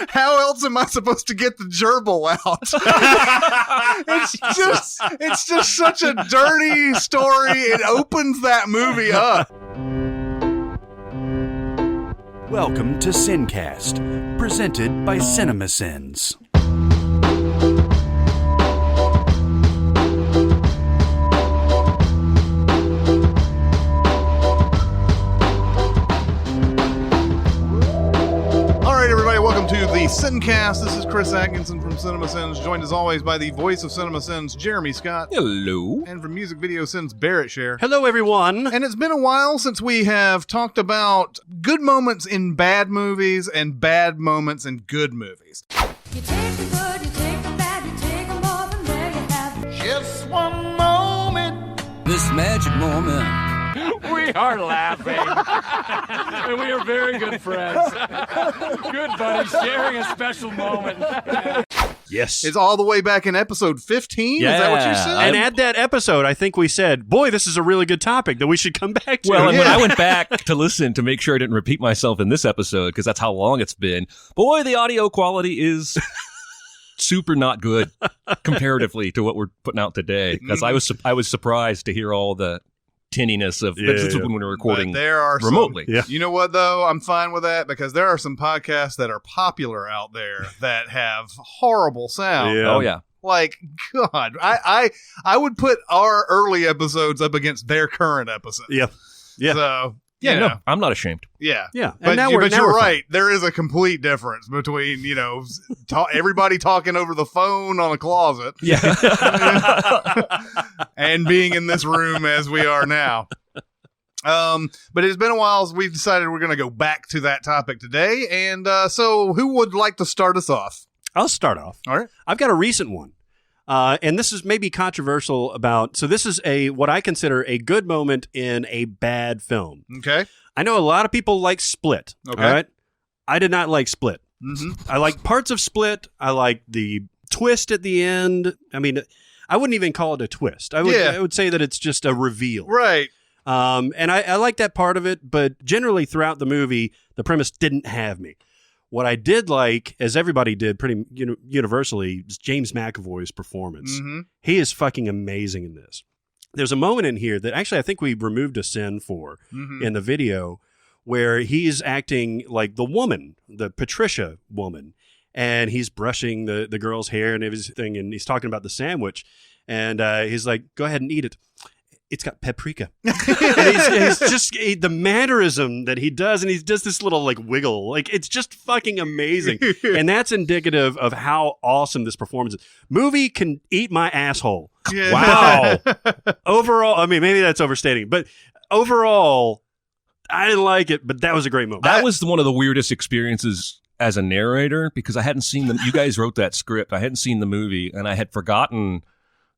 how else am I supposed to get the gerbil out? It's just such a dirty story. It opens that movie up. Welcome to SinCast, presented by Cinemasins. Welcome to the SinCast. This is Chris Atkinson from Cinemasins, joined as always by the voice of Cinemasins, Jeremy Scott. Hello. And from Music Video Sins, Barrett Share. Hello, everyone. And it's been a while since we have talked about good moments in bad movies and bad moments in good movies. You take the good, you take the bad, you take them all, and there you have it. Just one moment. This magic moment. We are laughing. And we are very good friends. Good buddies, sharing a special moment. Yes. It's all the way back in episode 15? Yeah. Is that what you said? And at that episode, I think we said, boy, this is a really good topic that we should come back to. Well, and when I went back to listen to make sure I didn't repeat myself in this episode, because that's how long it's been, boy, the audio quality is super not good comparatively to what we're putting out today. Because I was surprised to hear all the tinniness of this is when we're recording there are remotely. Some, you know what, though? I'm fine with that because there are some podcasts that are popular out there that have horrible sound. Yeah. Oh, yeah. Like, God, I would put our early episodes up against their current episodes. Yeah. Yeah. So, Yeah, you no, know. I'm not ashamed. Yeah. Yeah. But, now you're we're right. There is a complete difference between, everybody talking over the phone on a closet and being in this room as we are now. But it's been a while since we've decided we're going to go back to that topic today. And so who would like to start us off? I'll start off. All right. I've got a recent one. And this is maybe controversial so this is what I consider a good moment in a bad film. Okay. I know a lot of people like Split. Okay. All right. I did not like Split. Mm-hmm. I like parts of Split. I like the twist at the end. I mean, I wouldn't even call it a twist. I would say that it's just a reveal. Right. And I like that part of it, but generally throughout the movie, the premise didn't have me. What I did like, as everybody did pretty universally, is James McAvoy's performance. Mm-hmm. He is fucking amazing in this. There's a moment in here that actually I think we removed a sin for in the video where he's acting like the woman, the Patricia woman, and he's brushing the girl's hair and everything, and he's talking about the sandwich, and he's like, go ahead and eat it. It's got paprika. And he's just the mannerism that he does, and he does this little like wiggle. Like, it's just fucking amazing. And that's indicative of how awesome this performance is. Movie can eat my asshole. Yeah. Wow. Overall, I mean, maybe that's overstating, but overall, I didn't like it, but that was a great moment. That was one of the weirdest experiences as a narrator because I hadn't seen them. You guys wrote that script. I hadn't seen the movie, and I had forgotten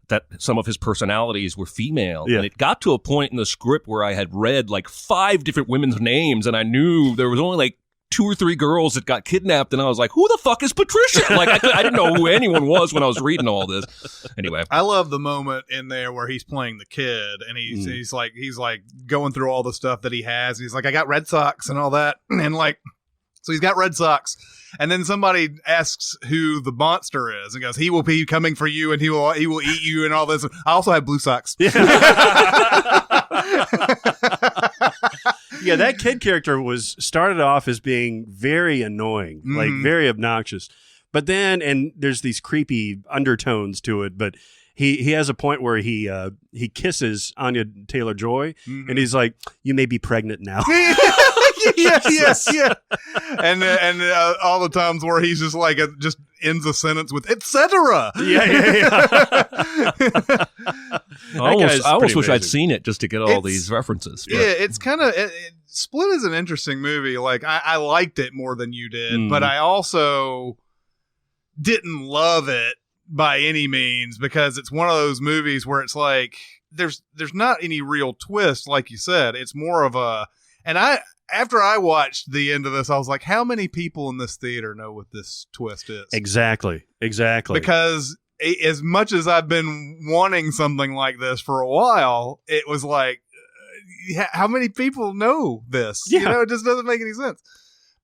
that some of his personalities were female. Yeah. And it got to a point in the script where I had read like 5 different women's names, and I knew there was only like 2 or 3 girls that got kidnapped, and I was like, who the fuck is Patricia? Like, I didn't know who anyone was when I was reading all this. Anyway. I love the moment in there where he's playing the kid, and he's like going through all the stuff that he has. He's like, I got Red Sox and all that. And like, so he's got Red Sox. And then somebody asks who the monster is and goes, he will be coming for you and he will eat you and all this. I also have blue socks. Yeah, that kid character started off as being very annoying, like very obnoxious. But then, and there's these creepy undertones to it, but he has a point where he kisses Anya Taylor-Joy, and he's like, you may be pregnant now. yes. And all the times where he's just like, just ends a sentence with, etc. Yeah. I almost wish I'd seen it just to get all these references. But. Yeah, it's kind of, Split is an interesting movie. Like, I liked it more than you did, but I also didn't love it by any means because it's one of those movies where it's like, there's not any real twist, like you said. It's more of after I watched the end of this, I was like, how many people in this theater know what this twist is? Exactly. Because as much as I've been wanting something like this for a while, it was like, how many people know this? Yeah. It just doesn't make any sense.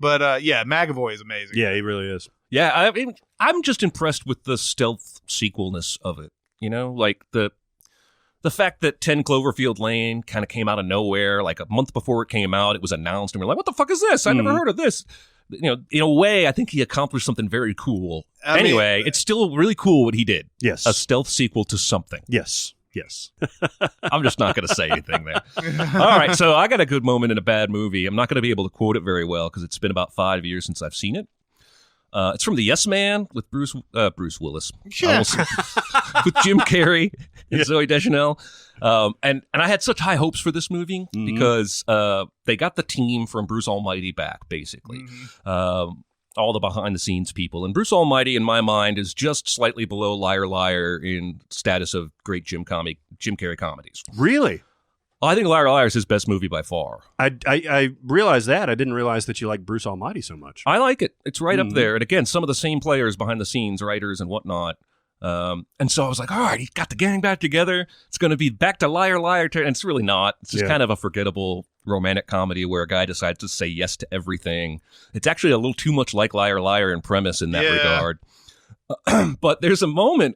But yeah, McAvoy is amazing. Yeah, he really is. Yeah, I mean, I'm just impressed with the stealth sequelness of it. You know, like the fact that 10 Cloverfield Lane kind of came out of nowhere, like a month before it came out, it was announced, and we're like, what the fuck is this? I never heard of this. You know, in a way, I think he accomplished something very cool. Anyway, it's still really cool what he did. Yes. A stealth sequel to something. Yes. I'm just not going to say anything there. All right, so I got a good moment in a bad movie. I'm not going to be able to quote it very well because it's been about 5 years since I've seen it. It's from The Yes Man with Bruce Willis. Yeah. With Jim Carrey and Zooey Deschanel. And I had such high hopes for this movie because they got the team from Bruce Almighty back, basically. All the behind-the-scenes people. And Bruce Almighty, in my mind, is just slightly below Liar Liar in status of great Jim Carrey comedies. Really? I think Liar Liar is his best movie by far. I realized that. I didn't realize that you like Bruce Almighty so much. I like it. It's right up there. And again, some of the same players behind the scenes, writers and whatnot. And so I was like, all right, he's got the gang back together. It's going to be back to Liar Liar. And it's really not. It's just kind of a forgettable romantic comedy where a guy decides to say yes to everything. It's actually a little too much like Liar Liar in premise in that regard. But there's a moment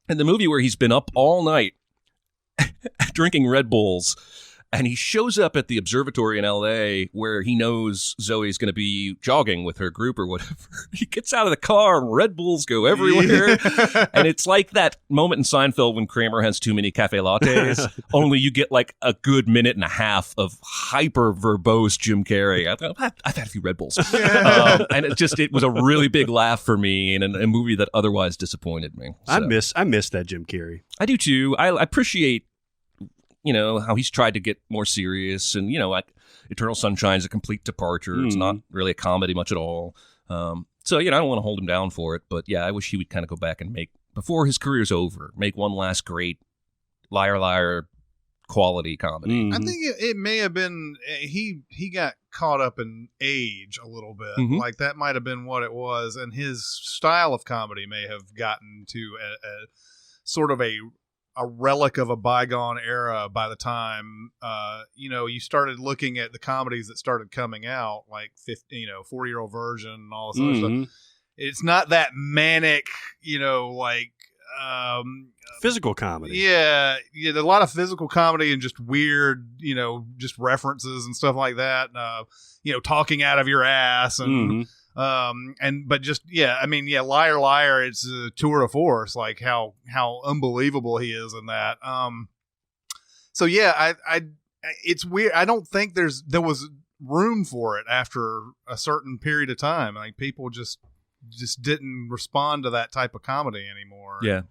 in the movie where he's been up all night drinking Red Bulls, and he shows up at the observatory in L.A. where he knows Zoe's going to be jogging with her group or whatever. He gets out of the car and Red Bulls go everywhere. And it's like that moment in Seinfeld when Kramer has too many cafe lattes, only you get like a good minute and a half of hyper verbose Jim Carrey. I thought, I've had a few Red Bulls. And it was a really big laugh for me in a movie that otherwise disappointed me. So. I miss that Jim Carrey. I do too. I appreciate how he's tried to get more serious, and like Eternal Sunshine's a complete departure. It's not really a comedy much at all. So I don't want to hold him down for it, but yeah, I wish he would kind of go back and before his career's over, make one last great Liar Liar quality comedy. I think it may have been he got caught up in age a little bit. Like that might have been what it was, and his style of comedy may have gotten to a sort of a relic of a bygone era by the time you started looking at the comedies that started coming out, like 40-year-old version and all this other stuff. It's not that manic, physical comedy. Yeah, a lot of physical comedy and just weird, just references and stuff like that. Talking out of your ass and Liar Liar, it's a tour de force, like how unbelievable he is in that. So yeah, it's weird. I don't think there was room for it after a certain period of time. Like people just didn't respond to that type of comedy anymore. Yeah.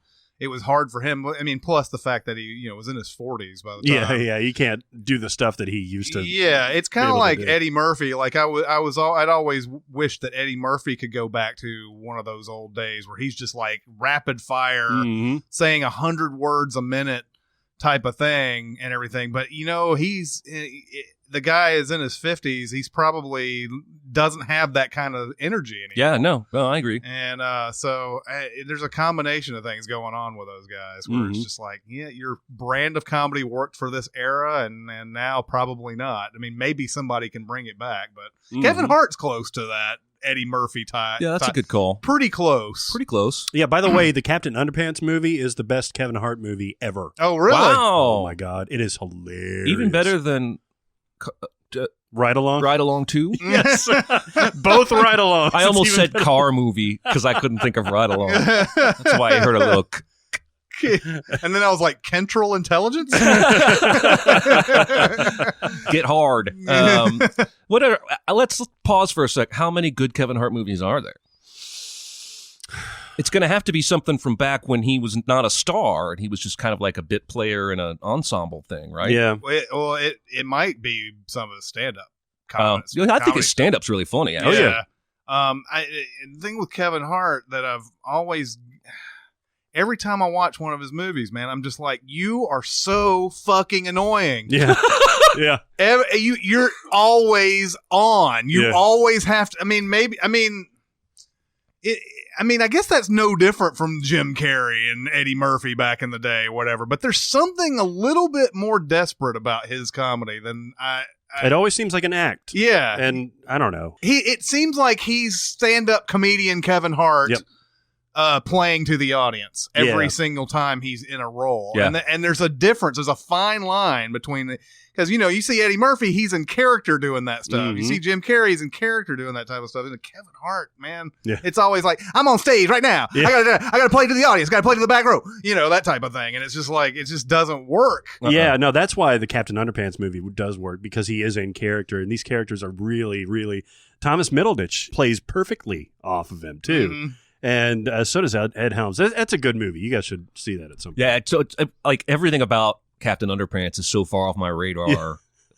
It was hard for him. I mean, plus the fact that he, was in his 40s by the time. Yeah, he can't do the stuff that he used to. Yeah, it's kind of like Eddie Murphy. Like I'd always wished that Eddie Murphy could go back to one of those old days where he's just like rapid fire, saying 100 words a minute type of thing and everything. But the guy is in his 50s. He's probably doesn't have that kind of energy anymore. Yeah, no, I agree. And so there's a combination of things going on with those guys where it's just like, yeah, your brand of comedy worked for this era and now probably not. I mean, maybe somebody can bring it back, but Kevin Hart's close to that Eddie Murphy type. Yeah, that's a good call. Pretty close. Yeah, by the way, the Captain Underpants movie is the best Kevin Hart movie ever. Oh, really? Wow. Oh, my God. It is hilarious. Even better than Ride Along? Ride Along 2? Yes. Both Ride Alongs. I almost said car movie because I couldn't think of Ride Along. That's why I heard a little and then I was like, Kentral Intelligence? Get hard. Let's pause for a sec. How many good Kevin Hart movies are there? It's going to have to be something from back when he was not a star and he was just kind of like a bit player in an ensible thing, right? Yeah. It might be some of his stand-up comments. I think his stand-up's really funny. Oh, yeah. The thing with Kevin Hart that I've always... Every time I watch one of his movies, man, I'm just like, you are so fucking annoying. Yeah. Yeah. You're always on. You always have to... I guess that's no different from Jim Carrey and Eddie Murphy back in the day, whatever. But there's something a little bit more desperate about his comedy than It always seems like an act. Yeah. And I don't know. It seems like he's stand-up comedian Kevin Hart playing to the audience every single time he's in a role. Yeah. And there's a difference. There's a fine line between because, you see Eddie Murphy, he's in character doing that stuff. Mm-hmm. You see Jim Carrey, he's in character doing that type of stuff. And Kevin Hart, man, Yeah. it's always like, I'm on stage right now. Yeah. I gotta play to the audience. Got to play to the back row. That type of thing. And it's just like, it just doesn't work. Yeah, no, that's why the Captain Underpants movie does work, because he is in character, and these characters are really, really... Thomas Middleditch plays perfectly off of him, too. Mm-hmm. And so does Ed Helms. That's a good movie. You guys should see that at some point. Yeah, so it's like everything about Captain Underpants is so far off my radar. Yeah.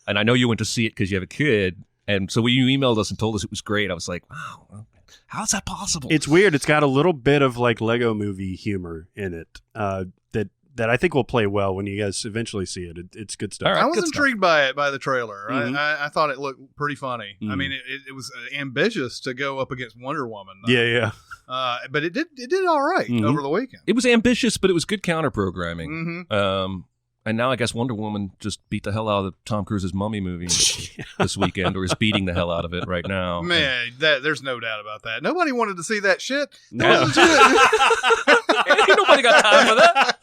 And I know you went to see it because you have a kid. And so when you emailed us and told us it was great, I was like, wow, how's that possible? It's weird. It's got a little bit of like Lego movie humor in it that I think will play well when you guys eventually see it. It's good stuff. All right, I was good stuff. intrigued by the trailer. Mhm. I thought it looked pretty funny. I Mhm. mean, it was ambitious to go up against Wonder Woman. Though. Yeah. But it did all right Mhm. over the weekend. It was ambitious, but it was good counter programming. Mm-hmm. And now I guess Wonder Woman just beat the hell out of Tom Cruise's Mummy movie this weekend, or is beating the hell out of it right now. Man, there's no doubt about that. Nobody wanted to see that shit. No. Ain't nobody got time for that.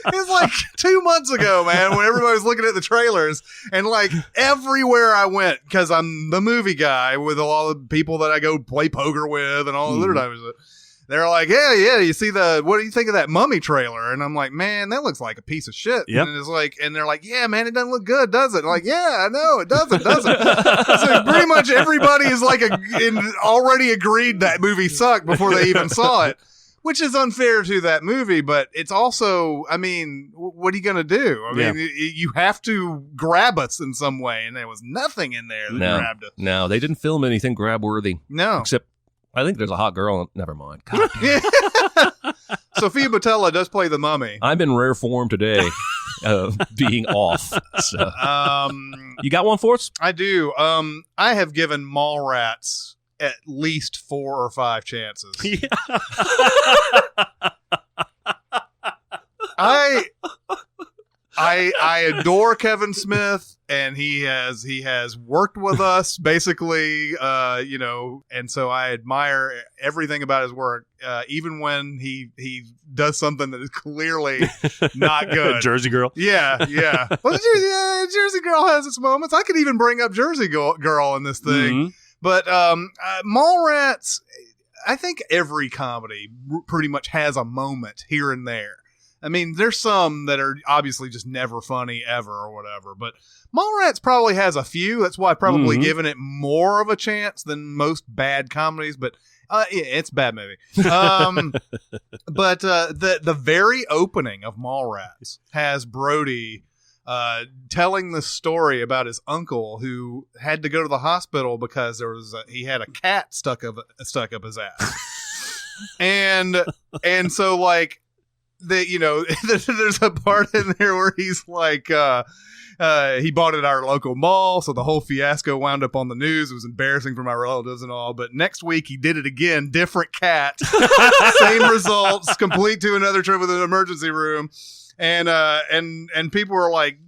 It was like 2 months ago, man, when everybody was looking at the trailers, and like everywhere I went, because I'm the movie guy with all the people that I go play poker with and all the other times. They're like, yeah, you see what do you think of that Mummy trailer? And I'm like, man, that looks like a piece of shit. Yep. And it's like, and they're like, yeah, man, it doesn't look good, does it? I'm like, yeah, I know, it doesn't. So pretty much everybody is like already agreed that movie sucked before they even saw it, which is unfair to that movie. But it's also, I mean, what are you going to do? I mean, you have to grab us in some way, and there was nothing in there that grabbed us. No, they didn't film anything grab worthy. No. Except I think there's a hot girl. Never mind. God damn. Sophia Boutella does play the mummy. I'm in rare form today, being off. So. You got one for us? I do. I have given Mallrats at least 4 or 5 chances. I adore Kevin Smith, and he has worked with us basically, and so I admire everything about his work, even when he does something that is clearly not good. Jersey Girl. Yeah. Well, Jersey Girl has its moments. I could even bring up Jersey Girl in this thing, Mm-hmm. but Mallrats, I think every comedy pretty much has a moment here and there. I mean, there's some that are obviously just never funny ever or whatever, but Mallrats probably has a few. That's why I've probably given it more of a chance than most bad comedies, but it's a bad movie. But the very opening of Mallrats has Brody telling the story about his uncle who had to go to the hospital because he had a cat stuck up his ass. and so like, there's a part in there where he's like, he bought it at our local mall, so the whole fiasco wound up on the news. It was embarrassing for my relatives and all. But next week he did it again, different cat, same results, complete to another trip with an emergency room. And people were like,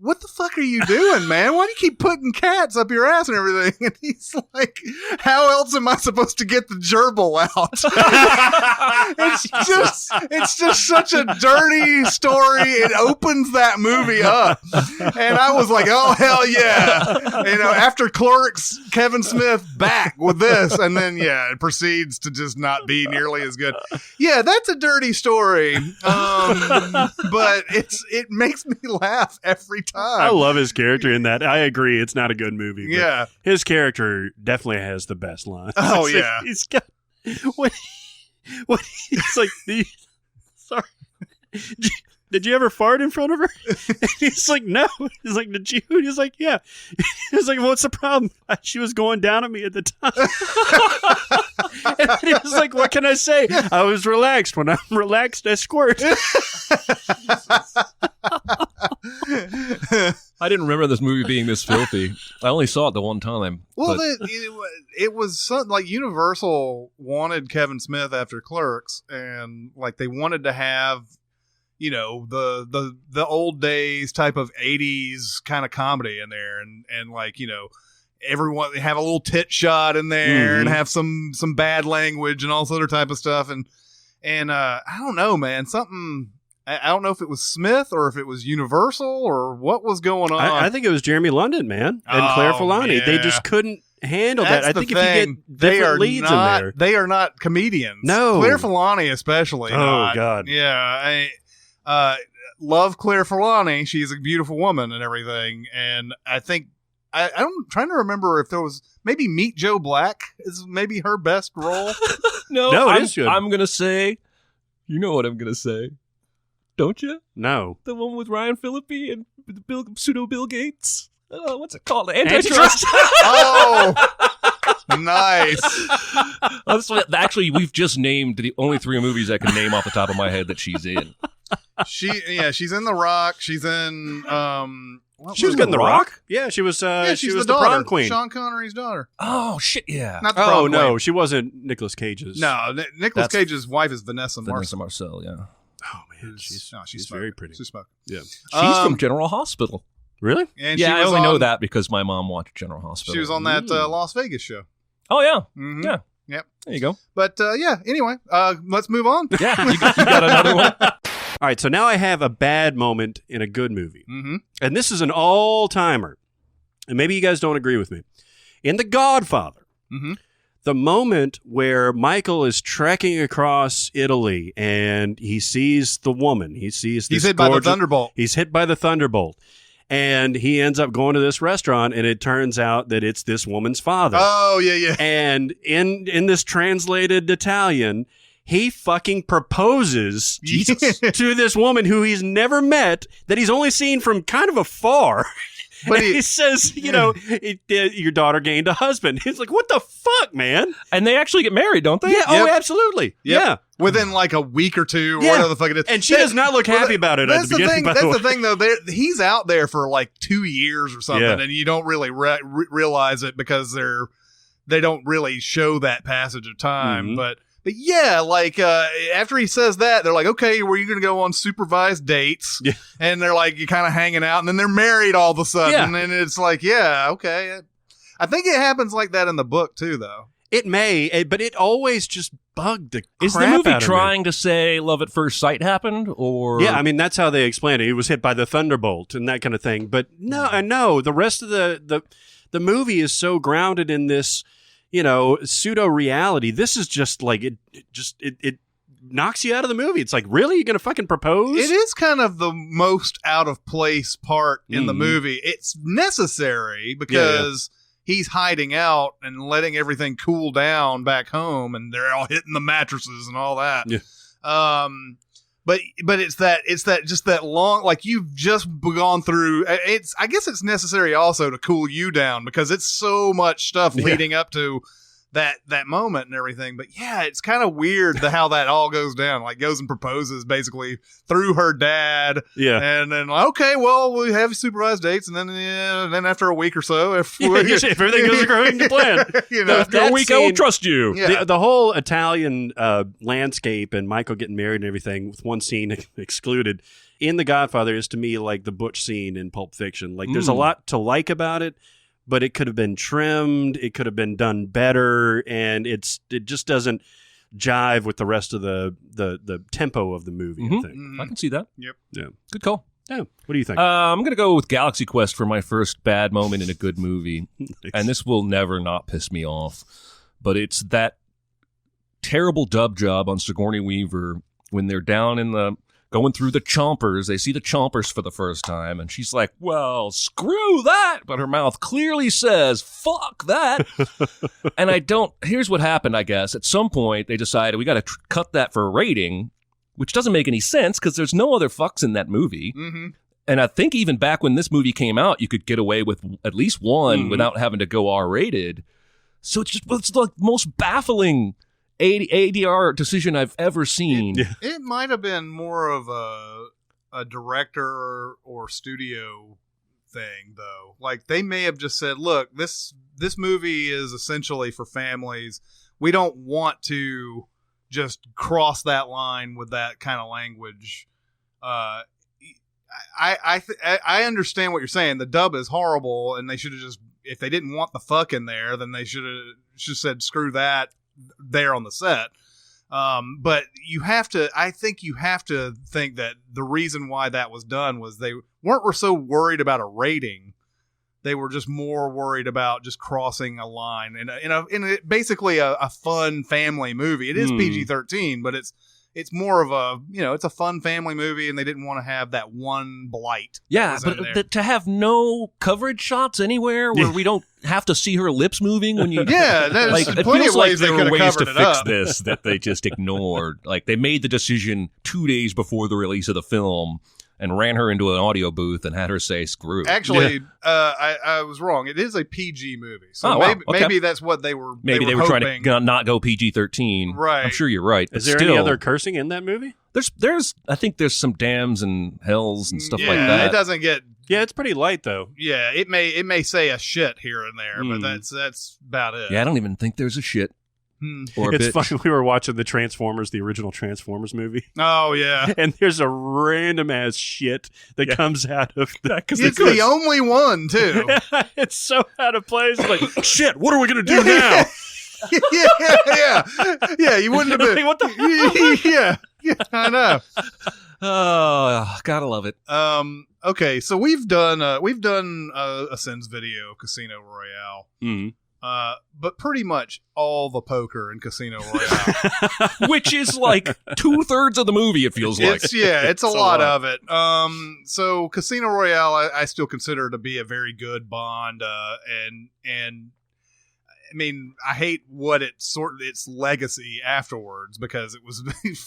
what the fuck are you doing, man? Why do you keep putting cats up your ass and everything? And he's like, how else am I supposed to get the gerbil out? It's just such a dirty story. It opens that movie up. And I was like, oh, hell yeah. After Clerks, Kevin Smith back with this. And then, it proceeds to just not be nearly as good. Yeah, that's a dirty story. But it makes me laugh every time. I love his character in that. I agree. It's not a good movie. But Yeah. his character definitely has the best line. Oh, It's like, yeah. he's got when he's like, sorry. Did you ever fart in front of her? And he's like, no. He's like, did you? And he's like, yeah. He's like, well, what's the problem? She was going down at me at the time. And then he was like, what can I say? I was relaxed. When I'm relaxed, I squirt. I didn't remember this movie being this filthy. I only saw it the one time. Well, but- it was something like Universal wanted Kevin Smith after Clerks, and like they wanted to have, the old days type of 80s kind of comedy in there, and like, everyone have a little tit shot in there and have some bad language and all this other type of stuff, and I don't know, man, something. I don't know if it was Smith or if it was Universal or what was going on. I think it was Jeremy London, man, and Claire Filani. Yeah. They just couldn't handle that. I think if you get they different are leads not, in there, they are not comedians. No. Claire Filani especially. Oh, not. God. Yeah, I love Claire Filani. She's a beautiful woman and everything. And I think I'm trying to remember if there was maybe Meet Joe Black is maybe her best role. No, it is good. I'm gonna say, you know what I'm gonna say, don't you? No. The one with Ryan Phillippe and pseudo Bill Gates. What's it called? Antitrust. Oh, nice. Actually, we've just named the only 3 movies I can name off the top of my head that she's in. She's in The Rock. She's in She was good in The Rock? Yeah, she was. she's she was the the daughter, prom queen. Sean Connery's daughter. Oh shit, yeah. Not the prom Oh queen. no, she wasn't Nicolas Cage's. No, Nicolas That's Cage's wife is Vanessa Vanessa Marcel. Marcel, yeah. Oh man, she's she's very pretty. She's smoking. Yeah. She's from General Hospital. Really? And Yeah, she I was only know on- that because my mom watched General Hospital. She was on that Las Vegas show. Oh yeah, Mhm. yeah. Yep. There you go. But anyway, let's move on. Yeah, you got another one. All right, so now I have a bad moment in a good movie. Mm-hmm. And this is an all-timer. And maybe you guys don't agree with me. In The Godfather, Mm-hmm. the moment where Michael is trekking across Italy and he sees the woman, he sees this He's hit by the gorgeous- Thunderbolt. He's hit by the Thunderbolt. And he ends up going to this restaurant, and it turns out that it's this woman's father. Oh yeah. And in this translated Italian, he fucking proposes to this woman who he's never met, that he's only seen from kind of afar. But And he says, your daughter gained a husband. He's like, what the fuck, man? And they actually get married, don't they? Yeah, oh, Yep. absolutely. Yep. Yeah. Within like a week or two, or Yeah. whatever the fuck it is. And she does not look happy about it at That's the beginning, by the That's way. the thing, though. He's out there for like 2 years or something, Yeah. and you don't really realize it because they don't really show that passage of time. Mhm. But yeah, like after he says that, they're like, okay, were you going to go on supervised dates? Yeah. And they're like, you're kind of hanging out, and then they're married all of a sudden, Yeah. and it's like, yeah, okay. I think it happens like that in the book too, though. It may, but it always just bugged the Is the crap movie out of me. trying to say love at first sight happened, or Yeah, I mean, that's how they explain it. He was hit by the Thunderbolt and that kind of thing. But no, the rest of the movie is so grounded in this, pseudo reality. This is just like it knocks you out of the movie. It's like, really? You're going to fucking propose? It is kind of the most out of place part in the Mhm. movie. It's necessary because he's hiding out and letting everything cool down back home, and they're all hitting the mattresses and all that. Yeah. But it's that long, like you've just gone through. I guess it's necessary also to cool you down because it's so much stuff leading up to that moment and everything. But yeah, it's kind of weird how that all goes down. Like goes and proposes basically through her dad. Yeah. And then okay, well we have supervised dates, and then after a week or so, if everything goes according to plan. after a that week I will scene- trust you. Yeah. The whole Italian landscape and Michael getting married and everything, with one scene excluded, in The Godfather is to me like the Butch scene in Pulp Fiction. Like there's a lot to like about it, but it could have been trimmed, it could have been done better, and it just doesn't jive with the rest of the tempo of the movie, I think. I can see that. Yep. Yeah. Good call. Yeah. What do you think? I'm going to go with Galaxy Quest for my first bad moment in a good movie. And this will never not piss me off. But it's that terrible dub job on Sigourney Weaver when they're down in going through the chompers. They see the chompers for the first time, and she's like, well, screw that. But her mouth clearly says, fuck that. And here's what happened, I guess. At some point, they decided we got to cut that for a rating, which doesn't make any sense because there's no other fucks in that movie. Mm-hmm. And I think even back when this movie came out, you could get away with at least one without having to go R-rated. So it's the most baffling ADR decision I've ever seen. It might have been more of a director or studio thing, though. Like they may have just said, "Look, this movie is essentially for families. We don't want to just cross that line with that kind of language. I understand what you're saying. The dub is horrible, and they should have just, if they didn't want the fuck in there, then they should have just said screw that there on the set. But I think you have to think that the reason why that was done was they weren't so worried about a rating. They were just more worried about just crossing a line in basically a fun family movie. It is PG-13, but it's more of a, it's a fun family movie, and they didn't want to have that one blight. Yeah, but to have no coverage shots anywhere where we don't have to see her lips moving when you... Yeah, there's like, plenty it feels of like ways they there could were have ways to covered it fix up. this that they just ignored. Like, they made the decision 2 days before the release of the film and ran her into an audio booth and had her say screw. Actually, I was wrong. It is a PG movie. So maybe that's what they were Maybe they were trying to not go PG-13. Right. I'm sure you're right. Is there any other cursing in that movie? I think there's some dams and hells and stuff like Yeah, that. it doesn't get... Yeah, it's pretty light, though. Yeah, it may say a shit here and there, but that's about it. Yeah, I don't even think there's a shit. Or It's bitch. funny. We were watching the original Transformers movie, Oh, yeah. and there's a random ass shit that comes out of that. It's the only one, too. It's so out of place. Like, shit, what are we going to do now? Yeah, you wouldn't have been... What the yeah, I know. Oh, gotta love it. Okay, so we've done a Sins video, Casino Royale. Mm-hmm. But pretty much all the poker in Casino Royale. Which is like 2/3 of the movie, it feels like. It's a lot of it. So Casino Royale, I still consider to be a very good Bond, and I mean, I hate what its legacy afterwards, because it was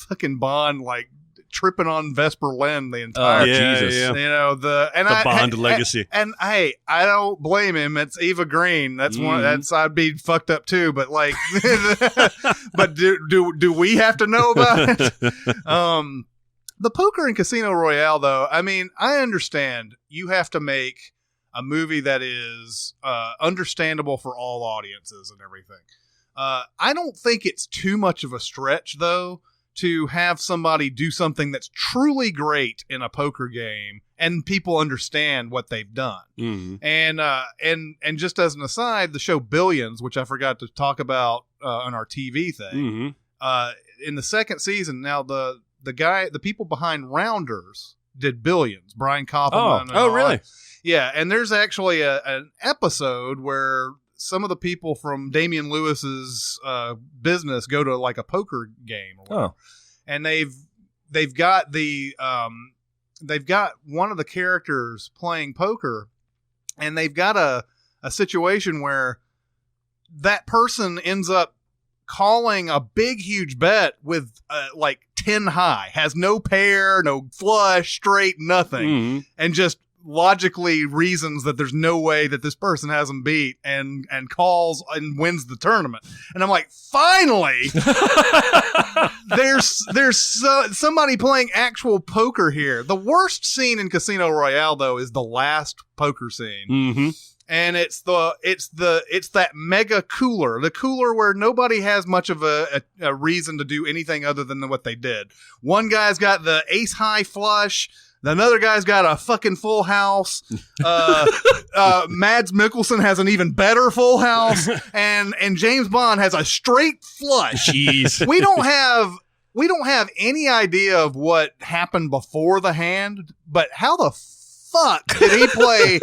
fucking Bond like tripping on Vesper Lynn the entire Jesus. You know, the Bond legacy. And hey, I don't blame him. It's Eva Green. That's I'd be fucked up too, but like but do we have to know about it? The poker in Casino Royale, though, I mean, I understand you have to make a movie that is understandable for all audiences and everything. I don't think it's too much of a stretch, though, to have somebody do something that's truly great in a poker game and people understand what they've done. Mm-hmm. And just as an aside, the show Billions, which I forgot to talk about on our TV thing, in the second season, now the people behind Rounders did Billions, Brian Koppelman. Oh, really? Yeah, and there's actually an episode where some of the people from Damian Lewis's business go to like a poker game or whatever. And they've got one of the characters playing poker, and they've got a situation where that person ends up calling a big huge bet with like 10 high, has no pair, no flush, straight, nothing, and just logically reasons that there's no way that this person has him beat, and calls and wins the tournament. And I'm like, finally, there's somebody playing actual poker here. The worst scene in Casino Royale, though, is the last poker scene. Mm-hmm. And it's that mega cooler, the cooler where nobody has much of a reason to do anything other than what they did. One guy's got the ace high flush. Another guy's got a fucking full house. Mads Mikkelsen has an even better full house, and James Bond has a straight flush. Jeez. We don't have any idea of what happened before the hand, but how the fuck did he play?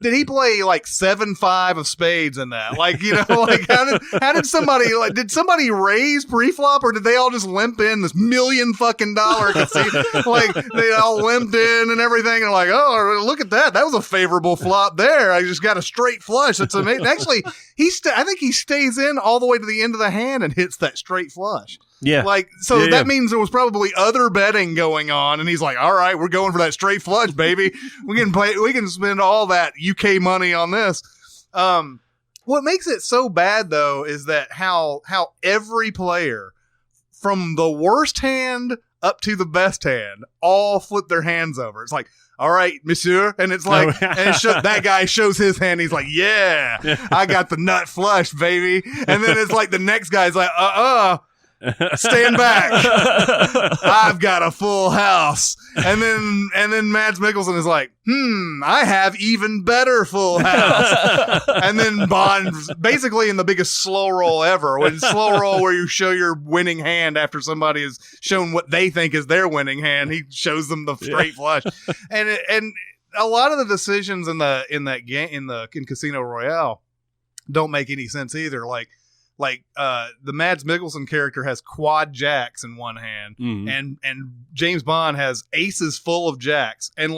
Did he play like 7-5 of spades in that? Like, you know, like how did somebody did somebody raise pre-flop, or did they all just limp in this $1 million fucking casino? Like they all limped in and everything, and like, oh, look at that, that was a favorable flop there. I just got a straight flush. That's amazing. Actually, I think he stays in all the way to the end of the hand and hits that straight flush. Yeah. Like, so that means there was probably other betting going on, and he's like, all right, we're going for that straight flush, baby. We can spend all that UK money on this. What makes it so bad, though, is that how every player, from the worst hand up to the best hand, all flip their hands over. It's like, all right, monsieur. And it's like, that guy shows his hand. He's like, yeah, I got the nut flush, baby. And then it's like the next guy's like, stand back. I've got a full house. And then Mads Mikkelsen is like, I have even better full house. And then Bond, basically in the biggest slow roll ever, when slow roll where you show your winning hand after somebody has shown what they think is their winning hand, he shows them the straight flush. And a lot of the decisions in Casino Royale don't make any sense either. Like the Mads Mikkelsen character has quad jacks in one hand, and James Bond has aces full of jacks, and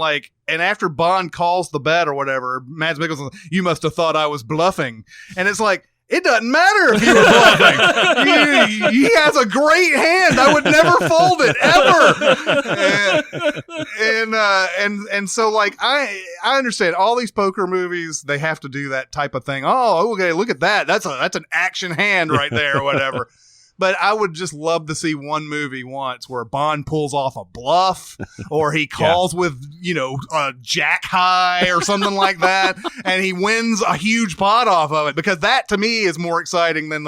after Bond calls the bet or whatever, Mads Mikkelsen, you must have thought I was bluffing, and it's like, it doesn't matter if you were bluffing. He has a great hand. I would never fold it ever. And so like I understand all these poker movies, they have to do that type of thing. Oh, okay, look at that. That's an action hand right there or whatever. But I would just love to see one movie once where Bond pulls off a bluff, or he calls with, a jack high or something like that, and he wins a huge pot off of it, because that to me is more exciting than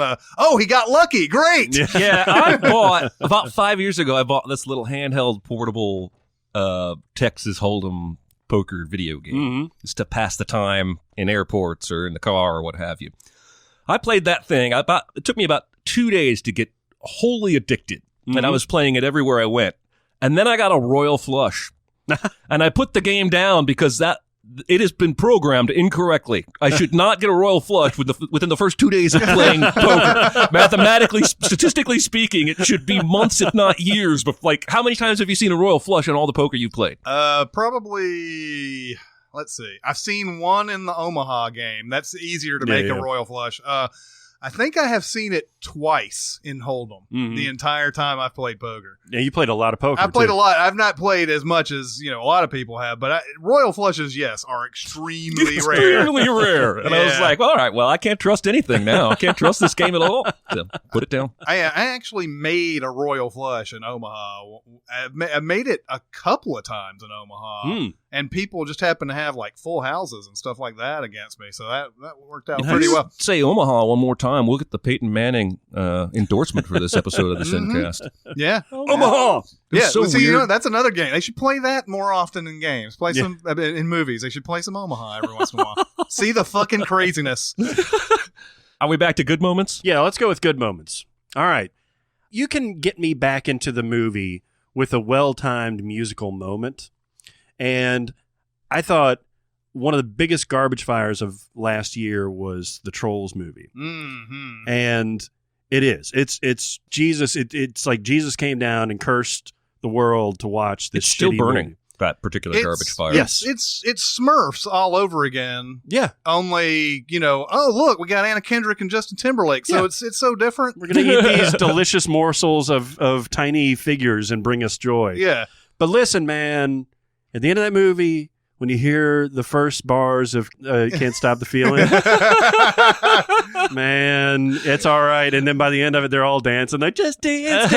he got lucky. Great. Yeah, I bought, about 5 years ago, I bought this little handheld portable Texas Hold'em poker video game. Just to pass the time in airports or in the car or what have you. I played that thing. It took me about 2 days to get wholly addicted, and I was playing it everywhere I went. And then I got a royal flush, and I put the game down because it has been programmed incorrectly. I should not get a royal flush within the first 2 days of playing poker. Mathematically, statistically speaking, it should be months, if not years. But how many times have you seen a royal flush in all the poker you've played? Probably. Let's see. I've seen one in the Omaha game. That's easier to make a royal flush. I think I have seen it twice in Hold'em the entire time I've played poker. Yeah, you played a lot of poker. I've played a lot. I've not played as much as a lot of people have, but royal flushes, yes, are extremely rare. Extremely rare. And I was like, well, all right, I can't trust anything now. I can't trust this game at all. So put it down. I actually made a royal flush in Omaha. I made it a couple of times in Omaha, and people just happen to have full houses and stuff like that against me. So that worked out pretty well. Say Omaha one more time. We'll get the Peyton Manning endorsement for this episode of the SinCast. Yeah. Omaha. Yeah. So weird. That's another game. They should play that more often in games. Play some in movies. They should play some Omaha every once in a while. See the fucking craziness. Are we back to good moments? Yeah, let's go with good moments. All right. You can get me back into the movie with a well-timed musical moment. And I thought one of the biggest garbage fires of last year was the Trolls movie. And it is. It's Jesus. It's like Jesus came down and cursed the world to watch this. It's still shitty burning. movie. That particular garbage fire. Yes. It's Smurfs all over again. Yeah. Only, oh, look, we got Anna Kendrick and Justin Timberlake. So it's so different. We're going to eat these delicious morsels of tiny figures and bring us joy. Yeah. But listen, man, at the end of that movie, when you hear the first bars of Can't Stop the Feeling, man, it's all right. And then by the end of it, they're all dancing. They're just dance.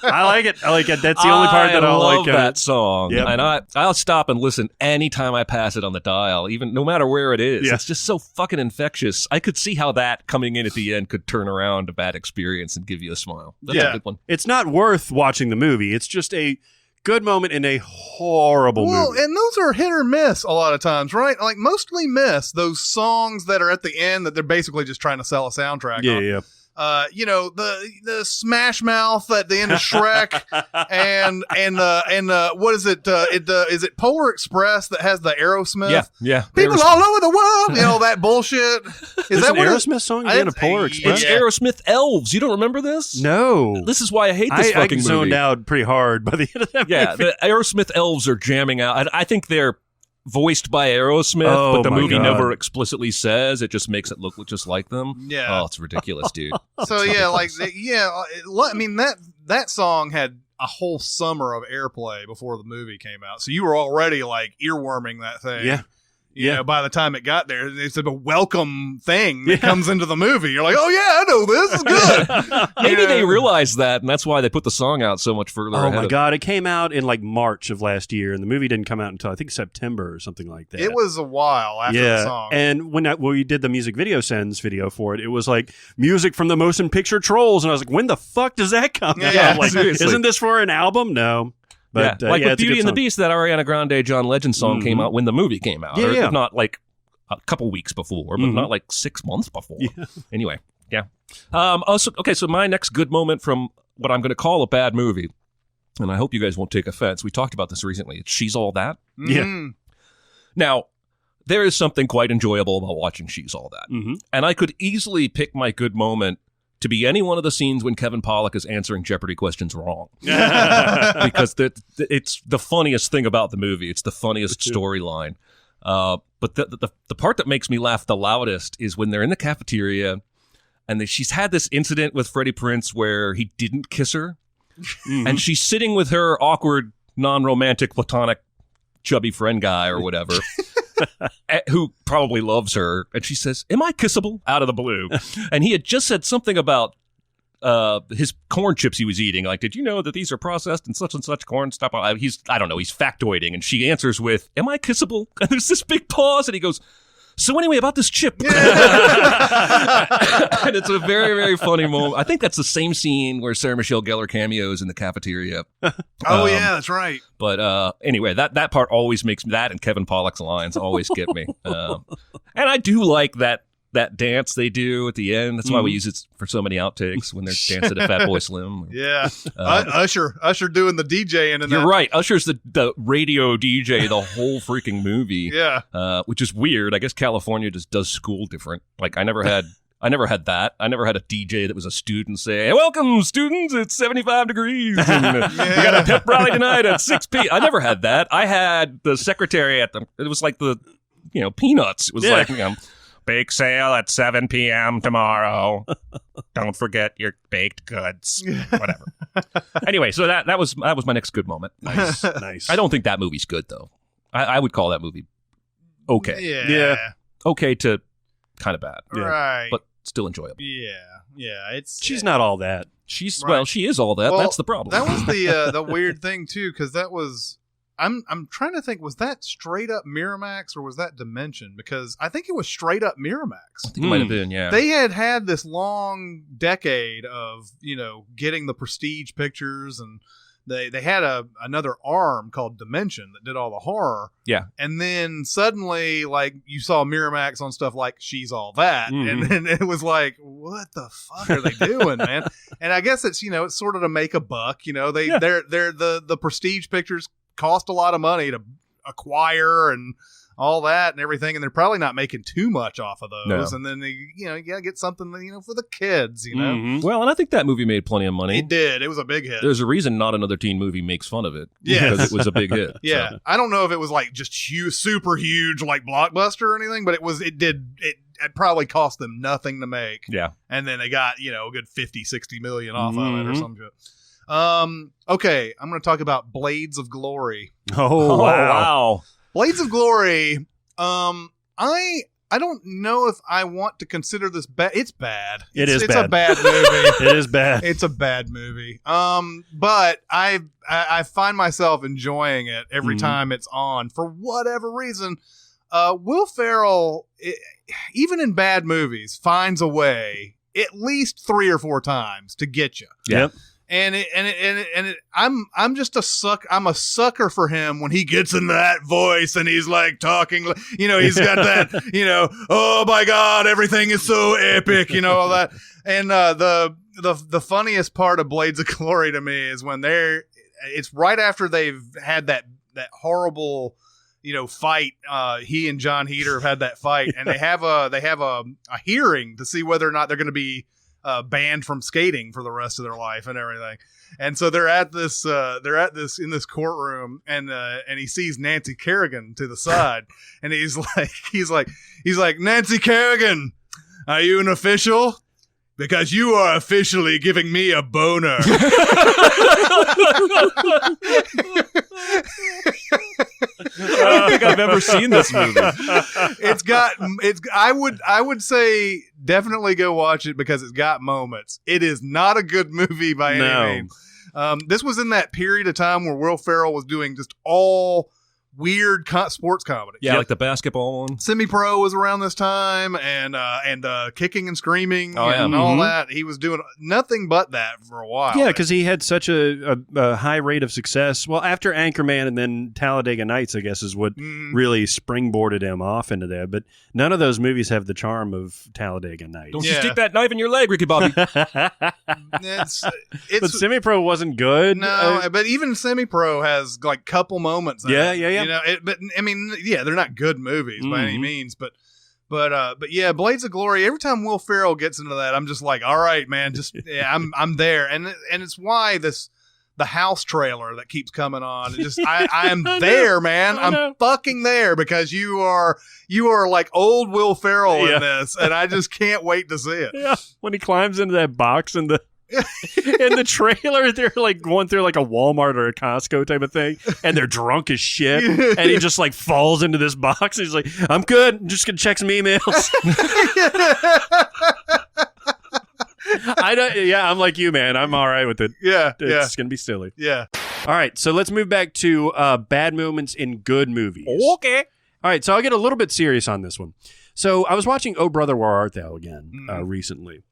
I like it. That's the only part that I like. I love that song. Yep. And I'll stop and listen anytime I pass it on the dial, even no matter where it is. Yeah. It's just so fucking infectious. I could see how that coming in at the end could turn around a bad experience and give you a smile. That's a good one. It's not worth watching the movie. It's just a good moment in a horrible movie. And those are hit or miss a lot of times, right? Mostly miss those songs that are at the end that they're basically just trying to sell a soundtrack on. Yeah. The Smash Mouth at the end of Shrek, and what is it? Is it Polar Express that has the Aerosmith? Yeah. People all over the world, that bullshit. Is that an Aerosmith song? Again, a Polar Express? It's Aerosmith Elves. You don't remember this? No. This is why I hate this fucking I movie. zoned out pretty hard by the end of that movie. Yeah, the Aerosmith Elves are jamming out. I think they're voiced by Aerosmith, but the movie never explicitly says. It just makes it look just like them. Yeah. Oh, it's ridiculous, dude. So I mean that song had a whole summer of airplay before the movie came out. So you were already earworming that thing. Yeah. You know, by the time it got there, it's a welcome thing that comes into the movie. You're like, oh yeah, I know this is good. Maybe they realized that, and that's why they put the song out so much further ahead. Oh my God, it came out in like March of last year, and the movie didn't come out until I think September or something like that. It was a while after the song. And when we did the music video sends video for it, it was like music from the Motion Picture Trolls, and I was like, when the fuck does that come out? Yeah, Like, seriously. isn't this for an album? No. But, like with it's a Beauty good and the song. Beast, that Ariana Grande John Legend song came out when the movie came out. Yeah, or yeah. if not like a couple weeks before, but not like 6 months before. Yeah. Anyway, yeah. So my next good moment from what I'm going to call a bad movie, and I hope you guys won't take offense. We talked about this recently. It's She's All That. Yeah. Now, there is something quite enjoyable about watching She's All That. And I could easily pick my good moment to be any one of the scenes when Kevin Pollak is answering Jeopardy questions wrong. Because it's the funniest thing about the movie. It's the funniest storyline. But the part that makes me laugh the loudest is when they're in the cafeteria and she's had this incident with Freddie Prinze where he didn't kiss her. And she's sitting with her awkward, non-romantic, platonic, chubby friend guy or whatever. Who probably loves her, and she says, "Am I kissable?" out of the blue. And he had just said something about his corn chips he was eating. Like, did you know that these are processed and such corn stuff? I don't know. He's factoiding, and she answers with, "Am I kissable?" And there's this big pause, and he goes, "So anyway, about this chip." And it's a very, very funny moment. I think that's the same scene where Sarah Michelle Gellar cameos in the cafeteria. Oh yeah, that's right. But anyway, that part always makes that and Kevin Pollak's lines always get me. And I do like that dance they do at the end. That's why we use it for so many outtakes when they're dancing to Fatboy Slim. Yeah, Usher doing the DJing. And you're right. Usher's the radio DJ the whole freaking movie. Yeah, which is weird. I guess California just does school different. Like I never had that. I never had a DJ that was a student say, "Hey, welcome, students. It's 75 degrees. And, we got a pep rally tonight at 6 p.m." I never had that. I had the secretary at it was like the, Peanuts. It was like, bake sale at 7 p.m. tomorrow. Don't forget your baked goods. Whatever. Anyway, so that was my next good moment. Nice. Nice. I don't think that movie's good, though. I would call that movie okay. Yeah. Okay to kind of bad. Right. But still enjoyable. Yeah. She's not all that. She is all that. Well, That's the problem. That was the weird thing too, because that was. I'm trying to think. Was that straight up Miramax or was that Dimension? Because I think it was straight up Miramax. I think it might have been. Yeah. They had this long decade of getting the prestige pictures, and they had another arm called Dimension that did all the horror. Yeah. And then suddenly, like, you saw Miramax on stuff like She's All That, and then it was like, what the fuck are they doing, man? And I guess it's it's sort of to make a buck. They're the prestige pictures cost a lot of money to acquire and all that and everything, and they're probably not making too much off of those. No. And then you gotta get something for the kids. Well, and I think that movie made plenty of money. It did. It was a big hit. There's a reason not another teen movie makes fun of it. Yeah, because it was a big hit. Yeah, so. I don't know if it was like just super huge like Blockbuster or anything, but it probably cost them nothing to make. Yeah, and then they got a good 50-60 million off of it or some shit. Okay, I'm going to talk about Blades of Glory. Oh, wow. Blades of Glory. I don't know if I want to consider this bad. It's bad. It's a bad movie. It is bad. It's a bad movie. But I find myself enjoying it every time it's on for whatever reason. Will Ferrell, even in bad movies, finds a way at least 3 or 4 times to get you. Yep. And I'm just a sucker. I'm a sucker for him when he gets in that voice and he's like talking, he's got that, oh my God, everything is so epic, all that. And the funniest part of Blades of Glory to me is when it's right after they've had that horrible, fight. He and John Heder have had that fight, and they have a hearing to see whether or not they're going to be banned from skating for the rest of their life and everything. And so they're at this in this courtroom, and he sees Nancy Kerrigan to the side, and he's like, Nancy Kerrigan, are you an official? Because you are officially giving me a boner. I don't think I've ever seen this movie. I would say definitely go watch it because it's got moments. It is not a good movie by any means. This was in that period of time where Will Ferrell was doing just all weird sports comedy. Yeah, like the basketball one. Semi-Pro was around this time, and Kicking and Screaming and all that. He was doing nothing but that for a while. Yeah, because he had such a high rate of success. Well, after Anchorman and then Talladega Nights, I guess, is what really springboarded him off into there. But none of those movies have the charm of Talladega Nights. Don't you stick that knife in your leg, Ricky Bobby. But Semi-Pro wasn't good. No, but even Semi-Pro has like couple moments. Yeah. You know, but I mean, yeah, they're not good movies by any means, but yeah, Blades of Glory. Every time Will Ferrell gets into that, I'm just like, all right, man, I'm there, and it's why the house trailer that keeps coming on. It just I am there, man. I'm fucking there because you are like old Will Ferrell in this, and I just can't wait to see it. Yeah, when he climbs into that box in the trailer, they're like going through like a Walmart or a Costco type of thing, and they're drunk as shit, and he just like falls into this box, and he's like, I'm good, I'm just gonna check some emails. I'm like you, man. I'm all right with it. It's gonna be silly. Yeah. All right, so let's move back to bad moments in good movies. Okay. All right, so I'll get a little bit serious on this one. So I was watching Oh Brother, Where Art Thou again recently.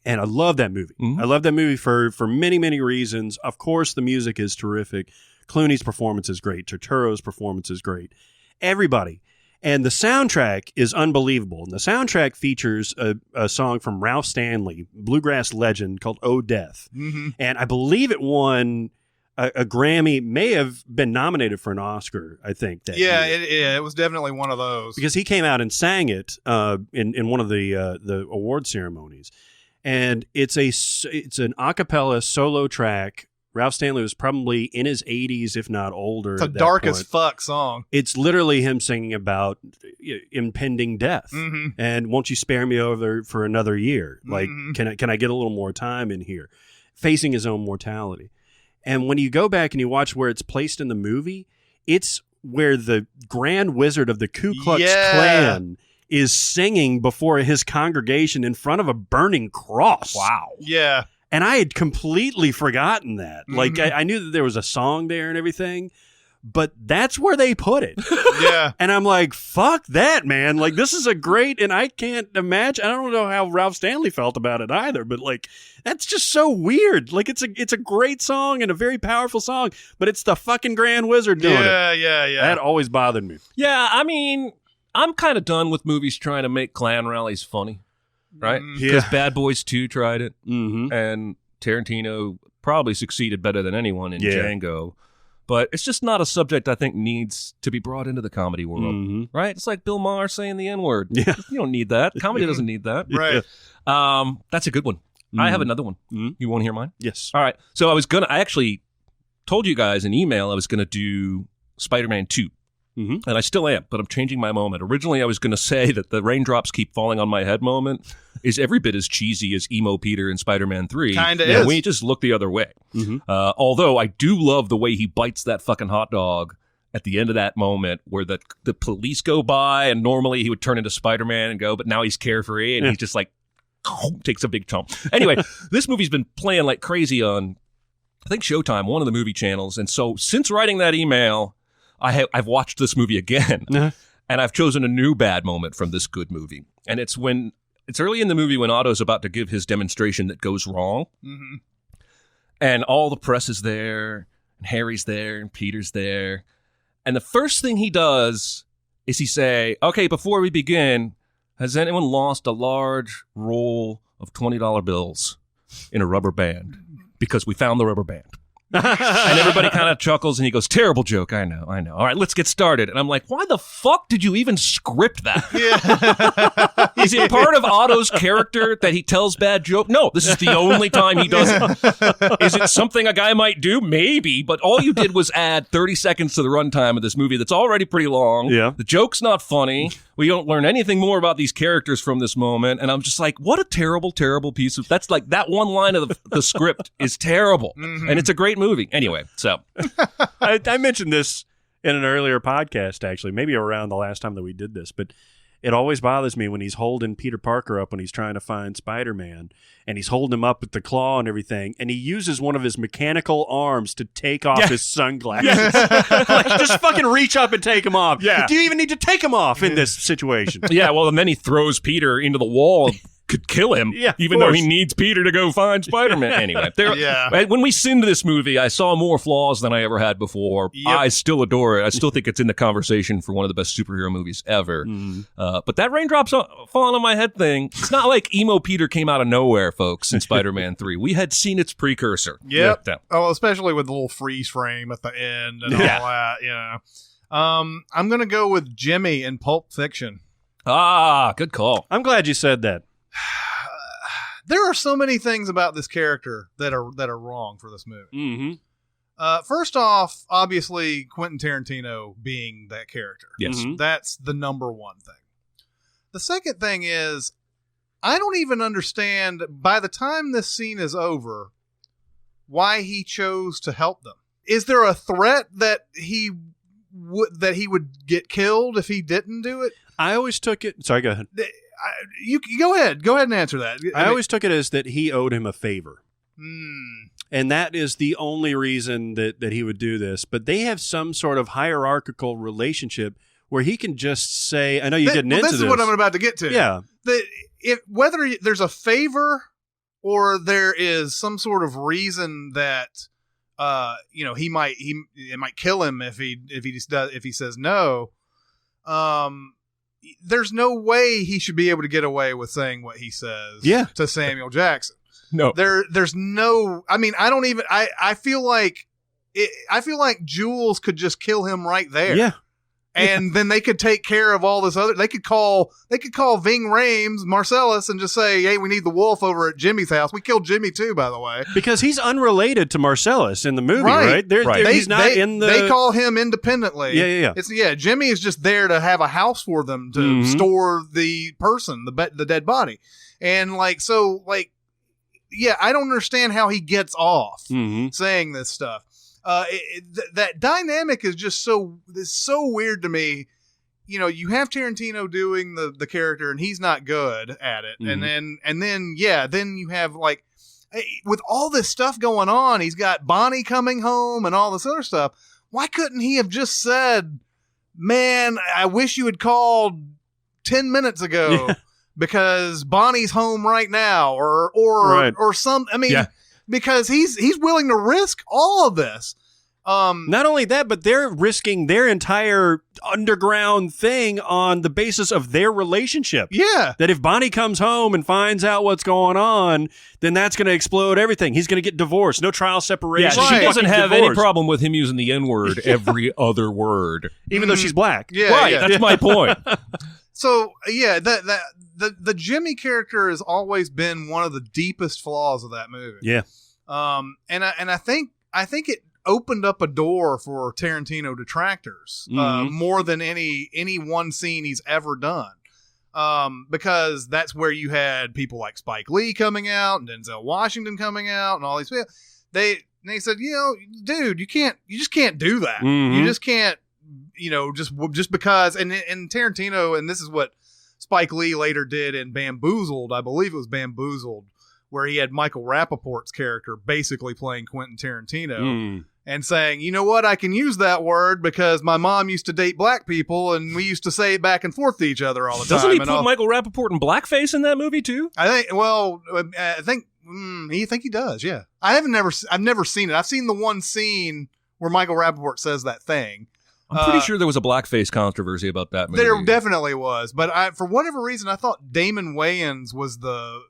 And I love that movie. I love that movie for many, many reasons. Of course, the music is terrific. Clooney's performance is great. Turturro's performance is great. Everybody. And the soundtrack is unbelievable. And the soundtrack features a song from Ralph Stanley, bluegrass legend, called Oh Death. And I believe it won a Grammy, may have been nominated for an Oscar, I think. That year. It was definitely one of those. Because he came out and sang it in one of the award ceremonies. And it's an a cappella solo track. Ralph Stanley was probably in his 80s, if not older. It's a dark as fuck song. It's literally him singing about impending death. And won't you spare me over for another year? Like, can I get a little more time in here? Facing his own mortality. And when you go back and you watch where it's placed in the movie, it's where the Grand Wizard of the Ku Klux Klan is singing before his congregation in front of a burning cross. Wow. Yeah. And I had completely forgotten that. Like, I knew that there was a song there and everything, but that's where they put it. Yeah. And I'm like, fuck that, man. Like, this is a great, and I can't imagine, I don't know how Ralph Stanley felt about it either, but like, that's just so weird. Like, it's a great song and a very powerful song, but it's the fucking Grand Wizard doing it. Yeah. That always bothered me. Yeah, I mean, I'm kind of done with movies trying to make Klan rallies funny, right? Because Bad Boys 2 tried it, and Tarantino probably succeeded better than anyone in Django. But it's just not a subject I think needs to be brought into the comedy world, right? It's like Bill Maher saying the N-word. Yeah. You don't need that. Comedy doesn't need that. Right. That's a good one. I have another one. You want to hear mine? Yes. All right. So I actually told you guys in email I was going to do Spider-Man 2. And I still am, but I'm changing my moment. Originally, I was going to say that the raindrops keep falling on my head moment is every bit as cheesy as Emo Peter in Spider-Man 3. Kind of is. We just look the other way. Although I do love the way he bites that fucking hot dog at the end of that moment where the police go by, and normally he would turn into Spider-Man and go, but now he's carefree, and he's just like, takes a big chomp. Anyway, this movie's been playing like crazy on, I think, Showtime, one of the movie channels. And so since writing that email, I've watched this movie again, and I've chosen a new bad moment from this good movie. And it's early in the movie when Otto's about to give his demonstration that goes wrong. And all the press is there, and Harry's there, and Peter's there. And the first thing he does is he say, okay, before we begin, has anyone lost a large roll of $20 bills in a rubber band? Because we found the rubber band. And everybody kind of chuckles, and he goes, terrible joke. I know. All right, let's get started. And I'm like, why the fuck did you even script that? Is it part of Otto's character that he tells bad joke? No, this is the only time he does it. Is it something a guy might do? Maybe, but all you did was add 30 seconds to the runtime of this movie that's already pretty long. Yeah. The joke's not funny. We don't learn anything more about these characters from this moment. And I'm just like, what a terrible, terrible piece of... That's like, that one line of the script is terrible. And it's a great movie. Anyway, so... I mentioned this in an earlier podcast, actually, maybe around the last time that we did this, but it always bothers me when he's holding Peter Parker up when he's trying to find Spider-Man, and he's holding him up with the claw and everything, and he uses one of his mechanical arms to take off his sunglasses. Like, just fucking reach up and take them off. Yeah. Do you even need to take them off in this situation? Yeah, well, and then he throws Peter into the wall. Could kill him, even though he needs Peter to go find Spider-Man. Anyway, when we sinned this movie, I saw more flaws than I ever had before. Yep. I still adore it. I still think it's in the conversation for one of the best superhero movies ever. But that raindrops falling on my head thing, it's not like emo Peter came out of nowhere, folks, in Spider-Man 3. We had seen its precursor. Yep. Yeah. Oh, especially with the little freeze frame at the end and all that, you know. I'm going to go with Jimmy in Pulp Fiction. Ah, good call. I'm glad you said that. There are so many things about this character that are wrong for this movie. Mm-hmm. First off, obviously, Quentin Tarantino being that character. Yes. Mhm. That's the number one thing. The second thing is, I don't even understand, by the time this scene is over, why he chose to help them. Is there a threat that he would get killed if he didn't do it? I always took it... Sorry, go ahead. You go ahead and answer that. I always took it as that he owed him a favor. Hmm. And that is the only reason that he would do this. But they have some sort of hierarchical relationship where he can just say, I know you're getting into this. This is what I'm about to get to. Yeah. Whether there's a favor or there is some sort of reason that it might kill him if he says no. There's no way he should be able to get away with saying what he says to Samuel Jackson. No. There's no, I mean, I don't even, I feel like Jules could just kill him right there. Yeah. And then they could take care of all this other, they could call Ving Rhames, Marcellus, and just say, hey, we need the wolf over at Jimmy's house. We killed Jimmy too, by the way. Because he's unrelated to Marcellus in the movie, right? He's not in the... They call him independently. Yeah. Jimmy is just there to have a house for them to store the person, the dead body. And I don't understand how he gets off saying this stuff. That dynamic is just so weird to me. You know, you have Tarantino doing the character and he's not good at it. And then you have with all this stuff going on, he's got Bonnie coming home and all this other stuff. Why couldn't he have just said, man, I wish you had called 10 minutes ago because Bonnie's home right now or some, I mean, because he's willing to risk all of this. Not only that, but they're risking their entire underground thing on the basis of their relationship. Yeah. That if Bonnie comes home and finds out what's going on, then that's going to explode everything. He's going to get divorced. No trial separation. Yeah, she doesn't have any problem with him using the N-word every other word. Even though she's black. Yeah, right, that's my point. So, the Jimmy character has always been one of the deepest flaws of that movie. Yeah. And I think it opened up a door for Tarantino detractors more than any one scene he's ever done. Because that's where you had people like Spike Lee coming out and Denzel Washington coming out and all these people. They said, dude, you just can't do that. You just can't, just because. And Tarantino, and this is what Spike Lee later did in Bamboozled. I believe it was Bamboozled, where he had Michael Rappaport's character basically playing Quentin Tarantino and saying, you know what, I can use that word because my mom used to date black people and we used to say it back and forth to each other all the time. Doesn't he put Michael Rappaport in blackface in that movie too? I think he does, yeah. I've never seen it. I've seen the one scene where Michael Rappaport says that thing. I'm pretty sure there was a blackface controversy about that movie. There definitely was, but for whatever reason, I thought Damon Wayans was the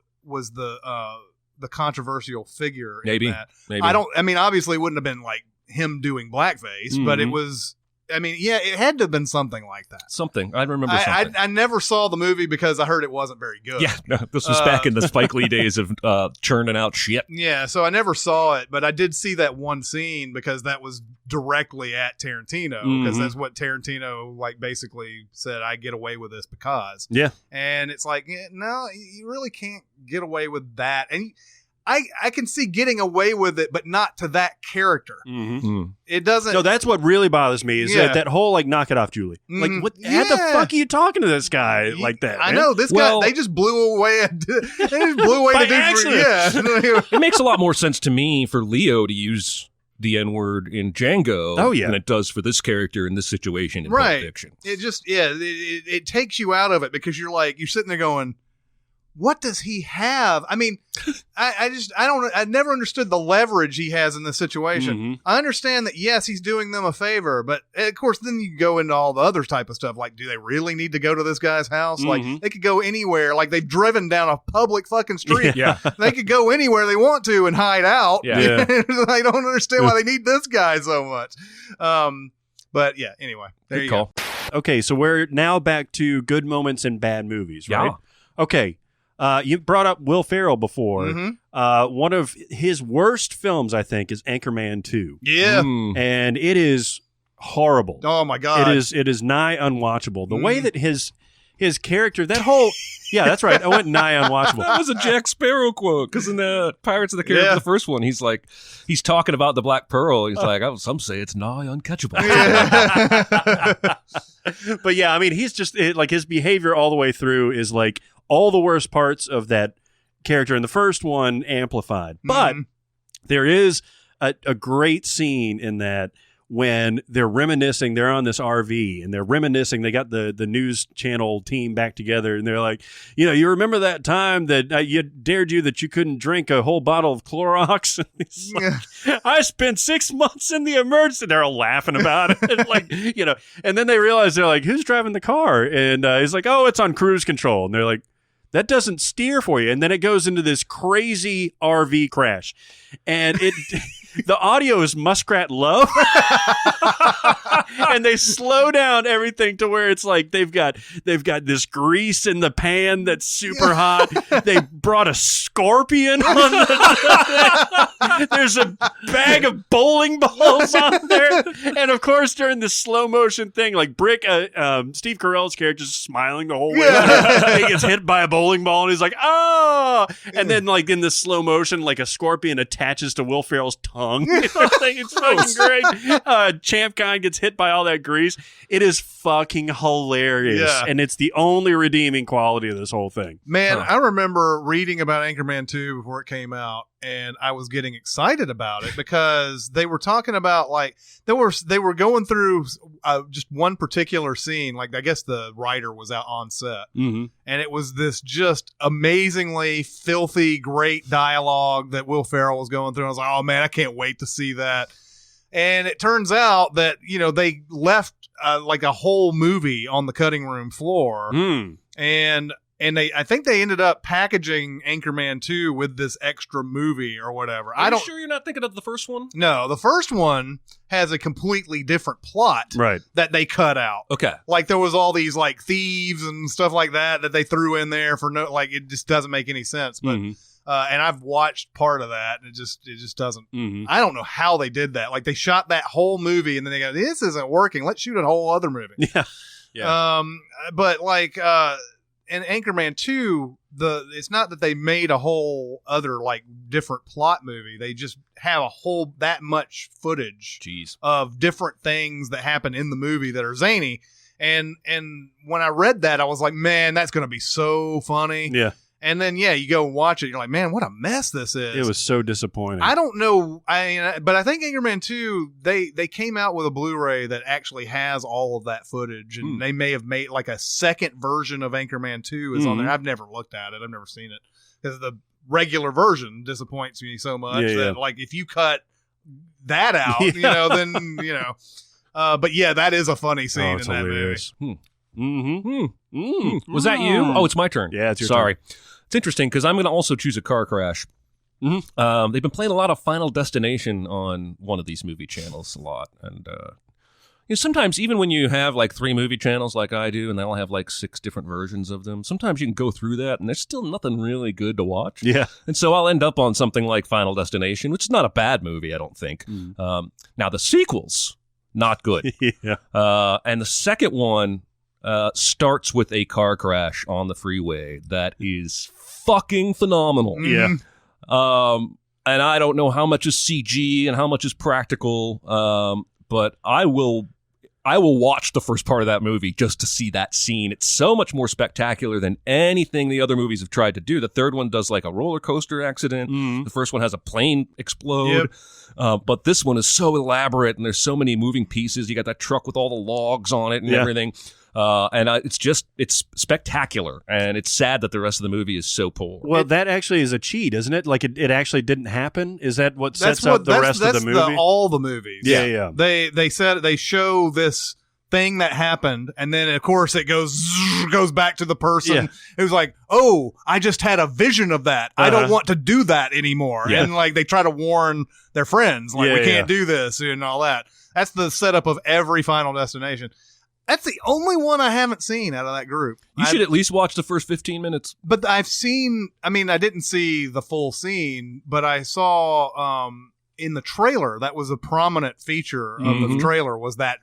controversial figure. Maybe. In that. Obviously it wouldn't have been like him doing blackface, but it was, it had to have been something like that. Something. I remember something. I never saw the movie because I heard it wasn't very good. Yeah, no, this was back in the Spike Lee days of churning out shit. Yeah, so I never saw it, but I did see that one scene because that was directly at Tarantino, because that's what Tarantino basically said, I get away with this because. Yeah. And it's like, no, you really can't get away with that. And I can see getting away with it, but not to that character. Mm-hmm. It doesn't. No, that's what really bothers me is that whole like knock it off, Julie. Like what? How the fuck are you talking to this guy like that? I man? know this guy. They just blew away. They just blew away By the dude. accident. It makes a lot more sense to me for Leo to use the N-word in Django than it does for this character in this situation in Pulp Fiction. It just it takes you out of it because you're sitting there going, what does he have? I mean, I never understood the leverage he has in this situation. Mm-hmm. I understand that, yes, he's doing them a favor, but of course, then you go into all the other type of stuff. Like, do they really need to go to this guy's house? Like, they could go anywhere. Like, they've driven down a public fucking street. Yeah. They could go anywhere they want to and hide out. Yeah. I don't understand why they need this guy so much. But yeah, anyway. There Good you call. go. Okay, so we're now back to good moments in bad movies, right? Yeah. Okay. You brought up Will Ferrell before. Mm-hmm. One of his worst films, I think, is Anchorman 2. Yeah. And it is horrible. Oh my God. It is nigh unwatchable. The way that his character, that whole yeah, that's right. I went nigh unwatchable. That was a Jack Sparrow quote because in the Pirates of the Caribbean, the first one, he's talking about the Black Pearl. He's like, oh, some say it's nigh uncatchable. But yeah, I mean, he's just his behavior all the way through is like all the worst parts of that character in the first one amplified. But there is a great scene in that when they're reminiscing, they're on this RV and they're reminiscing. They got the news channel team back together and they're like, you remember that time that you dared you that you couldn't drink a whole bottle of Clorox? And he's like, I spent 6 months in the emergency. They're all laughing about it. And then they realize they're like, who's driving the car? And he's like, oh, it's on cruise control. And they're like, that doesn't steer for you. And then it goes into this crazy RV crash. And the audio is Muskrat Love. And they slow down everything to where it's like they've got this grease in the pan that's super hot. They brought a scorpion on the There's a bag of bowling balls on there. And of course, during the slow motion thing, like Steve Carell's character is smiling the whole way. He gets hit by a bowling ball and he's like, oh! And then like in the slow motion, like a scorpion attaches to Will Ferrell's tongue. It's fucking great. Champ Kind gets hit by all that grease. It is fucking hilarious. Yeah. And it's the only redeeming quality of this whole thing. Man, I remember reading about Anchorman 2 before it came out, and I was getting excited about it because they were talking about like they were going through just one particular scene. Like I guess the writer was out on set, and it was this just amazingly filthy, great dialogue that Will Ferrell was going through. I was like, oh man, I can't wait to see that. And it turns out that they left like a whole movie on the cutting room floor, and I think they ended up packaging Anchorman 2 with this extra movie or whatever. Are you sure you're not thinking of the first one? No, the first one has a completely different plot that they cut out. Okay. Like there was all these like thieves and stuff like that they threw in there for it just doesn't make any sense. But and I've watched part of that and it just doesn't. I don't know how they did that. Like they shot that whole movie and then they go, this isn't working. Let's shoot a whole other movie. Yeah. But like in Anchorman 2, it's not that they made a whole other like different plot movie. They just have that much footage of different things that happen in the movie that are zany. And when I read that, I was like, man, that's going to be so funny. Yeah. And then, you go watch it. You're like, man, what a mess this is. It was so disappointing. I don't know. But I think Anchorman 2, they came out with a Blu-ray that actually has all of that footage. And they may have made like a second version of Anchorman 2 is on there. I've never looked at it. I've never seen it. Because the regular version disappoints me so much that like if you cut that out, then, but yeah, that is a funny scene in that hilarious. movie. Was that you? Oh, it's my turn. Yeah, it's your turn. It's interesting because I'm going to also choose a car crash. They've been playing a lot of Final Destination on one of these movie channels a lot. And sometimes even when you have like 3 movie channels like I do and they'll have like 6 different versions of them, sometimes you can go through that and there's still nothing really good to watch. Yeah. And so I'll end up on something like Final Destination, which is not a bad movie, I don't think. Now the sequel's not good. And the second one starts with a car crash on the freeway that is fucking phenomenal. And I don't know how much is CG and how much is practical, but I will watch the first part of that movie just to see that scene. It's so much more spectacular than anything the other movies have tried to do. The third one does like a roller coaster accident. The first one has a plane explode. But this one is so elaborate, and there's so many moving pieces. You got that truck with all the logs on it and everything. It's spectacular, and it's sad that the rest of the movie is so poor. Well, that actually is a cheat, isn't it? Like it actually didn't happen. Is that what sets up the rest of the movie? All the movies. Yeah. They said they show this thing that happened, and then of course it goes back to the person who's like, "Oh, I just had a vision of that. I don't want to do that anymore." And like they try to warn their friends, like we can't do this and all that. That's the setup of every Final Destination. That's the only one I haven't seen out of that group. You should at least watch the first 15 minutes. But I didn't see the full scene, but I saw in the trailer, that was a prominent feature of the trailer, was that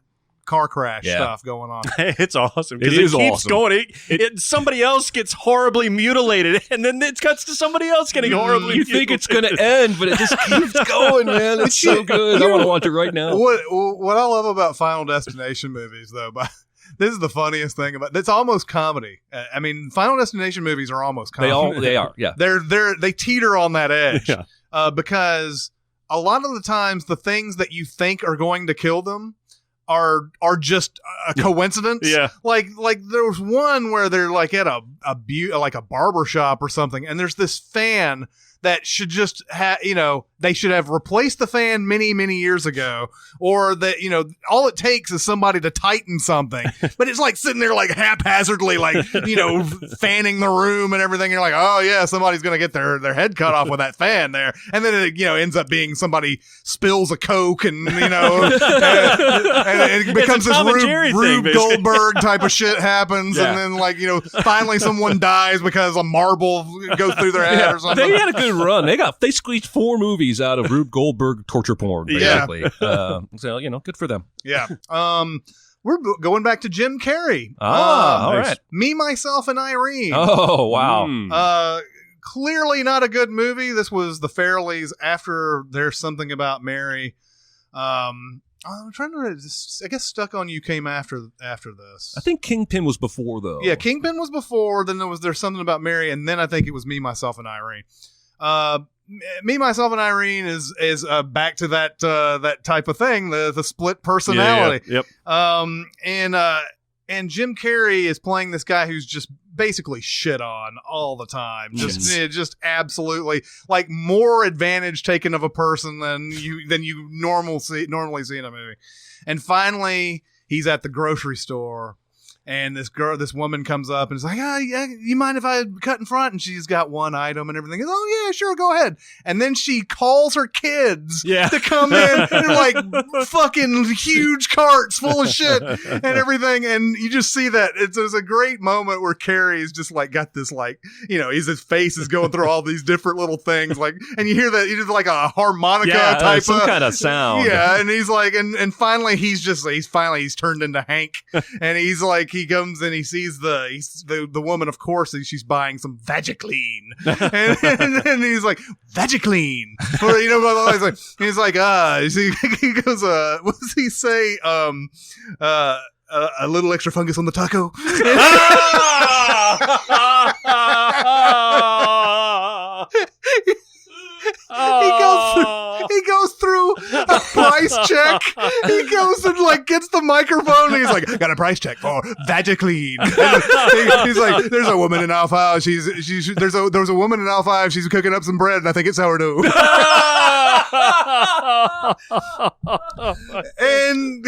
car crash stuff going on. It's awesome. It is keeps awesome. Going. Somebody else gets horribly mutilated, and then it cuts to somebody else getting horribly You mutilated. think it's going to end, but it just keeps going, man. It's so good. I want to watch it right now. What I love about Final Destination movies, though, this is the funniest thing about it's almost comedy. I mean, Final Destination movies are almost comedy. They are, yeah. They teeter on that edge because a lot of the times the things that you think are going to kill them are just a coincidence. Like there was one where they're like at a barber shop or something, and there's this fan that should just they should have replaced the fan many, many years ago, or that, all it takes is somebody to tighten something, but it's like sitting there like haphazardly, like, fanning the room and everything. You're like, oh yeah, somebody's going to get their head cut off with that fan there. And then it, ends up being somebody spills a Coke and, and it becomes this Rube Goldberg type of shit happens. And then like, finally someone dies because a marble goes through their head or something. They had a good run. They squeezed 4 movies out of Rube Goldberg torture porn, basically. So, good for them. Yeah. We're going back to Jim Carrey. All right. Me, Myself, and Irene. Oh, wow. Clearly not a good movie. This was the Farrellys after There's Something About Mary. I'm trying to, I guess Stuck on You came after this. I think Kingpin was before, though. Yeah, Kingpin was before. Then There's Something About Mary, and then I think it was Me, Myself, and Irene. Me, Myself, and Irene is back to that type of thing, the split personality. Yep. And Jim Carrey is playing this guy who's just basically shit on all the time. Just absolutely like more advantage taken of a person than you normally see in a movie. And finally, he's at the grocery store. And this woman comes up and is like, you mind if I cut in front? And she's got one item and everything. Oh, yeah, sure, go ahead. And then she calls her kids to come in. They're like fucking huge carts full of shit and everything. And you just see that. There's a great moment where Carrie's just like got this like, his face is going through all these different little things. Like, and you hear that, you just like a harmonica type some of kind of sound. Yeah. And he's like, and finally he's turned into Hank. And he's like, he comes and he sees the woman, of course, and she's buying some Vagiclean. and he's like, Vagiclean. Or, he's like, he goes, what does he say? A little extra fungus on the taco. He goes through a price check. He goes and like gets the microphone and he's like, got a price check for Vagiclean. He's like, there's a woman in aisle 5. There's a woman in aisle 5. She's cooking up some bread and I think it's sourdough. And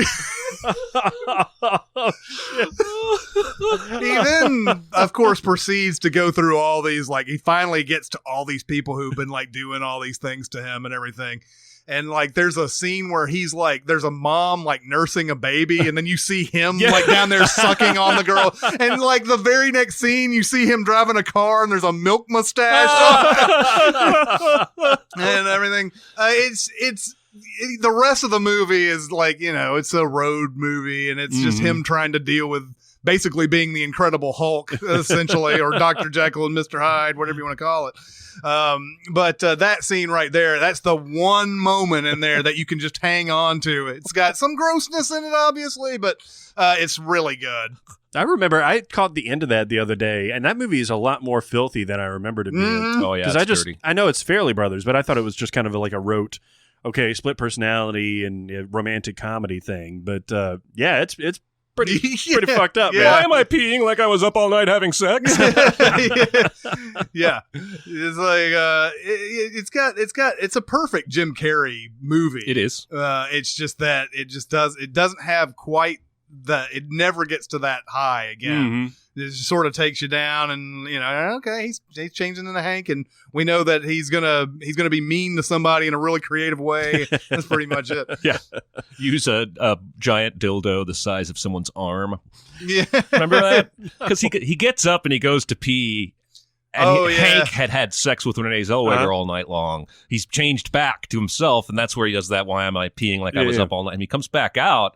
he then, of course, proceeds to go through all these, like, he finally gets to all these people who've been like doing all these things to him and everything. And like, there's a scene where he's like, there's a mom like nursing a baby, and then you see him like down there sucking on the girl. And like the very next scene, you see him driving a car, and there's a milk mustache and everything. It's the rest of the movie is like, it's a road movie, and it's just him trying to deal with basically being the Incredible Hulk, essentially, or Dr. Jekyll and Mr. Hyde, whatever you want to call it. But that scene right there, that's the one moment in there that you can just hang on to. It's got some grossness in it, obviously, but it's really good. I remember I caught the end of that the other day, and that movie is a lot more filthy than I remembered it being. Oh, yeah, Because dirty. I know it's Farrelly Brothers, but I thought it was just kind of like a rote, okay, split personality and romantic comedy thing. But yeah, it's pretty fucked up. Yeah. Man. Why am I peeing like I was up all night having sex? Yeah, it's like it's a perfect Jim Carrey movie. It is. It's just that it doesn't have quite it never gets to that high again. It just sort of takes you down, and okay, he's changing into Hank, and we know that he's gonna be mean to somebody in a really creative way. That's pretty much it. Yeah. Use a giant dildo the size of someone's arm. Yeah, Remember that? Because he gets up and he goes to pee. And Hank had sex with Renee Zellweger all night long. He's changed back to himself, and that's where he does that. Why am I peeing like I was up all night? And he comes back out.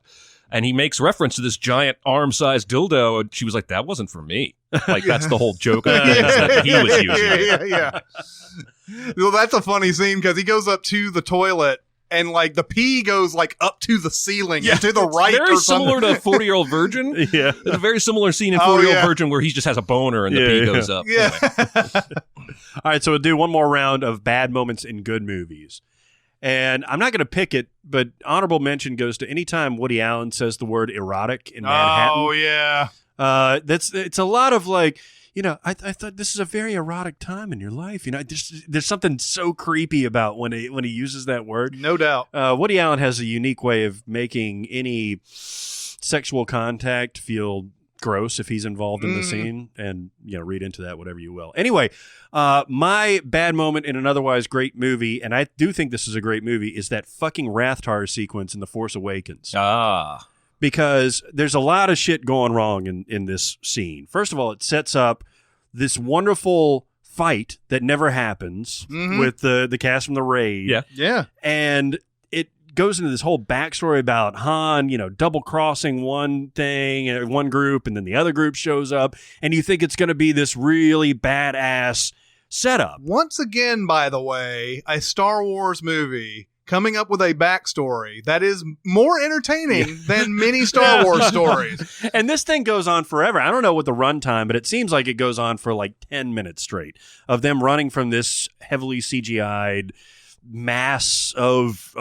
And he makes reference to this giant arm-sized dildo, and she was like, "That wasn't for me." Like that's the whole joke of it, is that he was using it. Yeah. Well, that's a funny scene because he goes up to the toilet and like the pee goes like up to the ceiling and to the right. Very or similar something. to 40-Year-Old Virgin. Yeah. There's a very similar scene in Oh, 40-Year-Old yeah. Virgin where he just has a boner and the pee goes up. Yeah. Anyway. All right, so we'll do one more round of bad moments in good movies. And I'm not going to pick it, but honorable mention goes to any time Woody Allen says the word erotic in Manhattan. Oh yeah. It's a lot of like, I thought this is a very erotic time in your life. There's something so creepy about when he uses that word. No doubt. Woody Allen has a unique way of making any sexual contact feel gross if he's involved in the scene, and read into that whatever you will. Anyway, my bad moment in an otherwise great movie, and I do think this is a great movie, is that fucking Rathtar sequence in The Force Awakens. Because there's a lot of shit going wrong in this scene. First of all, it sets up this wonderful fight that never happens with the cast from the raid. Yeah. And it goes into this whole backstory about Han, double-crossing one thing, one group, and then the other group shows up, and you think it's going to be this really badass setup. Once again, by the way, a Star Wars movie coming up with a backstory that is more entertaining than many Star Wars stories. And this thing goes on forever. I don't know what the runtime, but it seems like it goes on for like 10 minutes straight of them running from this heavily CGI'd mass of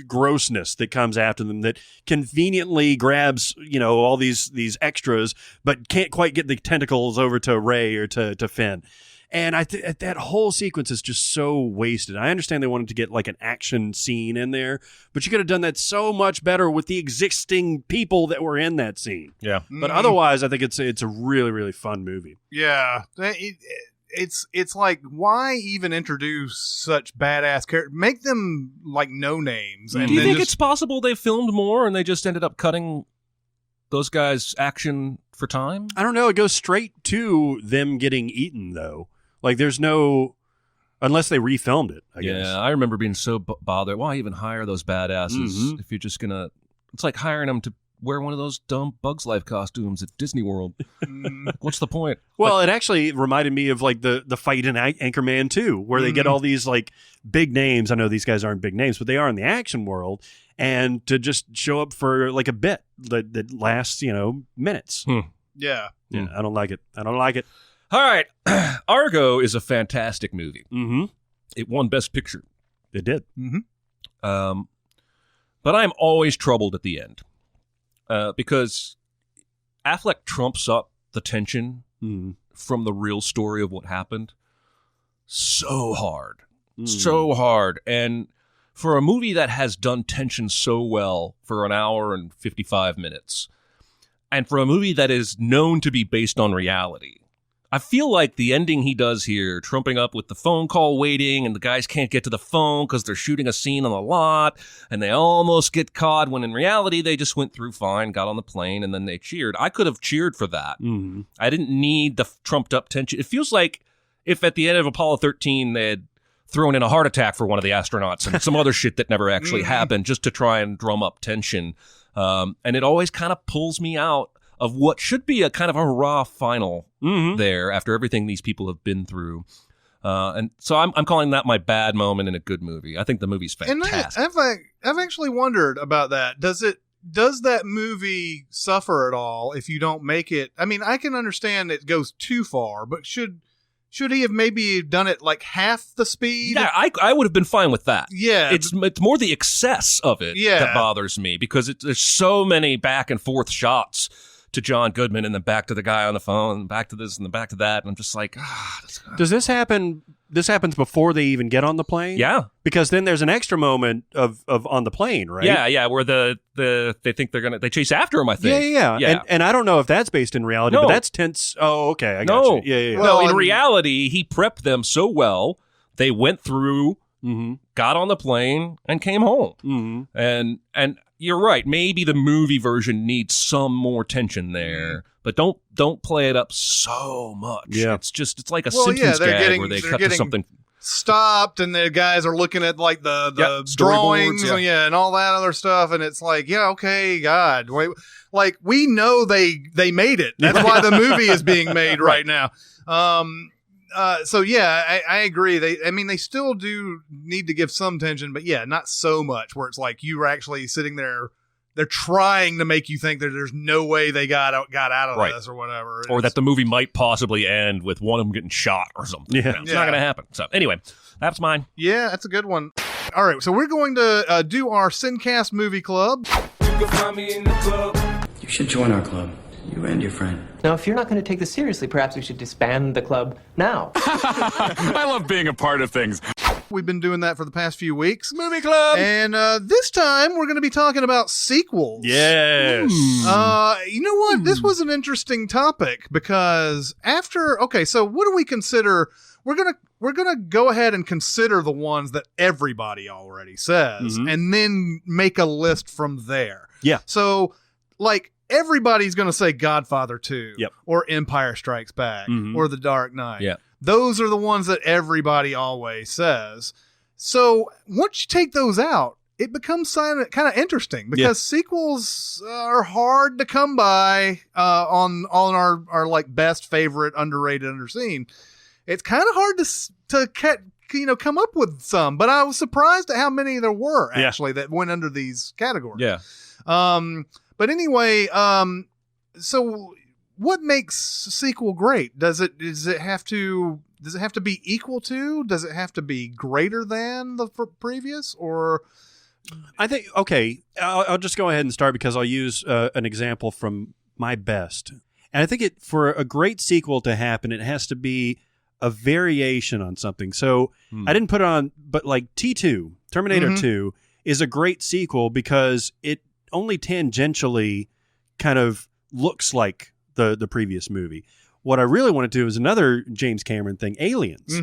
grossness that comes after them that conveniently grabs all these extras but can't quite get the tentacles over to Rey or to Finn. And that whole sequence is just so wasted. I understand they wanted to get like an action scene in there, but you could have done that so much better with the existing people that were in that scene. Yeah. But otherwise, I think it's a really, really fun movie. Yeah. It's like, why even introduce such badass characters? Make them like no names. And Do you then think just- it's possible they filmed more and they just ended up cutting those guys' action for time? I don't know. It goes straight to them getting eaten, though. Like, there's no... Unless they refilmed it, I guess. Yeah, I remember being so bothered. Why even hire those badasses if you're just going to... It's like hiring them to wear one of those dumb Bugs Life costumes at Disney World. What's the point? Well, it actually reminded me of like the fight in Anchorman 2, where they get all these like big names. I know these guys aren't big names, but they are in the action world. And to just show up for like a bit that lasts, minutes. Yeah. Yeah, I don't like it. I don't like it. All right. Argo is a fantastic movie. Mm-hmm. It won Best Picture. It did. But I'm always troubled at the end because Affleck trumps up the tension from the real story of what happened so hard. So hard. And for a movie that has done tension so well for an hour and 55 minutes, and for a movie that is known to be based on reality, I feel like the ending he does here, trumping up with the phone call waiting, and the guys can't get to the phone because they're shooting a scene on the lot, and they almost get caught when in reality they just went through fine, got on the plane, and then they cheered. I could have cheered for that. I didn't need the trumped up tension. It feels like if at the end of Apollo 13 they had thrown in a heart attack for one of the astronauts and some other shit that never actually happened just to try and drum up tension. And it always kind of pulls me out of what should be a kind of a raw final there after everything these people have been through. And so I'm calling that my bad moment in a good movie. I think the movie's fantastic. And I've actually wondered about that. Does that movie suffer at all if you don't make it? I mean, I can understand it goes too far, but should he have maybe done it like half the speed? Yeah, I would have been fine with that. Yeah. It's more the excess of it that bothers me, because there's so many back and forth shots to John Goodman and then back to the guy on the phone and back to this and then back to that. And I'm just like, Does this happen? This happens before they even get on the plane? Yeah. Because then there's an extra moment of on the plane, right? Yeah, where they think they chase after him, I think. Yeah. And I don't know if that's based in reality, but that's tense. Oh, okay. I got you. Yeah. Well, in reality, he prepped them so well, they went through, got on the plane, and came home. And you're right. Maybe the movie version needs some more tension there, but don't play it up so much. Yeah. It's like a Simpsons gag where they cut to something stopped, and the guys are looking at like the drawings, and all that other stuff, and it's like, okay, God, like we know they made it. That's why the movie is being made right now. So I agree. They still do need to give some tension, but not so much where it's like you were actually sitting there. They're trying to make you think that there's no way they got out of this or whatever. Or that the movie might possibly end with one of them getting shot or something. Yeah. It's not going to happen. So anyway, that's mine. Yeah, that's a good one. All right, so we're going to do our SinCast movie club. You can find me in the club. You should join our club. You and your friend. Now, if you're not going to take this seriously, perhaps we should disband the club now. I love being a part of things. We've been doing that for the past few weeks. Movie club! And this time, we're going to be talking about sequels. Yes. You know what? This was an interesting topic because so what do we consider? We're gonna go ahead and consider the ones that everybody already says, and then make a list from there. Yeah. So, like, everybody's going to say Godfather 2 Yep. or Empire Strikes Back or The Dark Knight. Yeah. Those are the ones that everybody always says. So once you take those out, it becomes kind of interesting because sequels are hard to come by on our like best, favorite, underrated, underseen. It's kind of hard to come up with some, but I was surprised at how many there were actually that went under these categories. Yeah. But anyway, so what makes a sequel great? Does it have to be equal to? Does it have to be greater than the previous? Or I think I'll just go ahead and start because I'll use an example from my best. And I think for a great sequel to happen, it has to be a variation on something. So I didn't put it on, but like T2, Terminator 2 is a great sequel because it only tangentially kind of looks like the previous movie. What I really want to do is another James Cameron thing, Aliens.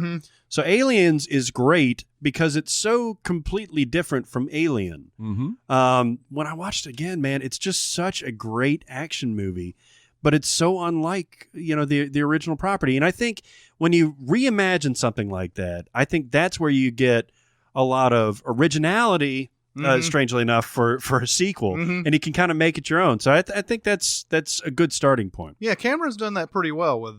So Aliens is great because it's so completely different from Alien. When I watched it again, man, it's just such a great action movie, but it's so unlike, the original property. And I think when you reimagine something like that, I think that's where you get a lot of originality, strangely enough, for a sequel, and you can kind of make it your own. So I think that's a good starting point. Yeah, Cameron's done that pretty well with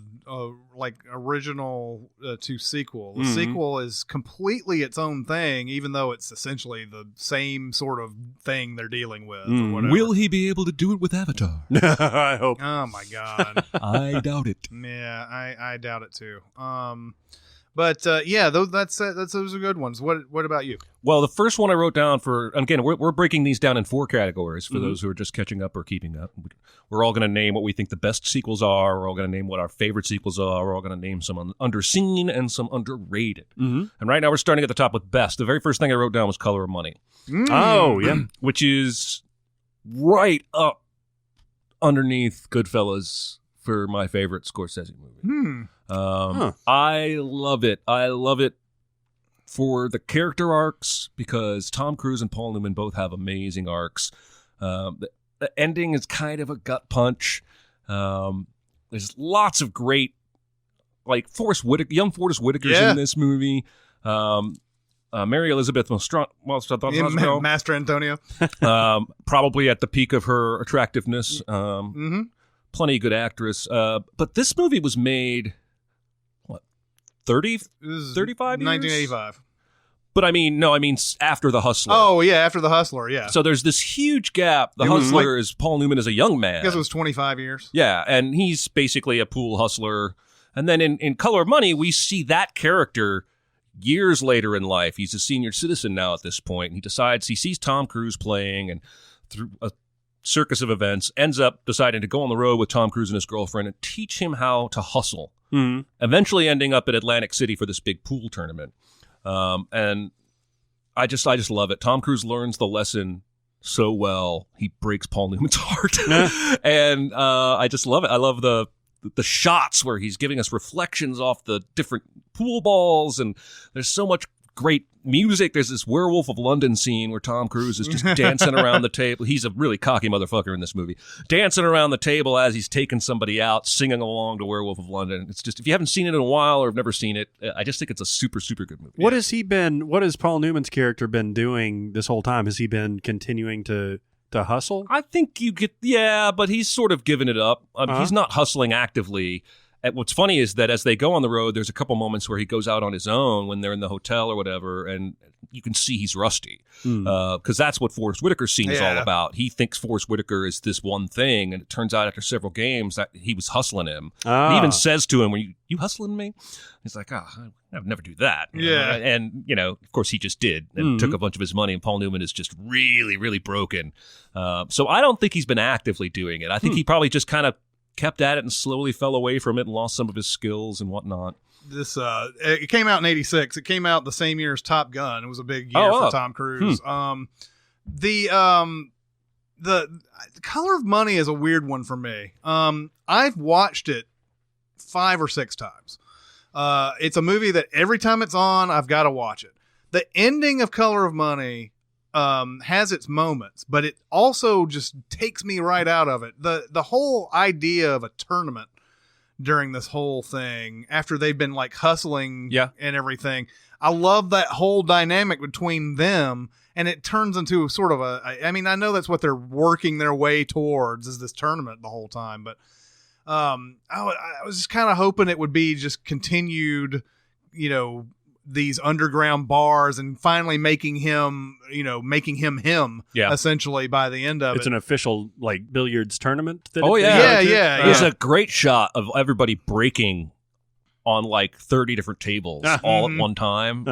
like original to sequel. The sequel is completely its own thing, even though it's essentially the same sort of thing they're dealing with. Or whatever. Will he be able to do it with Avatar? I hope. Oh my God. I doubt it. Yeah, I doubt it too. But those are good ones. What about you? Well, the first one I wrote down again, we're breaking these down in 4 categories for those who are just catching up or keeping up. We're all going to name what we think the best sequels are. We're all going to name what our favorite sequels are. We're all going to name some underseen and some underrated. And right now we're starting at the top with best. The very first thing I wrote down was Color of Money. Oh, yeah. Which is right up underneath Goodfellas for my favorite Scorsese movie. I love it. I love it for the character arcs because Tom Cruise and Paul Newman both have amazing arcs. The ending is kind of a gut punch. There's lots of great, like young Forrest Whitaker's in this movie. Mary Elizabeth Master Antonio, probably at the peak of her attractiveness. plenty of good actress. But this movie was made, what, 35 years? 1985. But I mean after The Hustler. Oh, yeah, after The Hustler, yeah. So there's this huge gap. The Hustler is Paul Newman as a young man. I guess it was 25 years. Yeah, and he's basically a pool hustler. And then in Color of Money, we see that character years later in life. He's a senior citizen now at this point. And he sees Tom Cruise playing, and through a circus of events, ends up deciding to go on the road with Tom Cruise and his girlfriend and teach him how to hustle. Eventually ending up at Atlantic City for this big pool tournament. And I just love it. Tom Cruise learns the lesson so well. He breaks Paul Newman's heart. And I just love it. I love the shots where he's giving us reflections off the different pool balls, and there's so much great music. There's this Werewolf of London scene where Tom Cruise is just dancing around the table. He's a really cocky motherfucker in this movie. Dancing around the table as he's taking somebody out, singing along to Werewolf of London. It's just, if you haven't seen it in a while or have never seen it, I just think it's a super, super good movie. What has Paul Newman's character been doing this whole time? Has he been continuing to hustle? I think but he's sort of given it up. He's not hustling actively. And what's funny is that as they go on the road, there's a couple moments where he goes out on his own when they're in the hotel or whatever, and you can see he's rusty. Because that's what Forrest Whitaker's scene is all about. He thinks Forrest Whitaker is this one thing, and it turns out after several games that he was hustling him. He even says to him, "Were you hustling me?" He's like, I would never do that. Yeah. And, of course he just did and took a bunch of his money, and Paul Newman is just really, really broken. So I don't think he's been actively doing it. I think he probably just kind of kept at it and slowly fell away from it and lost some of his skills and whatnot. This it came out in 86. It came out the same year as Top Gun. It was a big year for Tom Cruise. The Color of Money is a weird one for me. I've watched it 5 or 6 times. It's a movie that every time it's on, I've got to watch it. The ending of Color of Money has its moments, but it also just takes me right out of it. The whole idea of a tournament during this whole thing, after they've been like hustling and everything, I love that whole dynamic between them, and it turns into sort of I know that's what they're working their way towards, is this tournament the whole time, but I was just kind of hoping it would be just continued, these underground bars, and finally making him essentially by the end of it. It's an official billiards tournament. Yeah. There's a great shot of everybody breaking on 30 different tables all at one time.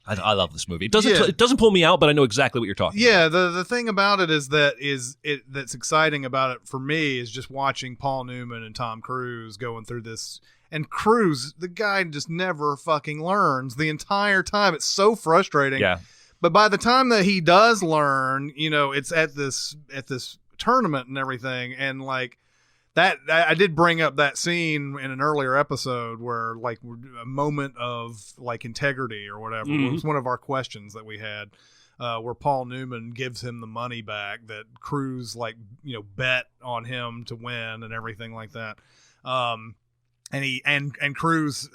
I love this movie. It doesn't pull me out, but I know exactly what you're talking about. Yeah, the thing about it is that's exciting about it for me is just watching Paul Newman and Tom Cruise going through this. And Cruise, the guy just never fucking learns the entire time. It's so frustrating. Yeah. But by the time that he does learn, it's at this tournament and everything. And that, I did bring up that scene in an earlier episode where a moment of integrity or whatever. It was one of our questions that we had, where Paul Newman gives him the money back that Cruise bet on him to win and everything like that. And he and Cruise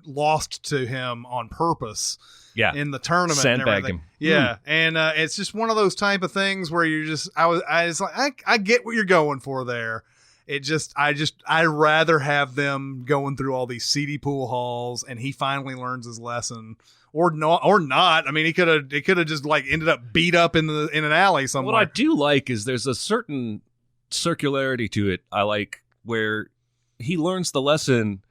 lost to him on purpose. Yeah. In the tournament, sandbag him. Yeah, and it's just one of those type of things where you're just I get what you're going for there. I'd rather have them going through all these seedy pool halls, and he finally learns his lesson. Or not. I mean, he could have just ended up beat up in an alley somewhere. What I do like is there's a certain circularity to it. I like where he learns the lesson,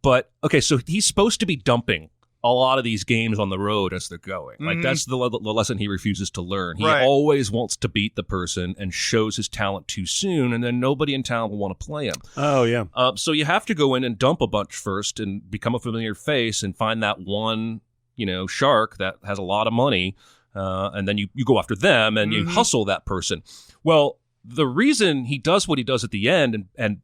but okay, so he's supposed to be dumping a lot of these games on the road as they're going. That's the lesson he refuses to learn. He always wants to beat the person and shows his talent too soon, and then nobody in town will want to play him. Oh, yeah. So you have to go in and dump a bunch first and become a familiar face and find that one, shark that has a lot of money, and then you go after them and you hustle that person. Well, the reason he does what he does at the end and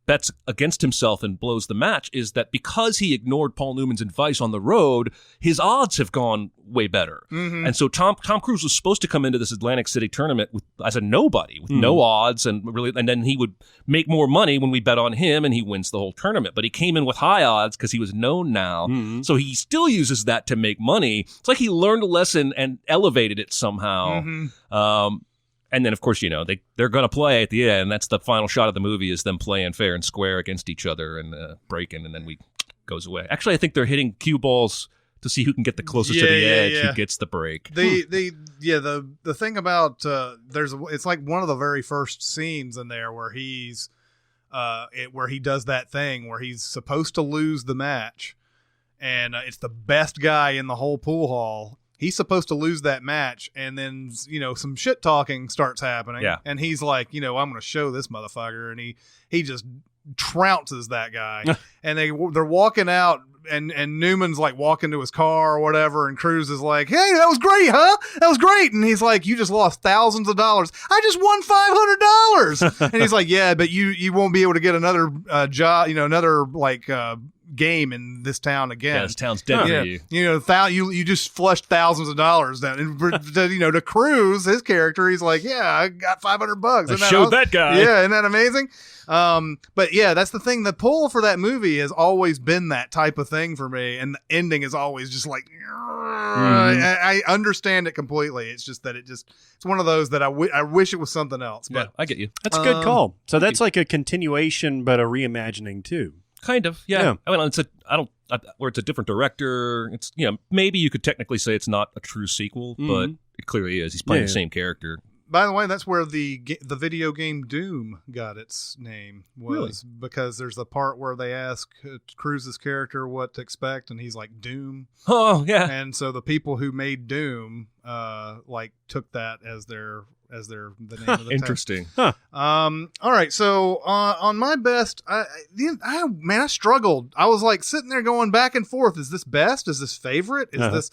bets against himself and blows the match is that because he ignored Paul Newman's advice on the road, his odds have gone way better. And so Tom Cruise was supposed to come into this Atlantic City tournament as a nobody with no odds, and then he would make more money when we bet on him, and he wins the whole tournament. But he came in with high odds because he was known now, so he still uses that to make money. It's like he learned a lesson and elevated it somehow. And then, of course, they're going to play at the end. That's the final shot of the movie is them playing fair and square against each other and breaking, and then goes away. Actually, I think they're hitting cue balls to see who can get the closest to the edge, who gets the break. The thing about it's like one of the very first scenes in there where he's where he does that thing where he's supposed to lose the match, and it's the best guy in the whole pool hall. He's supposed to lose that match, and then, some shit talking starts happening. Yeah. And he's like, I'm going to show this motherfucker. And he just trounces that guy. And they're walking out, and Newman's like walking to his car or whatever. And Cruz is like, hey, that was great, huh? That was great. And he's like, you just lost thousands of dollars. I just won $500. And he's like, yeah, but you won't be able to get another job, another game in this town again. Yeah, this town's dead for you. You just flushed thousands of dollars down. And to Cruz, his character, he's like, yeah, I got $500. I showed that guy. Yeah, isn't that amazing? But yeah, that's the thing. The pull for that movie has always been that type of thing for me, and the ending is always just like, I understand it completely. It's just that it's one of those that I wish it was something else. But I get you. That's a good call. So that's like a continuation, but a reimagining too. Kind of, yeah. I mean, where it's a different director. It's maybe you could technically say it's not a true sequel, but it clearly is. He's playing the same character. By the way, that's where the video game Doom got its name, because there's the part where they ask Cruz's character what to expect, and he's like, Doom. Oh, yeah. And so the people who made Doom took that as the name of the Interesting. Huh. All right, so on my best, I struggled. I was like sitting there going back and forth. Is this best? Is this favorite? Is this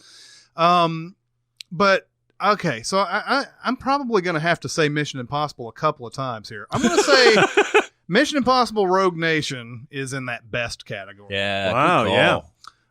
but okay, so I'm probably going to have to say Mission Impossible a couple of times here. I'm going to say Mission Impossible Rogue Nation is in that best category. Yeah. Wow,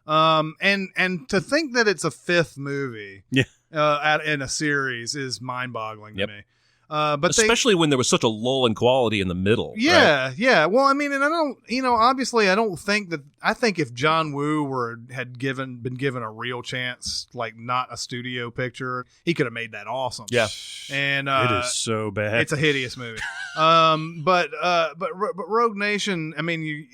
yeah. And to think that it's a fifth movie in a series is mind-boggling to me. But especially when there was such a lull in quality in the middle. Yeah, right? yeah. Well, I mean, and I don't, obviously, I don't think that. I think if John Woo had been given a real chance, like not a studio picture, he could have made that awesome. Yeah, and it is so bad. It's a hideous movie. But Rogue Nation. I mean,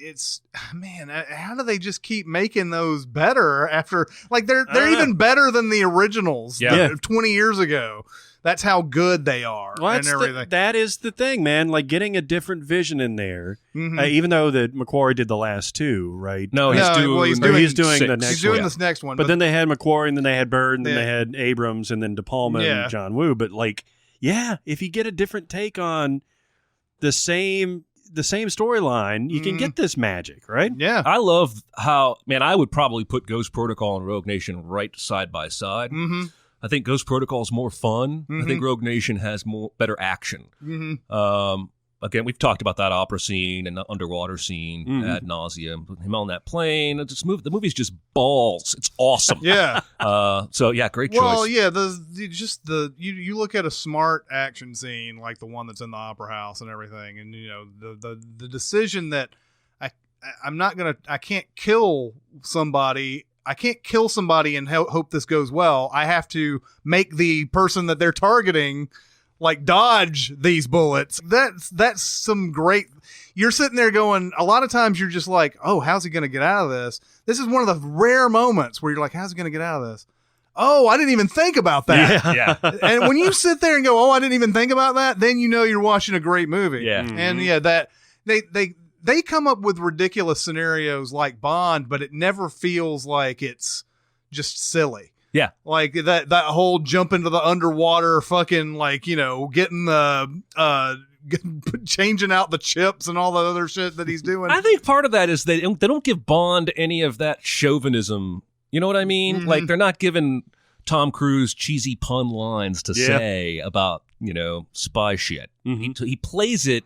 how do they just keep making those better after? Like they're even better than the originals. 20 years ago. That's how good they are and everything. That is the thing, man. Like getting a different vision in there, even though that McQuarrie did the last two, right? No, he's doing the next He's doing one. this next one. But then they had McQuarrie, and then they had Bird, and then they had Abrams, and then De Palma and John Woo. But if you get a different take on the same storyline, you can get this magic, right? Yeah. I love how, I would probably put Ghost Protocol and Rogue Nation right side by side. Mm-hmm. I think Ghost Protocol is more fun. I think Rogue Nation has better action. Again, we've talked about that opera scene and the underwater scene ad nauseum. Him on that plane. The movie's just balls. It's awesome. Yeah. Great choice. Well, yeah. You look at a smart action scene like the one that's in the Opera House and everything, and the decision that I can't kill somebody. I can't kill somebody and hope this goes well. I have to make the person that they're targeting dodge these bullets. That's some great. You're sitting there going, a lot of times you're just like, oh, how's he going to get out of this? This is one of the rare moments where you're like, how's he going to get out of this? Oh, I didn't even think about that. Yeah. And when you sit there and go, oh, I didn't even think about that, then you're watching a great movie. Yeah. And that they come up with ridiculous scenarios like Bond, but it never feels like it's just silly. Yeah. Like that whole jump into the underwater fucking getting the changing out the chips and all the other shit that he's doing. I think part of that is they don't give Bond any of that chauvinism. You know what I mean? Mm-hmm. Like they're not giving Tom Cruise cheesy pun lines to say about, spy shit. Mm-hmm. He plays it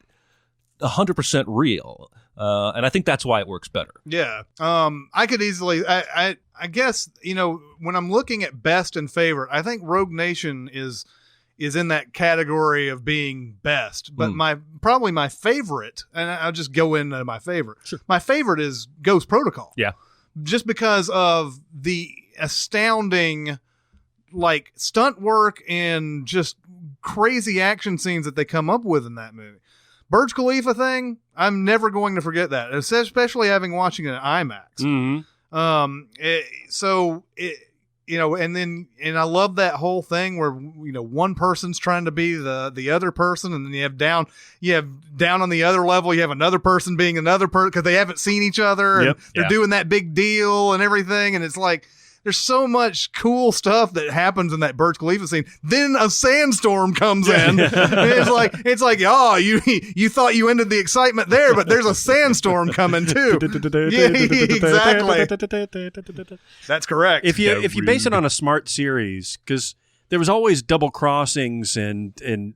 100% real. And I think that's why it works better. Yeah. I could easily, I guess, when I'm looking at best and favorite, I think Rogue Nation is in that category of being best, but probably my favorite, and I'll just go into my favorite. Sure. My favorite is Ghost Protocol. Yeah. Just because of the astounding, stunt work and just crazy action scenes that they come up with in that movie. Burj Khalifa thing, I'm never going to forget that, especially having watching it in IMAX. And I love that whole thing where, one person's trying to be the other person, and then you have down on the other level, you have another person being another person because they haven't seen each other, and they're doing that big deal and everything, and it's like, there's so much cool stuff that happens in that Burj Khalifa scene. Then a sandstorm comes in. And it's like, oh, you thought you ended the excitement there, but there's a sandstorm coming too. Yeah, exactly. That's correct. If you base it on a smart series, because there was always double crossings and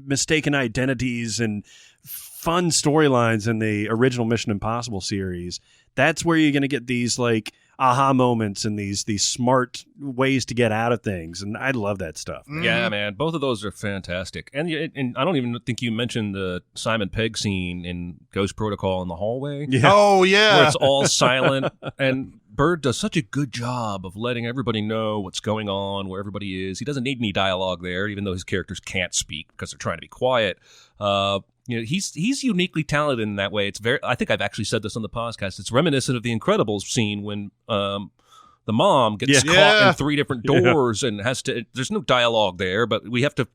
mistaken identities and fun storylines in the original Mission Impossible series, that's where you're going to get these like aha moments and these smart ways to get out of things, and I love that stuff. Yeah, man, both of those are fantastic. And I don't even think you mentioned the Simon Pegg scene in Ghost Protocol in the hallway. Yeah. Oh yeah, where it's all silent, and Bird does such a good job of letting everybody know what's going on, where everybody is. He doesn't need any dialogue there, even though his characters can't speak because they're trying to be quiet. He's uniquely talented in that way. It's I think I've actually said this on the podcast. It's reminiscent of the Incredibles scene when the mom gets caught in 3 different doors and has to. There's no dialogue there, but we have to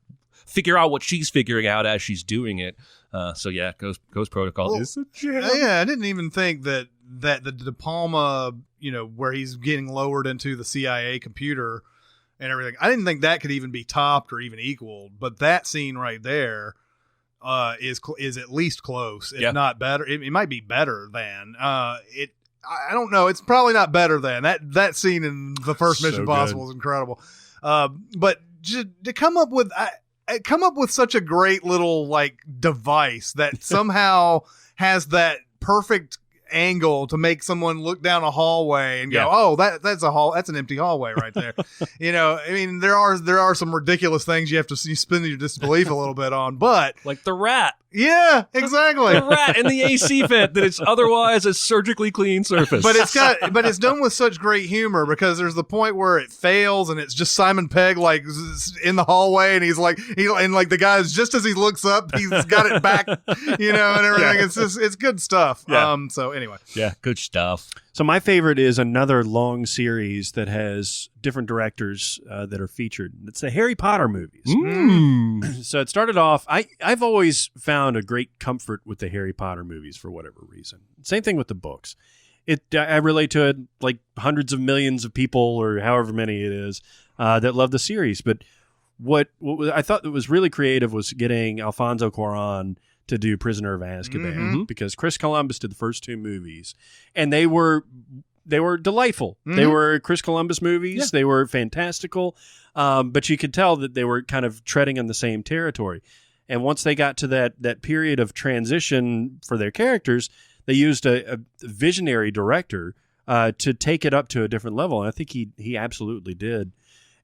figure out what she's figuring out as she's doing it. Ghost Protocol is a gem. Yeah, I didn't even think that the De Palma, where he's getting lowered into the CIA computer and everything. I didn't think that could even be topped or even equaled. But that scene right there. Is at least close, if not better. It might be better than it. I don't know. It's probably not better than that scene in the first Mission Impossible is incredible. But just to come up with such a great little like device that somehow has that perfect angle to make someone look down a hallway and go, oh, that's an empty hallway right there. I mean, there are some ridiculous things you have to suspend your disbelief a little bit on, but like the rat. Yeah, exactly. The rat in the AC vent that it's otherwise a surgically clean surface. But it's done with such great humor because there's the point where it fails and it's just Simon Pegg like in the hallway and he's like the guy's just as he looks up he's got it back, and everything. It's good stuff. So anyway, good stuff. So my favorite is another long series that has different directors that are featured. It's the Harry Potter movies. So it started off, I've always found a great comfort with the Harry Potter movies for whatever reason. Same thing with the books. I relate to it like hundreds of millions of people or however many it is that love the series. But what I thought that was really creative was getting Alfonso Cuarón to do Prisoner of Azkaban because Chris Columbus did the first 2 movies and they were delightful. They were Chris Columbus movies. Yeah. They were fantastical. But you could tell that they were kind of treading in the same territory. And once they got to that period of transition for their characters, they used a visionary director to take it up to a different level. And I think he absolutely did.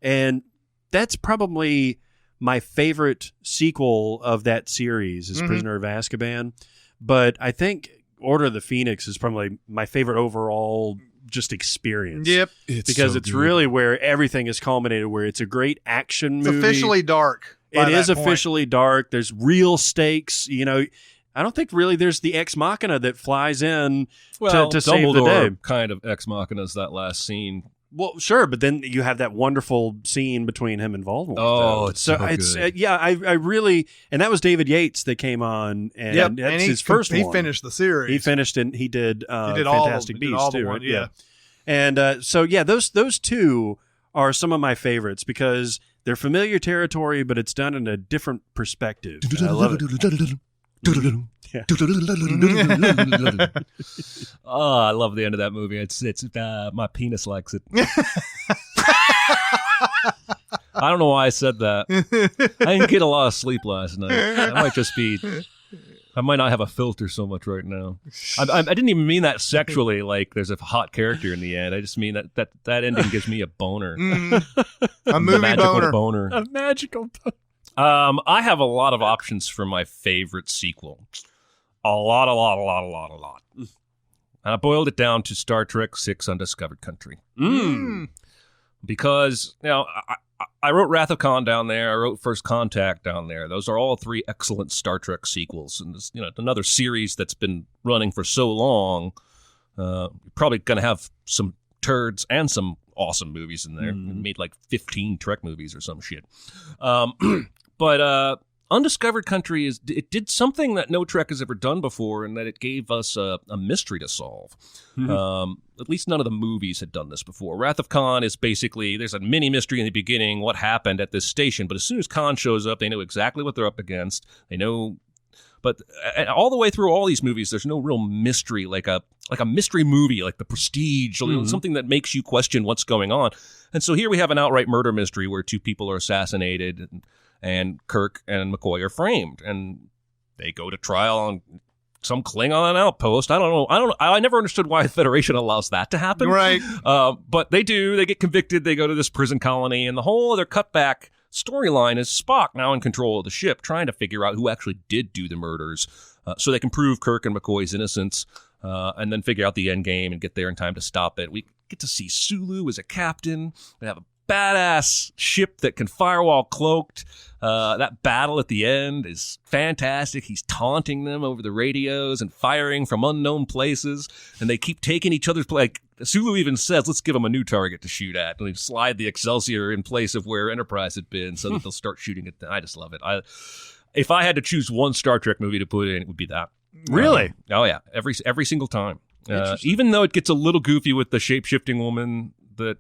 And that's probably my favorite sequel of that series is Prisoner of Azkaban. But I think Order of the Phoenix is probably my favorite overall just experience. Yep. Because it's really where everything is culminated, where it's a great action movie. It's officially dark. It is officially dark. There's real stakes. I don't think really there's the ex machina that flies in to save the day. Kind of ex machinas that last scene. Well, sure, but then you have that wonderful scene between him and Voldemort. Oh, it's so good. I really, and that was David Yates that came on, and that's his first one. He finished the series. He finished, and he did Fantastic Beasts too, right? Yeah. And those 2 are some of my favorites because they're familiar territory, but it's done in a different perspective. I love it. Yeah. Oh, I love the end of that movie. It's my penis likes it. I don't know why I said that. I didn't get a lot of sleep last night. I might not have a filter so much right now. I didn't even mean that sexually, like there's a hot character in the end. I just mean that ending gives me a boner. A movie boner. A magical boner. I have a lot of options for my favorite sequel. A lot. And I boiled it down to Star Trek VI Undiscovered Country. Because, I wrote Wrath of Khan down there. I wrote First Contact down there. Those are all 3 excellent Star Trek sequels, and this, another series that's been running for so long. Probably going to have some turds and some awesome movies in there. It made like 15 Trek movies or some shit. But Undiscovered Country it did something that no Trek has ever done before, in that it gave us a mystery to solve. At least none of the movies had done this before. Wrath of Khan is basically, there's a mini mystery in the beginning, what happened at this station, but as soon as Khan shows up, they know exactly what they're up against. They know, but all the way through all these movies, there's no real mystery, like a mystery movie, like The Prestige, something that makes you question what's going on. And so here we have an outright murder mystery where 2 people are assassinated, and Kirk and McCoy are framed, and they go to trial on some Klingon outpost. I don't know. I never understood why the Federation allows that to happen. Right. But they do. They get convicted. They go to this prison colony, and the whole other cutback storyline is Spock now in control of the ship, trying to figure out who actually did do the murders, so they can prove Kirk and McCoy's innocence, and then figure out the end game and get there in time to stop it. We get to see Sulu as a captain. We have a badass ship that can firewall cloaked. That battle at the end is fantastic. He's taunting them over the radios and firing from unknown places, and they keep taking each other's like Sulu even says, let's give them a new target to shoot at, and they slide the Excelsior in place of where Enterprise had been so that they'll start shooting at them. I just love it. If I had to choose one Star Trek movie to put in, it would be that. Really? Oh yeah, every single time. Even though it gets a little goofy with the shape-shifting woman that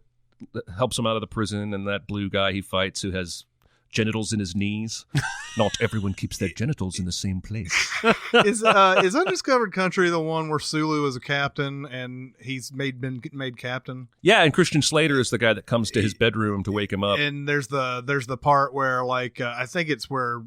helps him out of the prison, and that blue guy he fights who has genitals in his knees. Not everyone keeps their genitals in the same place. Is Undiscovered Country the one where Sulu is a captain and he's been made captain? Yeah, and Christian Slater is the guy that comes to his bedroom to wake him up. And there's the part where I think it's where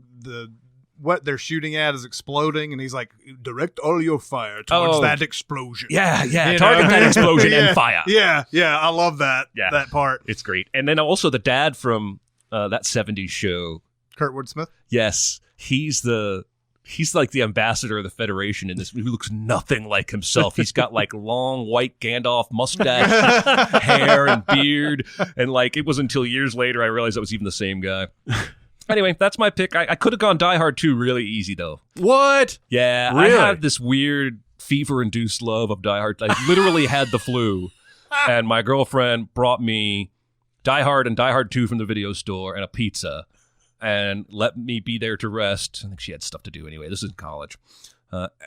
what they're shooting at is exploding, and he's like, direct all your fire towards that explosion. Yeah, target that explosion and fire. Yeah, I love that. Yeah. That part. It's great. And then also the dad from that 70s show, Kurtwood Smith. Yes, he's like the ambassador of the Federation in this. He looks nothing like himself. He's got like long white Gandalf mustache, hair and beard, and like it was until years later I realized that was even the same guy. Anyway, that's my pick. I could have gone Die Hard 2 really easy, though. What? Yeah, really? I had this weird fever-induced love of Die Hard. I literally had the flu, and my girlfriend brought me Die Hard and Die Hard 2 from the video store and a pizza, and let me be there to rest. I think she had stuff to do anyway. This is in college.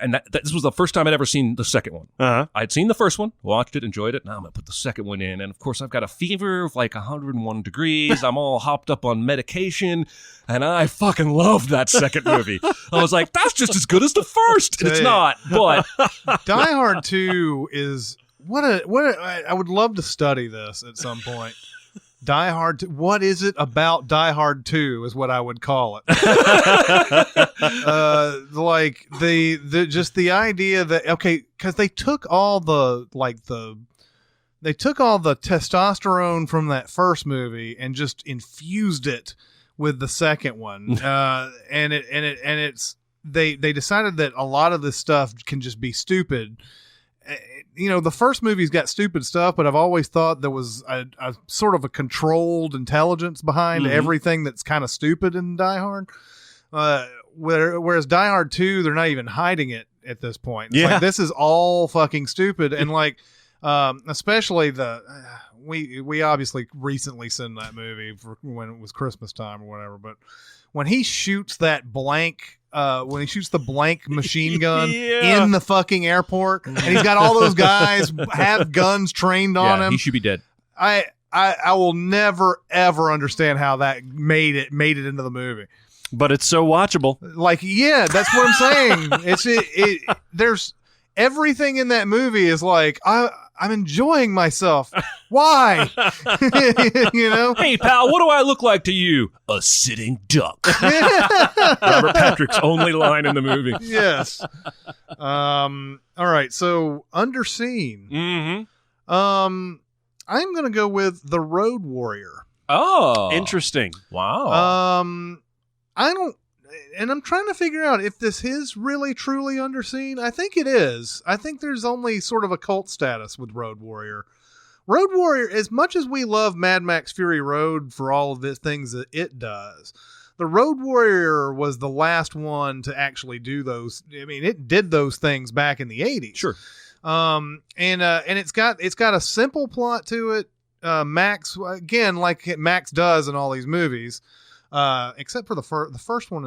And this was the first time I'd ever seen the second one. Uh-huh. I'd seen the first one, watched it, enjoyed it. Now I'm going to put the second one in. And, of course, I've got a fever of like 101 degrees. I'm all hopped up on medication. And I fucking loved that second movie. I was like, that's just as good as the first. And it's not, but... Die Hard 2 is... I would love to study this at some point. Die Hard 2. What is it about Die Hard 2 is what I would call it. Like just the idea that, okay, because they took all the testosterone from that first movie and just infused it with the second one. They decided that a lot of this stuff can just be stupid. The first movie's got stupid stuff, but I've always thought there was a sort of a controlled intelligence behind everything that's kind of stupid in Die Hard. Whereas Die Hard 2, they're not even hiding it at this point. It's like, this is all fucking stupid. And especially we obviously recently seen that movie for when it was Christmas time or whatever, but when he shoots that blank the blank machine gun in the fucking airport, and he's got all those guys have guns trained on him. He should be dead. I will never ever understand how that made it into the movie. But it's so watchable. Like, yeah, that's what I'm saying. There's everything in that movie is like, I'm enjoying myself. Why? Hey, pal, what do I look like to you? A sitting duck. Robert Patrick's only line in the movie. Yes. All right. So, Underseen. Mm-hmm. I'm going to go with The Road Warrior. Oh. Interesting. Wow. And I'm trying to figure out if this is really truly underseen. I think it is. I think there's only sort of a cult status with Road Warrior, Road Warrior, as much as we love Mad Max Fury Road for all of the things that it does, the Road Warrior was the last one to actually do those. I mean, it did those things back in the 80s. Sure. And it's got a simple plot to it. Max, again, like Max does in all these movies, except for the first one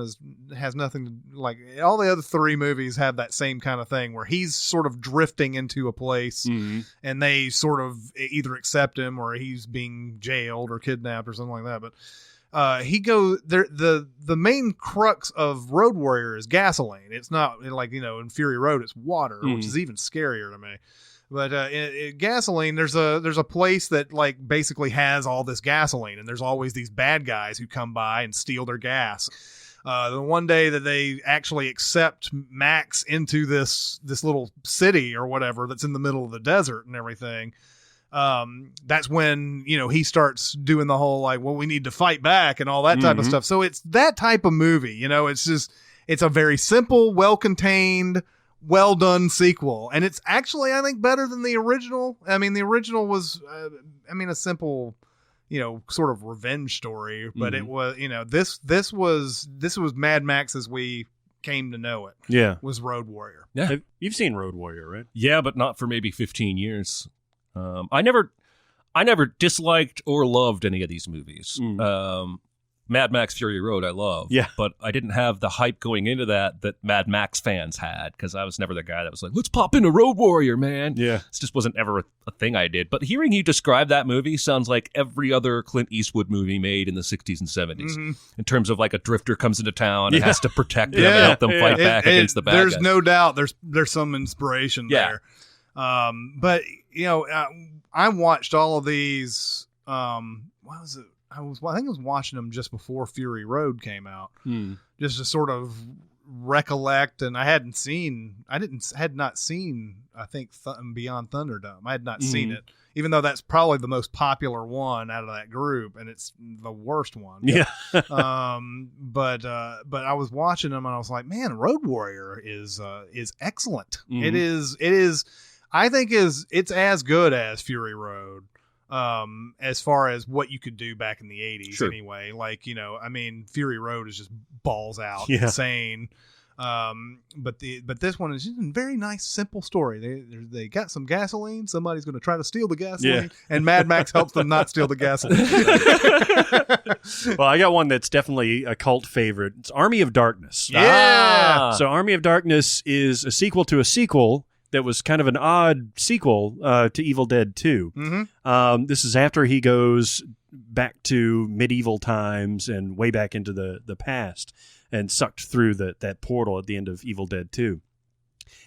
has nothing to, like, all the other three movies have that same kind of thing where he's sort of drifting into a place and they sort of either accept him or he's being jailed or kidnapped or something like that. But he goes there. The main crux of Road Warrior is gasoline. It's not like, in Fury Road, it's water, which is even scarier to me. But in gasoline, there's a place that like basically has all this gasoline, and there's always these bad guys who come by and steal their gas. The one day that they actually accept Max into this little city or whatever that's in the middle of the desert and everything. That's when, he starts doing the whole like, well, we need to fight back and all that type of stuff. So it's that type of movie, it's a very simple, well-contained, well done sequel. And it's actually, I think, better than the original. I mean, the original was, a simple, sort of revenge story, but it was, this was Mad Max as we came to know it. Yeah. Was Road Warrior. Yeah. You've seen Road Warrior, right? Yeah, but not for maybe 15 years. I never disliked or loved any of these movies. Mad Max Fury Road I love, but I didn't have the hype going into that Mad Max fans had, because I was never the guy that was like, let's pop into Road Warrior, man. Yeah. It just wasn't ever a thing I did. But hearing you describe that movie sounds like every other Clint Eastwood movie made in the 60s and 70s, in terms of like a drifter comes into town and has to protect them and help them fight back against the bad guys. There's no doubt there's some inspiration there. But I watched all of these. What was it? I think I was watching them just before Fury Road came out, just to sort of recollect. And I had not seen. I think Beyond Thunderdome. I had not seen it, even though that's probably the most popular one out of that group, and it's the worst one. Yeah. But I was watching them and I was like, man, Road Warrior is excellent. It is. I think it's as good as Fury Road, as far as what you could do back in the 80s anyway. Like, Fury Road is just balls out, insane. But this one is just a very nice, simple story. They got some gasoline. Somebody's going to try to steal the gasoline, and Mad Max helps them not steal the gasoline. Well, I got one that's definitely a cult favorite. It's Army of Darkness. Yeah. So Army of Darkness is a sequel to a sequel that was kind of an odd sequel to Evil Dead 2. This is after he goes back to medieval times and way back into the past and sucked through that portal at the end of Evil Dead 2.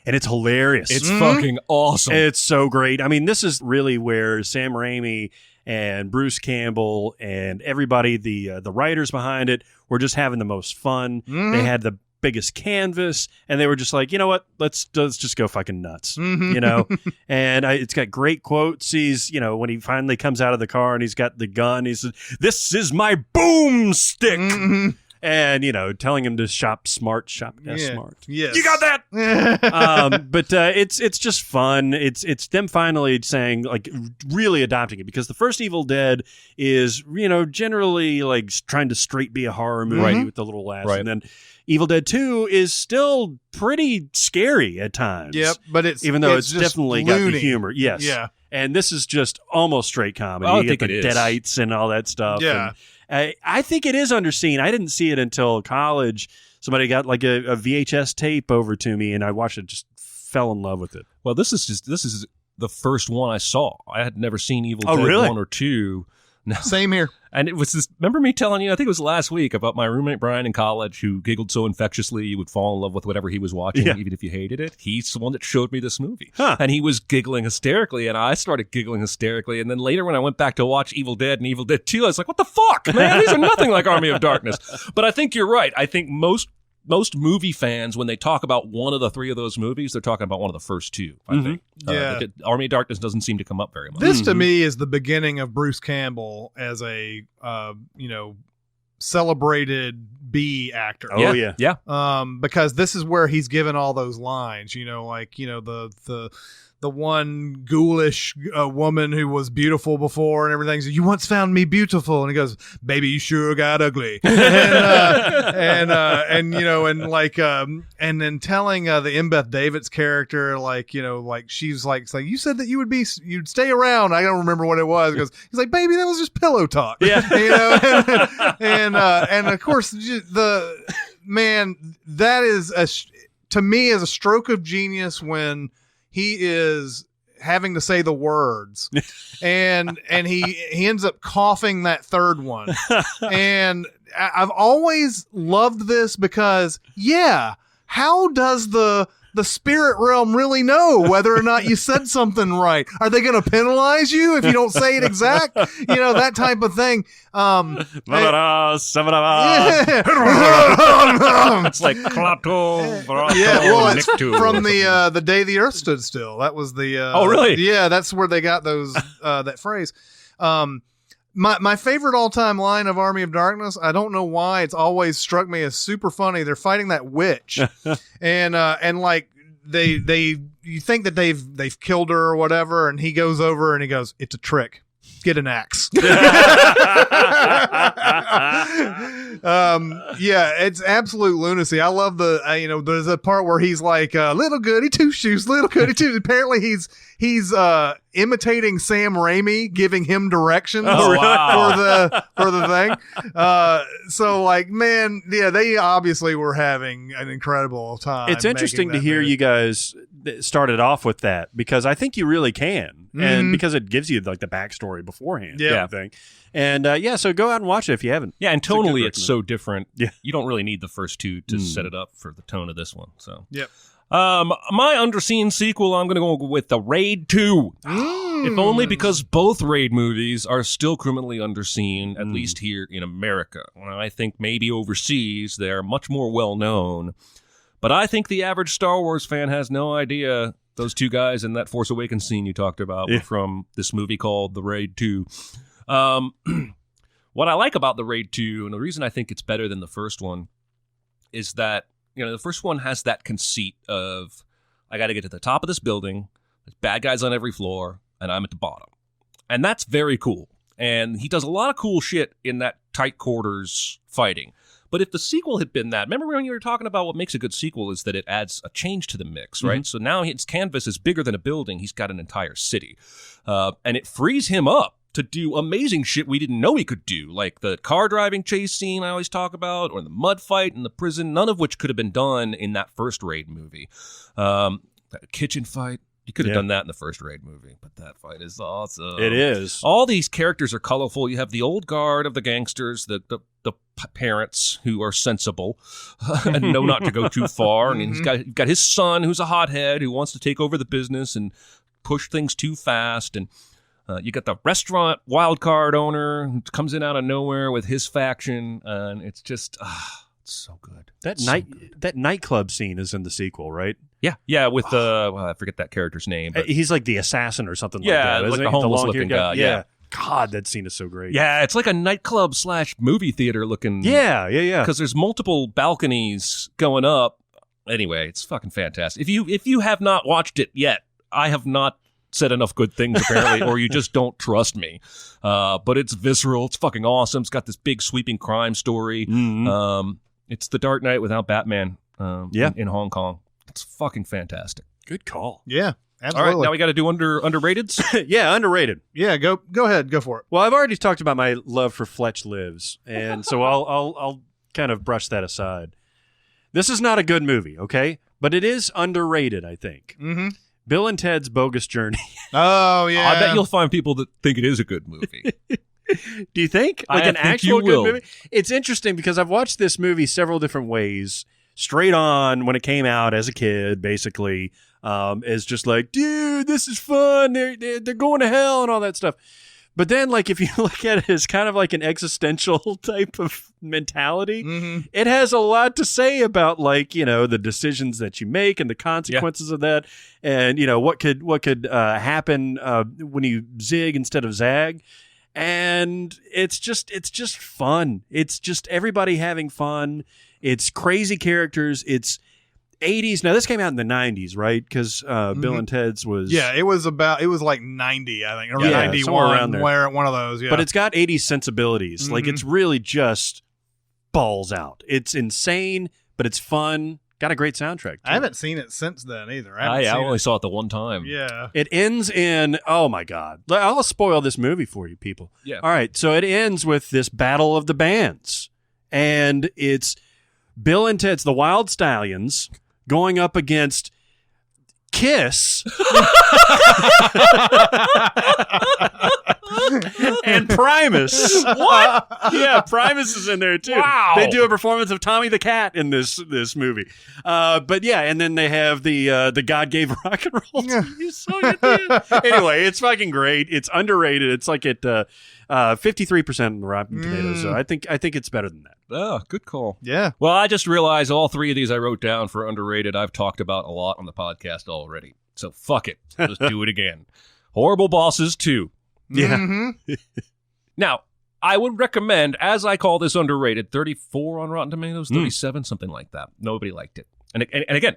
And it's hilarious. It's fucking awesome. It's so great. I mean, this is really where Sam Raimi and Bruce Campbell and everybody, the writers behind it, were just having the most fun. They had the biggest canvas, and they were just like, you know what, let's just go fucking nuts. And it's got great quotes. He's, when he finally comes out of the car and he's got the gun, he says, "This is my boomstick." And telling him to shop smart. Yes, you got that. But it's just fun. It's them finally saying, like, really adopting it, because the first Evil Dead is generally like trying to straight be a horror movie with the little laughs, and then Evil Dead 2 is still pretty scary at times. Yep, but it's definitely got the humor. Yes. Yeah. And this is just almost straight comedy. I you think get the it is. Deadites and all that stuff. Yeah. And I think it is underseen. I didn't see it until college. Somebody got like a VHS tape over to me, and I watched it, just fell in love with it. Well, this is the first one I saw. I had never seen Evil Dead really? 1 or 2. No. Same here. And it was this, remember me telling you, I think it was last week, about my roommate Brian in college, who giggled so infectiously you would fall in love with whatever he was watching, even if you hated it. He's the one that showed me this movie. And he was giggling hysterically, and I started giggling hysterically. And then later when I went back to watch Evil Dead and Evil Dead 2, I was like, what the fuck, man? These are nothing like Army of Darkness. But I think you're right. I think most movie fans, when they talk about one of the three of those movies, they're talking about one of the first two, I think. Army of Darkness doesn't seem to come up very much. This, to me, is the beginning of Bruce Campbell as a, celebrated B actor. Oh, yeah. Because this is where he's given all those lines, the one ghoulish woman who was beautiful before and everything. So, you once found me beautiful, and he goes, "Baby, you sure got ugly." and then telling the Embeth Davidtz character, she's like, you said that you'd stay around. I don't remember what it was. He's like, "Baby, that was just pillow talk." Yeah, and of course that is to me is a stroke of genius when he is having to say the words and he ends up coughing that third one. And I've always loved this because, how does the spirit realm really know whether or not you said something right? Are they going to penalize you if you don't say it exact? That type of thing. It's like Klato. It's from the day the Earth stood still. That was the. Oh, really? Yeah, that's where they got those that phrase. My favorite all time line of Army of Darkness. I don't know why it's always struck me as super funny. They're fighting that witch, and like you think that they've killed her or whatever, and he goes over and he goes, "It's a trick. Get an axe." It's absolute lunacy. I love there's a part where he's like, "Little goody two shoes, little goody two." Apparently he's imitating Sam Raimi, giving him directions for the thing. They obviously were having an incredible time. It's interesting to hear you guys started off with that, because I think you really can, and because it gives you like the backstory beforehand. Yeah. And so go out and watch it if you haven't. Yeah, and tonally it's so different. Yeah. You don't really need the first two to set it up for the tone of this one. So yep. My underseen sequel, I'm going to go with the Raid 2. If only because both Raid movies are still criminally underseen, at least here in America. Well, I think maybe overseas they're much more well known. But I think the average Star Wars fan has no idea those two guys in that Force Awakens scene you talked about were from this movie called The Raid 2. What I like about The Raid 2, and the reason I think it's better than the first one, is that the first one has that conceit of, I got to get to the top of this building, there's bad guys on every floor, and I'm at the bottom. And that's very cool. And he does a lot of cool shit in that tight quarters fighting. But if the sequel had been that, remember when you were talking about what makes a good sequel is that it adds a change to the mix, right? So now his canvas is bigger than a building. He's got an entire city. And it frees him up to do amazing shit we didn't know he could do, like the car driving chase scene I always talk about, or the mud fight in the prison, none of which could have been done in that first Raid movie. That kitchen fight, you could have done that in the first Raid movie, but that fight is awesome. It is. All these characters are colorful. You have the old guard of the gangsters, the parents who are sensible and know not to go too far, and he's got his son who's a hothead who wants to take over the business and push things too fast, and you got the restaurant wild card owner who comes in out of nowhere with his faction, and it's just it's so good. That nightclub scene is in the sequel, right? Yeah, with I forget that character's name. But he's like the assassin or something like that. Yeah, like the homeless looking guy. Yeah. God, that scene is so great. Yeah, it's like a nightclub / movie theater looking. Yeah. Because there's multiple balconies going up. Anyway, it's fucking fantastic. If you have not watched it yet, I have not said enough good things apparently, or you just don't trust me. But it's visceral. It's fucking awesome. It's got this big sweeping crime story. It's The Dark Knight without Batman. In Hong Kong. It's fucking fantastic. Good call. Yeah. Absolutely. All right, now we got to do underrateds. Yeah, underrated. Yeah, go ahead, go for it. Well, I've already talked about my love for Fletch Lives, and so I'll kind of brush that aside. This is not a good movie, okay, but it is underrated, I think. Mm-hmm. Bill and Ted's Bogus Journey. Oh yeah, I bet you'll find people that think it is a good movie. Do you think? Like an actual good movie? It's interesting because I've watched this movie several different ways. Straight on when it came out as a kid, basically, is just like, dude, this is fun. They're going to hell and all that stuff. But then, like, if you look at it as kind of like an existential type of mentality, it has a lot to say about, like, the decisions that you make and the consequences of that, and what could happen when you zig instead of zag. And it's just fun. It's just everybody having fun. It's crazy characters. It's 80s. Now this came out in the 90s, right? Because Bill and Ted's was it was like 90, I think, or Yeah, 91, somewhere around there. where one of those. Yeah, but it's got 80s sensibilities. Like it's really just balls out. It's insane, but it's fun. Got a great soundtrack. Too. I haven't seen it since then either. I only saw it the one time. Yeah, it ends in, oh my God. I'll spoil this movie for you people. Yeah. All right. So it ends with this battle of the bands. And it's Bill and Ted's The Wild Stallions going up against Kiss and Primus. What? Yeah, Primus is in there too. Wow. They do a performance of Tommy the Cat in this movie. But yeah, and then they have the God Gave Rock and Roll to You, so you did. Anyway, it's fucking great. It's underrated. It's like at 53% in Rotten Tomatoes. So I think it's better than that. Oh, good call. yeah. Well, I just realized all three of these I wrote down for underrated I've talked about a lot on the podcast already. So fuck it. Let's do it again. Horrible Bosses 2. Yeah. Now, I would recommend, as I call this underrated, 34 on Rotten Tomatoes, 37, something like that. Nobody liked it. And again,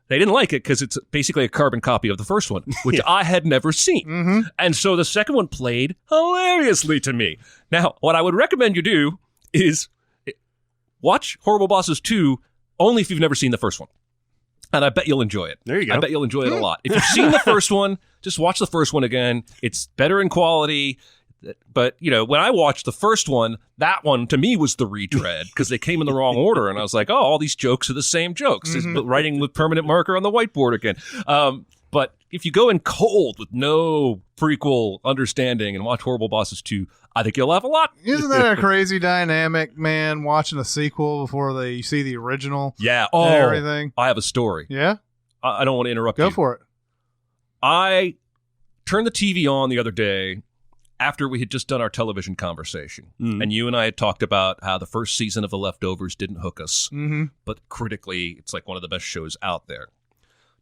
they didn't like it because it's basically a carbon copy of the first one, which I had never seen. And so the second one played hilariously to me. Now, what I would recommend you do is watch Horrible Bosses 2 only if you've never seen the first one. And I bet you'll enjoy it. There you go. I bet you'll enjoy it a lot. If you've seen the first one, just watch the first one again. It's better in quality. But, when I watched the first one, that one to me was the retread because they came in the wrong order. And I was like, oh, all these jokes are the same jokes. It's writing with permanent marker on the whiteboard again. But if you go in cold with no prequel understanding and watch Horrible Bosses 2, I think you'll laugh a lot. Isn't that a crazy dynamic, man, watching a sequel before you see the original? Yeah. And everything. I have a story. Yeah? I don't want to interrupt you. Go for it. I turned the TV on the other day after we had just done our television conversation. And you and I had talked about how the first season of The Leftovers didn't hook us. But critically, it's like one of the best shows out there.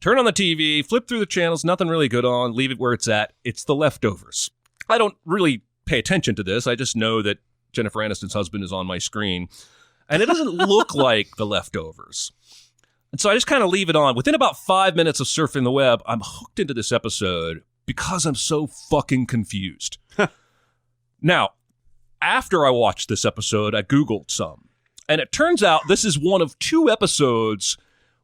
Turn on the TV, flip through the channels, nothing really good on, leave it where it's at. It's The Leftovers. I don't really pay attention to this. I just know that Jennifer Aniston's husband is on my screen. And it doesn't look like The Leftovers. And so I just kind of leave it on. Within about 5 minutes of surfing the web, I'm hooked into this episode because I'm so fucking confused. Now, after I watched this episode, I Googled some. And it turns out this is one of 2 episodes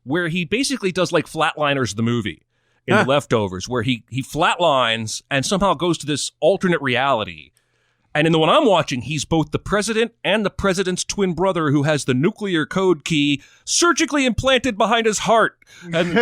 where he basically does like Flatliners the movie in The Leftovers, where he flatlines and somehow goes to this alternate reality. And in the one I'm watching, he's both the president and the president's twin brother who has the nuclear code key surgically implanted behind his heart. And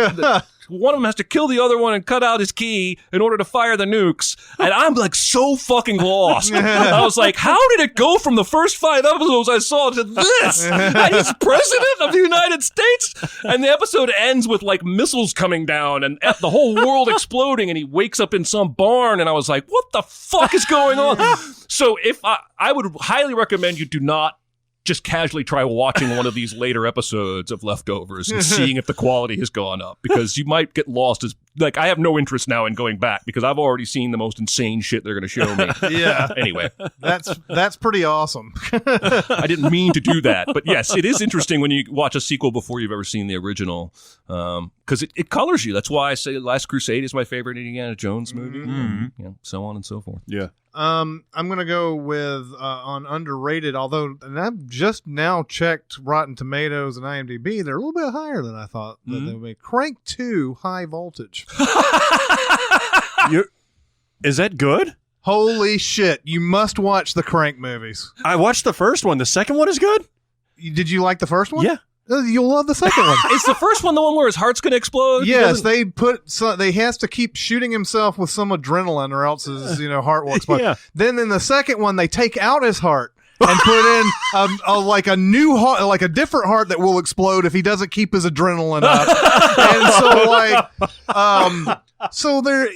one of them has to kill the other one and cut out his key in order to fire the nukes. And I'm like so fucking lost. I was like, how did it go from the first 5 episodes I saw to this? And he's president of the United States? And the episode ends with like missiles coming down and the whole world exploding, and he wakes up in some barn, and I was like, what the fuck is going on? So if I would highly recommend you do not just casually try watching one of these later episodes of Leftovers and seeing if the quality has gone up, because you might get lost as like I have no interest now in going back because I've already seen the most insane shit they're going to show me. Yeah. Anyway, that's pretty awesome. I didn't mean to do that, but yes, it is interesting when you watch a sequel before you've ever seen the original, because it colors you. That's why I say Last Crusade is my favorite Indiana Jones movie, so on and so forth. Yeah. I'm gonna go with on underrated. Although, and I've just now checked Rotten Tomatoes and IMDb, they're a little bit higher than I thought that they would be. Crank 2, High Voltage. Is that good? Holy shit! You must watch the Crank movies. I watched the first one. The second one is good? Did you like the first one? Yeah. You'll love the second one. Is the first one the one where his heart's going to explode? Yes, they has to keep shooting himself with some adrenaline, or else his heart will explode. Yeah. Then in the second one, they take out his heart and put in like a new heart, like a different heart that will explode if he doesn't keep his adrenaline up. And so so there,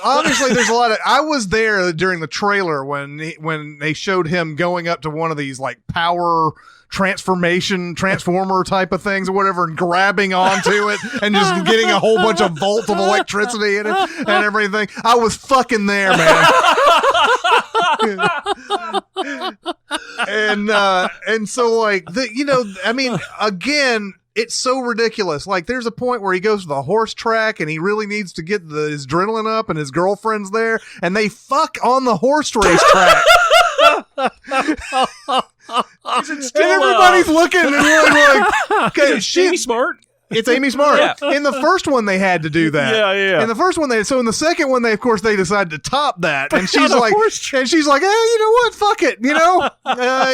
obviously there's a lot of. I was there during the trailer when they showed him going up to one of these like power transformer type of things or whatever, and grabbing onto it and just getting a whole bunch of volts of electricity in it and everything. I was fucking there, man. And so like I mean, again, it's so ridiculous. Like there's a point where he goes to the horse track and he really needs to get his adrenaline up, and his girlfriend's there, and they fuck on the horse race track. And everybody's looking and really like, okay, Amy Smart. It's Amy Smart. Yeah. In the first one, they had to do that. Yeah. In the first one, so in the second one, of course, they decided to top that. And she's like, hey, you know what? Fuck it. You know,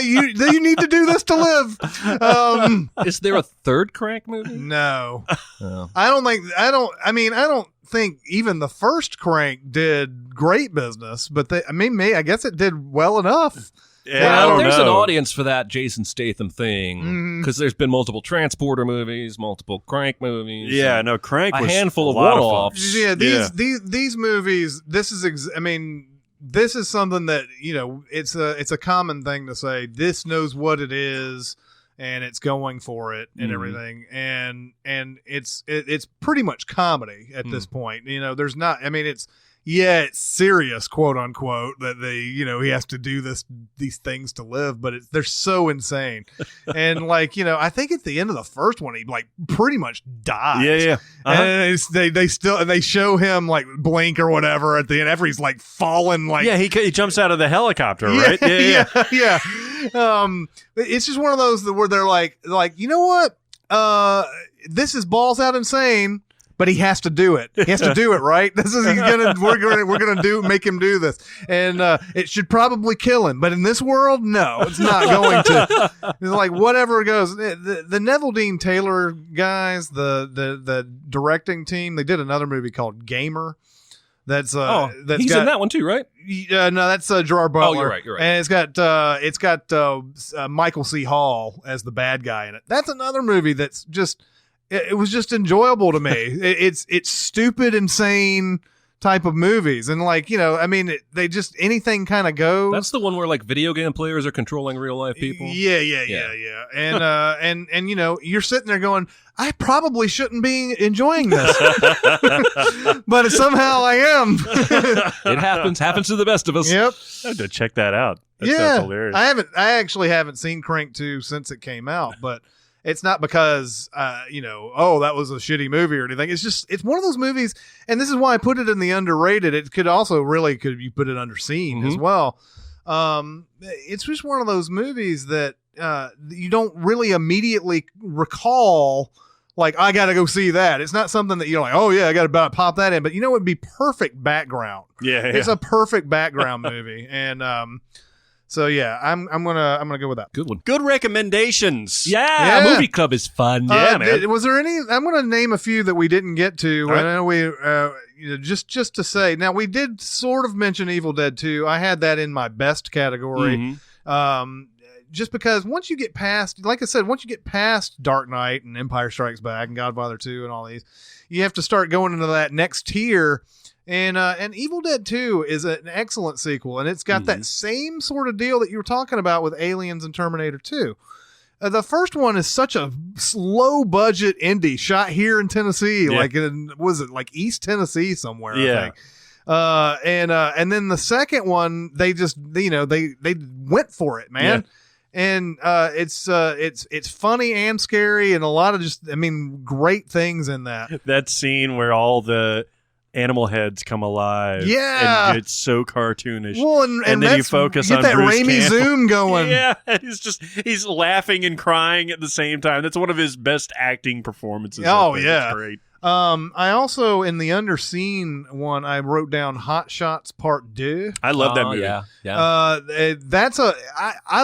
you need to do this to live. Is there a third Crank movie? No, Oh. I don't think even the first Crank did great business, but I guess it did well enough. Yeah, I don't there's know. an audience for that Jason Statham thing because there's been multiple Transporter movies, multiple Crank movies. Yeah, no, Crank a was handful a of lot fun. one-offs. Yeah, these movies. This is this is something that it's a common thing to say. This knows what it is, and it's going for it and everything, and it's pretty much comedy at this point. There's not. It's serious, quote unquote, that he has to do these things to live, but they're so insane. And I think at the end of the first one, he pretty much dies. Yeah. And they show him blink or whatever at the end after he's falling. He jumps out of the helicopter, right? Yeah. It's just one of those where they're like, you know what? This is balls out insane. But he has to do it. He has to do it, right? We're gonna make him do this, and it should probably kill him. But in this world, no, it's not going to. It's whatever goes. The Neville Dean Taylor guys, the directing team, they did another movie called Gamer. That's he's in that one too, right? No, that's Gerard Butler. Oh, you're right. And it's got Michael C. Hall as the bad guy in it. That's another movie that's just. It was just enjoyable to me. It's stupid, insane type of movies, and they just anything kind of goes. That's the one where video game players are controlling real life people. Yeah. And you're sitting there going, I probably shouldn't be enjoying this, but somehow I am. It happens to the best of us. Yep. I have to check that out. That sounds hilarious. I actually haven't seen Crank 2 since it came out, but. It's not because, that was a shitty movie or anything. It's one of those movies, and this is why I put it in the underrated. It could also you put it underseen as well. It's just one of those movies that you don't really immediately recall, I got to go see that. It's not something that you're like, oh, yeah, I got to pop that in. But it'd be perfect background. Yeah. It's a perfect background movie. And, so yeah, I'm gonna go with that. Good one. Good recommendations. Yeah, Movie Club is fun. Man. Was there any? I'm gonna name a few that we didn't get to. Right. I know we just to say. Now we did sort of mention Evil Dead 2. I had that in my best category. Just because once you get past, like I said, once you get past Dark Knight and Empire Strikes Back and Godfather 2 and all these, you have to start going into that next tier. And Evil Dead 2 is an excellent sequel, and it's got that same sort of deal that you were talking about with Aliens and Terminator 2. The first one is such a low budget indie shot here in Tennessee, East Tennessee somewhere, I think. And then the second one, they just they went for it, man. Yeah. And it's funny and scary, and a lot of great things in that. That scene where all the animal heads come alive. Yeah. And it's so cartoonish. Well, and then you focus on that Bruce Raimi Campbell. zoom going. Yeah. He's laughing and crying at the same time. That's one of his best acting performances. Oh, yeah. It's great. I also, in the underseen one, I wrote down Hot Shots Part 2. I love that movie. Yeah. I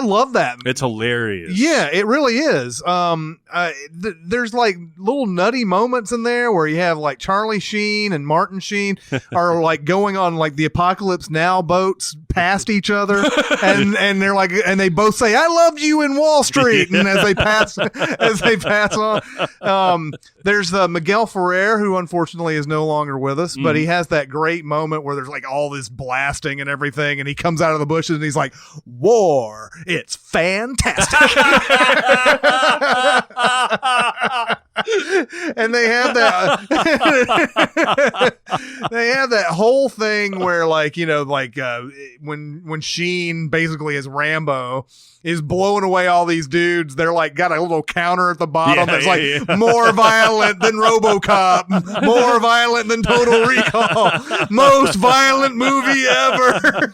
love that. It's hilarious. Yeah, it really is. There's little nutty moments in there where you have Charlie Sheen and Martin Sheen are going on the Apocalypse Now boats past each other, and they're and they both say "I loved you in Wall Street," and as they pass on, there's Miguel Ferrer, who unfortunately is no longer with us, but he has that great moment where there's all this blasting and everything, and he comes out of the bushes and he's like, "War, it's fantastic." And they have that they have that whole thing where like, you know, like when Sheen basically as Rambo is blowing away all these dudes, they're like got a little counter at the bottom that's like more violent than RoboCop, more violent than Total Recall, most violent movie ever.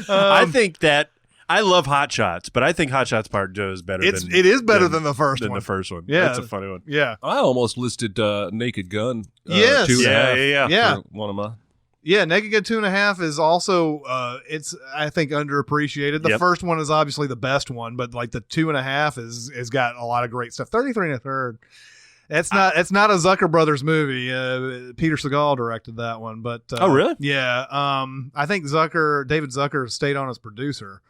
I think that I love Hot Shots, but I think Hot Shots Part 2 is better. It is better than the first one. The first one. Yeah, That's a funny one. Yeah, I almost listed Naked Gun. Yes. 2.5 Yeah. for one of my. Yeah, Naked Gun 2.5 is also it's I think underappreciated. The first one is obviously the best one, but like the 2.5 is got a lot of great stuff. 33 1/3. It's not a Zucker Brothers movie. Peter Segal directed that one, but oh really? Yeah. I think David Zucker stayed on as producer,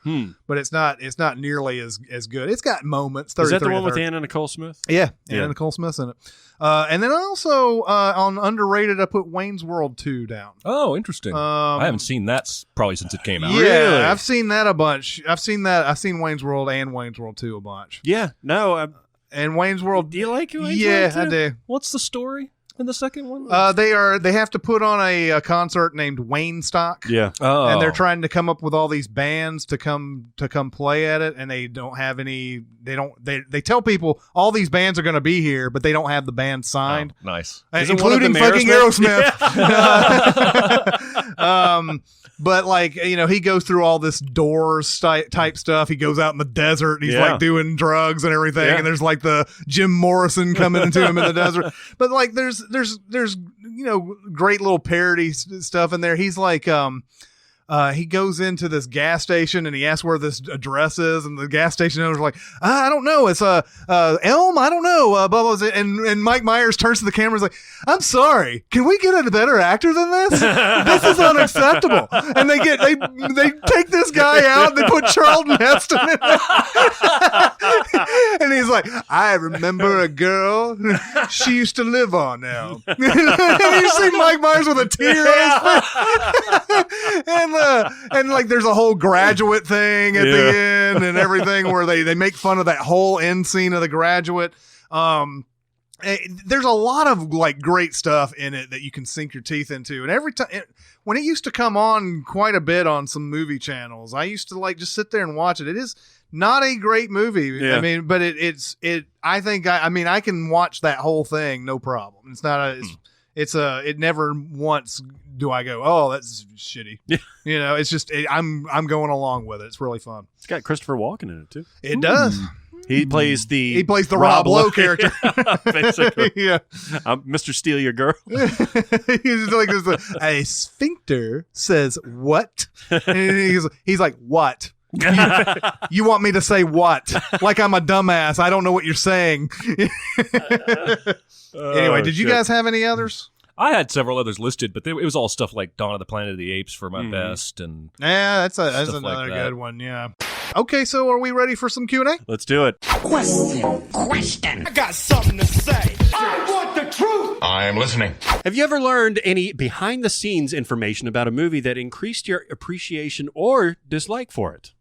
but it's not nearly as good. It's got moments. Is that the one with Anna Nicole Smith? Yeah, Anna Nicole Smith's in it. And then also on underrated, I put Wayne's World 2 down. Oh, interesting. I haven't seen that probably since it came out. Yeah, Really? I've seen that a bunch. I've seen Wayne's World and Wayne's World 2 a bunch. Yeah. No. And Wayne's World. Do you like Wayne's Yeah, World too? I do. What's the story in the second one? They have to put on a concert named Wayne Stock. Yeah. Oh. And they're trying to come up with all these bands to come play at it, and they don't have any. They tell people all these bands are going to be here, but they don't have the band signed. Oh, nice. Isn't one of Including them fucking Aerosmith. Aerosmith? But like, you know, he goes through all this Doors type stuff. He goes out in the desert. And he's like doing drugs and everything. Yeah. And there's like the Jim Morrison coming into him in the desert. But like, there's you know, great little parody stuff in there. He's like, he goes into this gas station and he asks where this address is, and the gas station owner's like, I don't know, it's Elm, I don't know, blah, blah, and Mike Myers turns to the camera and is like, I'm sorry, can we get a better actor than this? This is unacceptable. And they take this guy out and they put Charlton Heston in it. And he's like, I remember a girl, she used to live on now. And you see Mike Myers with a tear in his face. And like there's a whole Graduate thing at the end and everything where they make fun of that whole end scene of The Graduate. There's a lot of like great stuff in it that you can sink your teeth into. And every time when it used to come on quite a bit on some movie channels, I used to like just sit there and watch it. It is not a great movie. Yeah. I mean, but I think I can watch that whole thing no problem. It's not it never once do I go, oh, that's shitty. Yeah. You know, it's just I'm going along with it. It's really fun. It's got Christopher Walken in it too. It does. He plays the Rob Lowe character. Basically. Yeah. I'm Mr. Steal Your Girl. He's like a sphincter says what? And he's like, what? You want me to say what? Like I'm a dumbass. I don't know what you're saying. Anyway, did you guys have any others? I had several others listed, but it was all stuff like Dawn of the Planet of the Apes for my best, and yeah, that's another like that. good one. Yeah. Okay, so are we ready for some Q&A? Let's do it. I got something to say. I want the truth. I am listening. Have you ever learned any behind-the-scenes information about a movie that increased your appreciation or dislike for it?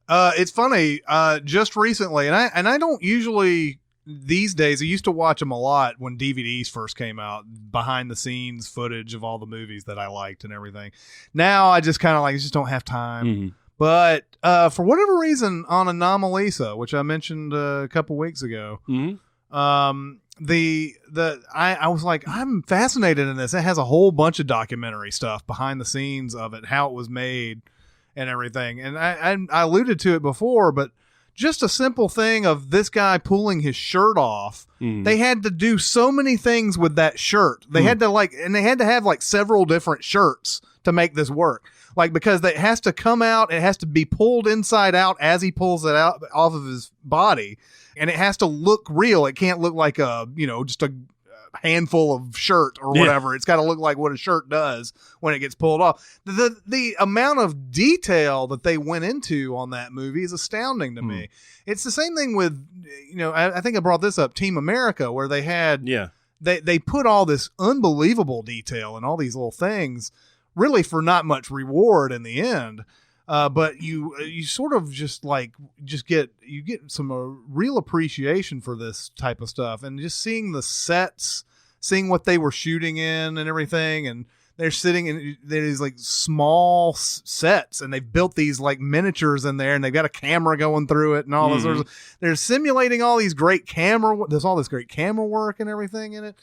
It's funny. Just recently, and I don't usually. These days, I used to watch them a lot when DVDs first came out, behind the scenes footage of all the movies that I liked and everything. Now I just kind of like, just don't have time. Mm-hmm. But for whatever reason, on Anomalisa, which I mentioned a couple weeks ago, I was like, I'm fascinated in this. It has a whole bunch of documentary stuff behind the scenes of it, how it was made and everything. And I alluded to it before, but just a simple thing of this guy pulling his shirt off. They had to do so many things with that shirt. They had to have like several different shirts to make this work. Like, because it has to come out, it has to be pulled inside out as he pulls it out off of his body. And it has to look real. It can't look like just a handful of shirt or whatever. It's got to look like what a shirt does when it gets pulled off. The amount of detail that they went into on that movie is astounding to me. It's the same thing with, I think I brought this up, Team America, where they had, they put all this unbelievable detail and all these little things really for not much reward in the end. But you sort of just get some real appreciation for this type of stuff, and just seeing the sets, seeing what they were shooting in and everything, and they're sitting in these like small sets, and they've built these like miniatures in there, and they've got a camera going through it and all this. They're simulating all these great camera. There's all this great camera work and everything in it.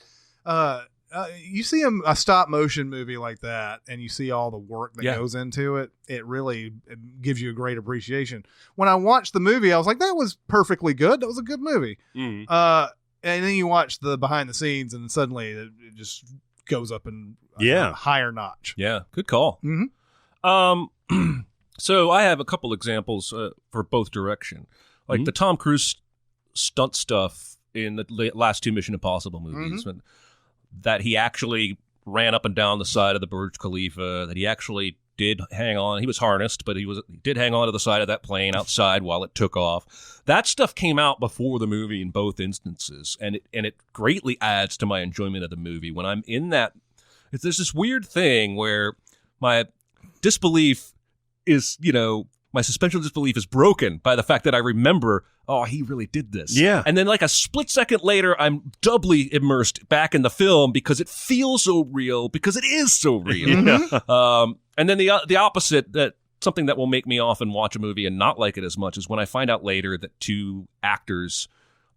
You see a stop motion movie like that, and you see all the work that goes into it. It really gives you a great appreciation. When I watched the movie, I was like, that was perfectly good. That was a good movie. And then you watch the behind the scenes, and suddenly it just goes up in a higher notch. Yeah, good call. So I have a couple examples for both direction. Like the Tom Cruise stunt stuff in the last two Mission Impossible movies. That he actually ran up and down the side of the Burj Khalifa, that he actually did hang on. He was harnessed, but he did hang on to the side of that plane outside while it took off. That stuff came out before the movie in both instances, and it greatly adds to my enjoyment of the movie. When I'm in that, there's this weird thing where my disbelief is, my suspension of disbelief is broken by the fact that I remember, oh, he really did this. Yeah. And then like a split second later, I'm doubly immersed back in the film because it feels so real, because it is so real. And then the opposite, that something that will make me often watch a movie and not like it as much, is when I find out later that two actors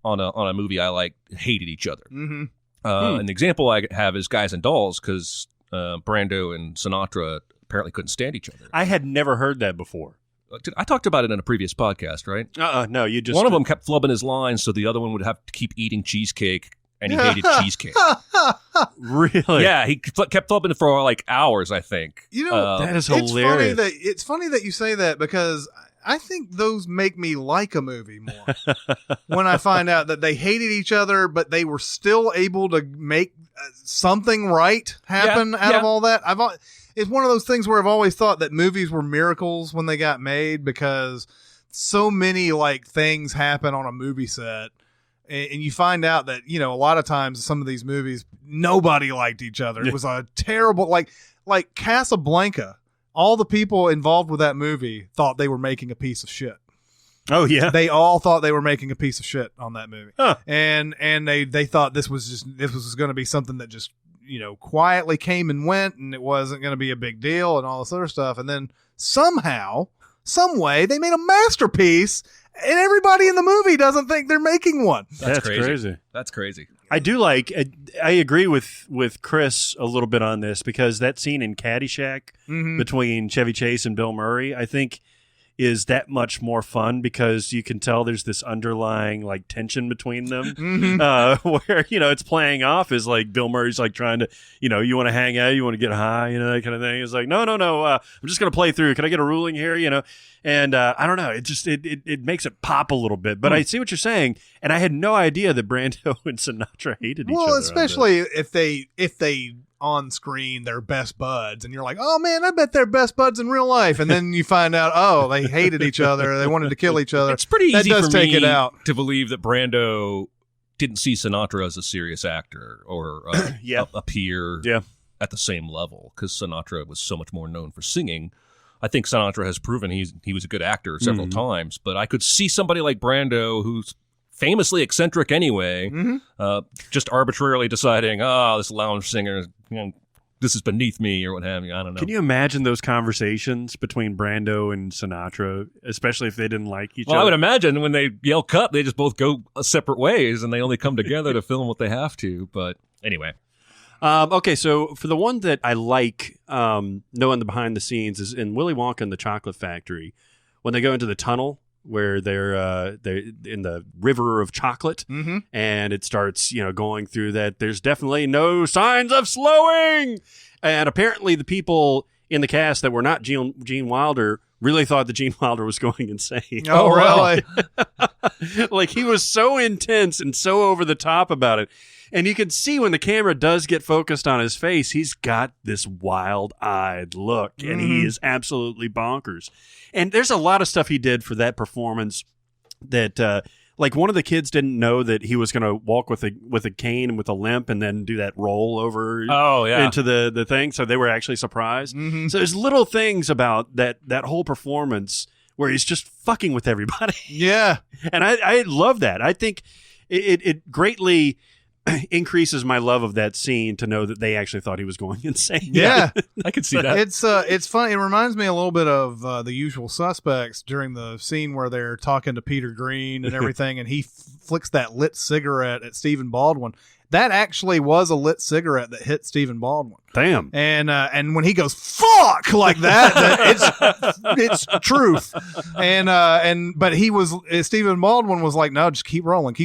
on a movie I like hated each other. And the example I have is Guys and Dolls, because Brando and Sinatra apparently couldn't stand each other. I had never heard that before. I talked about it in a previous podcast, right? No, you just... One of them kept flubbing his lines, so the other one would have to keep eating cheesecake, and he hated cheesecake. Really? Yeah, he kept flubbing it for like hours, I think. That is hilarious. It's funny that you say that, because I think those make me like a movie more. When I find out that they hated each other, but they were still able to make something right happen out of all that. It's one of those things where I've always thought that movies were miracles when they got made, because so many like things happen on a movie set, and you find out that, a lot of times some of these movies, nobody liked each other. It was a terrible, like Casablanca. All the people involved with that movie thought they were making a piece of shit. Oh yeah, they all thought they were making a piece of shit on that movie, and they thought this was going to be something that just quietly came and went, and it wasn't going to be a big deal and all this other stuff. And then somehow, some way, they made a masterpiece, and everybody in the movie doesn't think they're making one. That's crazy. That's crazy. I agree with Chris a little bit on this, because that scene in Caddyshack between Chevy Chase and Bill Murray, I think, is that much more fun, because you can tell there's this underlying like tension between them, where it's playing off as like Bill Murray's like trying to, you want to hang out, you want to get high, that kind of thing. It's like no, I'm just gonna play through. Can I get a ruling here? And I don't know. It just it makes it pop a little bit. But I see what you're saying, and I had no idea that Brando and Sinatra hated each other. Well, especially if they on screen they're best buds, and you're like, oh man, I bet they're best buds in real life, and then you find out, oh, they hated each other, they wanted to kill each other. It's pretty easy for me it out to believe that Brando didn't see Sinatra as a serious actor or a peer at the same level, because Sinatra was so much more known for singing. I think Sinatra has proven he was a good actor several times, but I could see somebody like Brando, who's famously eccentric anyway, just arbitrarily deciding, this lounge singer, this is beneath me, or what have you. I don't know. Can you imagine those conversations between Brando and Sinatra, especially if they didn't like each other? I would imagine when they yell cut, they just both go separate ways, and they only come together to film what they have to. But anyway. Okay, so for the one that I like, knowing the behind the scenes, is in Willy Wonka and the Chocolate Factory, when they go into the tunnel where they're in the river of chocolate, and it starts going through that. There's definitely no signs of slowing, and apparently the people in the cast that were not Gene Wilder really thought that Gene Wilder was going insane. Oh, really? Like, he was so intense and so over the top about it. And you can see when the camera does get focused on his face, he's got this wild-eyed look, and he is absolutely bonkers. And there's a lot of stuff he did for that performance that, like one of the kids didn't know that he was going to walk with a cane and with a limp and then do that roll over into the thing. So they were actually surprised. Mm-hmm. So there's little things about that whole performance where he's just fucking with everybody. Yeah. And I love that. I think it greatly increases my love of that scene to know that they actually thought he was going insane. Yeah. I could see that. It's fun. It reminds me a little bit of The Usual Suspects during the scene where they're talking to Peter Green and everything, and he flicks that lit cigarette at Stephen Baldwin. That actually was a lit cigarette that hit Stephen Baldwin. Damn. And when he goes "fuck" like that, it's truth. But Stephen Baldwin was like, no, just keep rolling.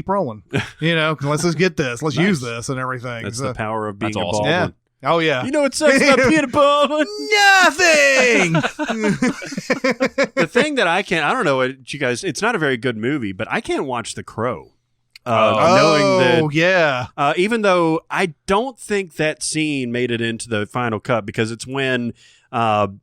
Let's just get this. Let's use this and everything. That's the power of being a awesome. Baldwin. Yeah. Oh yeah. You know what sucks about Peter Baldwin? Nothing. The thing that I don't know what you guys. It's not a very good movie, but I can't watch The Crow. Knowing that, even though I don't think that scene made it into the final cut because it's when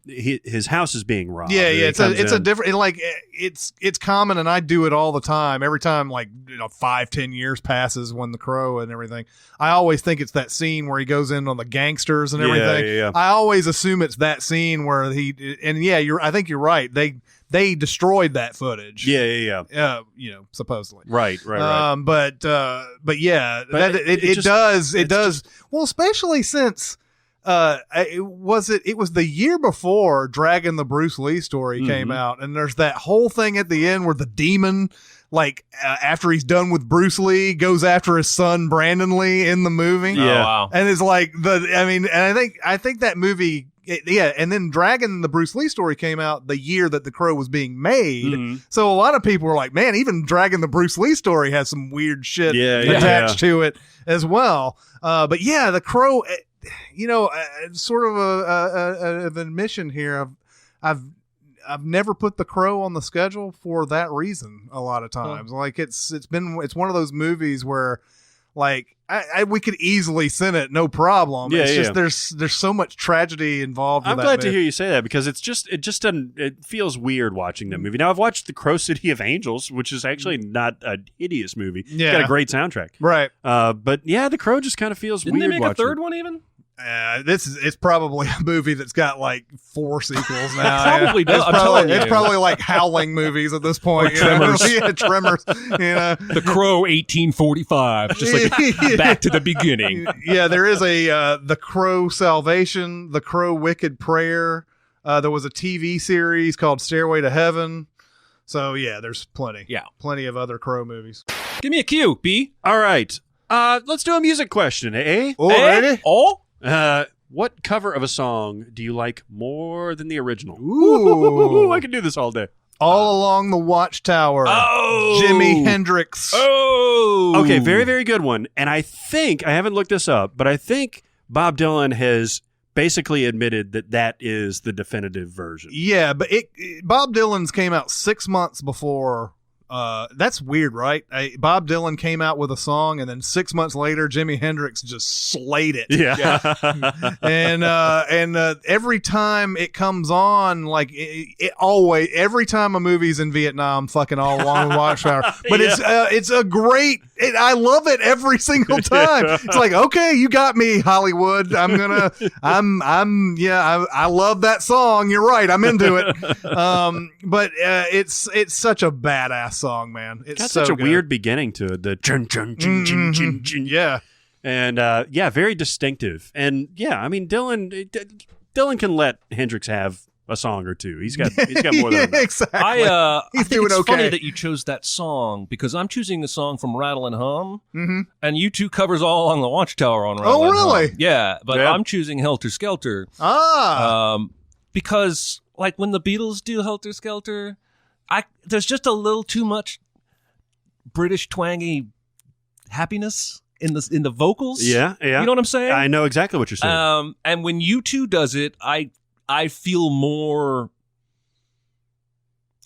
his house is being robbed. Yeah. It's a different. It's common, and I do it all the time. Every time, 5-10 years passes when The Crow and everything, I always think it's that scene where he goes in on the gangsters and everything. Yeah. I always assume it's that scene where I think you're right. They destroyed that footage. Yeah. Supposedly. Right. But yeah, it does. Well, especially since it was the year before Dragon the Bruce Lee story came out, and there's that whole thing at the end where the demon, after he's done with Bruce Lee, goes after his son Brandon Lee in the movie. Yeah. Oh, wow. And it's I think that movie. And then Dragon, the Bruce Lee story, came out the year that The Crow was being made. Mm-hmm. So a lot of people were like, man, even Dragon, the Bruce Lee story has some weird shit attached to it as well. But yeah, The Crow, sort of an admission here. I've never put The Crow on the schedule for that reason a lot of times. It's one of those movies where we could easily send it, no problem. Yeah, it's just there's so much tragedy involved. I'm glad to hear you say that because it just doesn't. It feels weird watching that movie. Now I've watched The Crow City of Angels, which is actually not a hideous movie. Yeah, it's got a great soundtrack. Right. But yeah, The Crow just kind of feels Didn't weird. Didn't they make watching a third one even? It's probably a movie that's got 4 sequels now. Probably does. It's probably like Howling movies at this point. Tremors. Tremors. The Crow 1845. Just back to the beginning. Yeah, there is a The Crow Salvation, The Crow Wicked Prayer. There was a TV series called Stairway to Heaven. So yeah, there's plenty. Yeah, plenty of other Crow movies. Give me a cue, B. All right. Let's do a music question, eh? Ready? Oh. What cover of a song do you like more than the original? Ooh. I can do this all day. All Along the Watchtower. Oh. Jimi Hendrix. Oh. Okay, very, very good one. And I haven't looked this up, but I think Bob Dylan has basically admitted that is the definitive version. Yeah, but Bob Dylan's came out 6 months before. That's weird, right? Bob Dylan came out with a song, and then 6 months later, Jimi Hendrix just slayed it. Yeah. And every time it comes on, it always, every time a movie's in Vietnam, fucking All Along the Watchtower. But it's a great. I love it every single time. It's like, okay, you got me, Hollywood. I love that song. You're right. I'm into it. But it's such a badass song, man. It's got so such a good. weird beginning to it. The chun chun chun chun chun chun. Yeah. And very distinctive. And yeah, I mean, Dylan can let Hendrix have a song or two. He's got more than enough. Exactly. I He's think doing it's okay. funny that you chose that song because I'm choosing a song from Rattle and Hum, Mm-hmm. U2 covers All Along the Watchtower on Rattle and really? Hum. Yeah, but Yeah. I'm choosing Helter Skelter. Because when the Beatles do Helter Skelter, there's just a little too much British twangy happiness in the vocals. Yeah. You know what I'm saying? I know exactly what you're saying. And when U2 does it, I feel more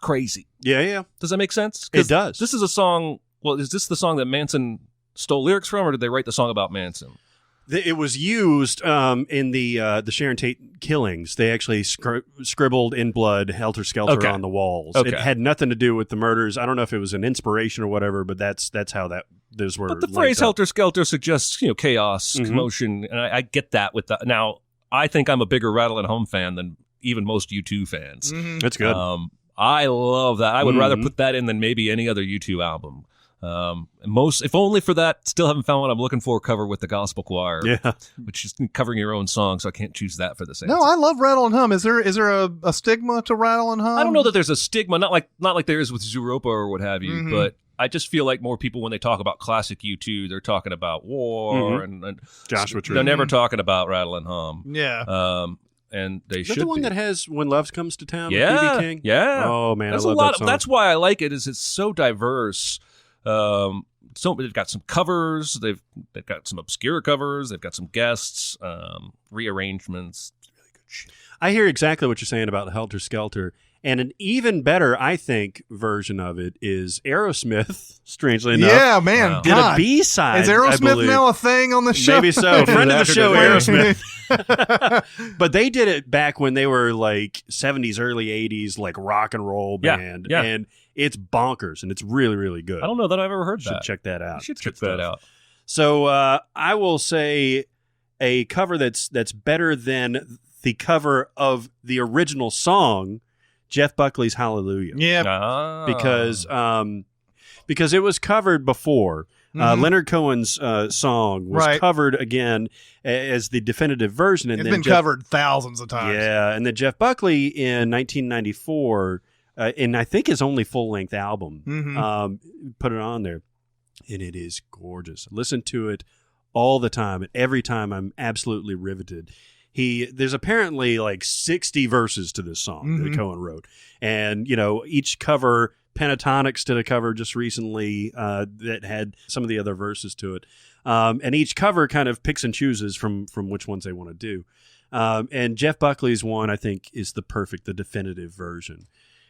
crazy. Yeah. Does that make sense? It does. This is a song. Well, is this the song that Manson stole lyrics from, or did they write the song about Manson? It was used in the Sharon Tate killings. They actually scribbled in blood "Helter Skelter" on the walls. Okay. It had nothing to do with the murders. I don't know if it was an inspiration or whatever, but that's how those were. But the phrase "Helter Skelter" suggests chaos, commotion, and I get that with that. Now, I think I'm a bigger Rattle and Hum fan than even most U2 fans. That's good. I love that. I would rather put that in than maybe any other U2 album. If only for that, still haven't found what I'm looking for cover with the gospel choir. Yeah, which is covering your own song, so I can't choose that for this answer. No, I love Rattle and Hum. Is there a stigma to Rattle and Hum? I don't know that there's a stigma, not like there is with Zooropa or what have you, but I just feel like more people when they talk about classic U2, they're talking about war and Joshua Tree. They're never talking about Rattle and Hum. Yeah. And they is that should the one be. that has "When Love Comes to Town"? Yeah, with B.B. King? yeah. Oh man, There's I love that song. That's why I like it. Is it's so diverse. So they've got some covers. They've got some obscure covers. They've got some guests, rearrangements. It's really good shit. I hear exactly what you're saying about Helter Skelter. And an even better, I think, version of it is Aerosmith, strangely enough. Yeah, man. Wow. Did God. a B-side, Is I Aerosmith believe. now a thing on the show? Maybe so. Friend of the show, After Aerosmith. But they did it back when they were like 70s, early 80s, like rock and roll band. Yeah. And it's bonkers, and it's really, really good. I don't know that I've ever heard You should that. check that out. You should Good check that stuff. out. So I will say a cover that's better than the cover of the original song, Jeff Buckley's "Hallelujah." Yeah. Because it was covered before. Leonard Cohen's song was covered again as the definitive version. And It's then been covered thousands of times. Yeah, and then Jeff Buckley in 1994, and I think his only full-length album, put it on there. And it is gorgeous. Listen to it all the time, and every time I'm absolutely riveted. There's apparently like 60 verses to this song that Cohen wrote. And, each cover, Pentatonics did a cover just recently that had some of the other verses to it. And each cover kind of picks and chooses from which ones they want to do. And Jeff Buckley's one, I think, is the definitive version.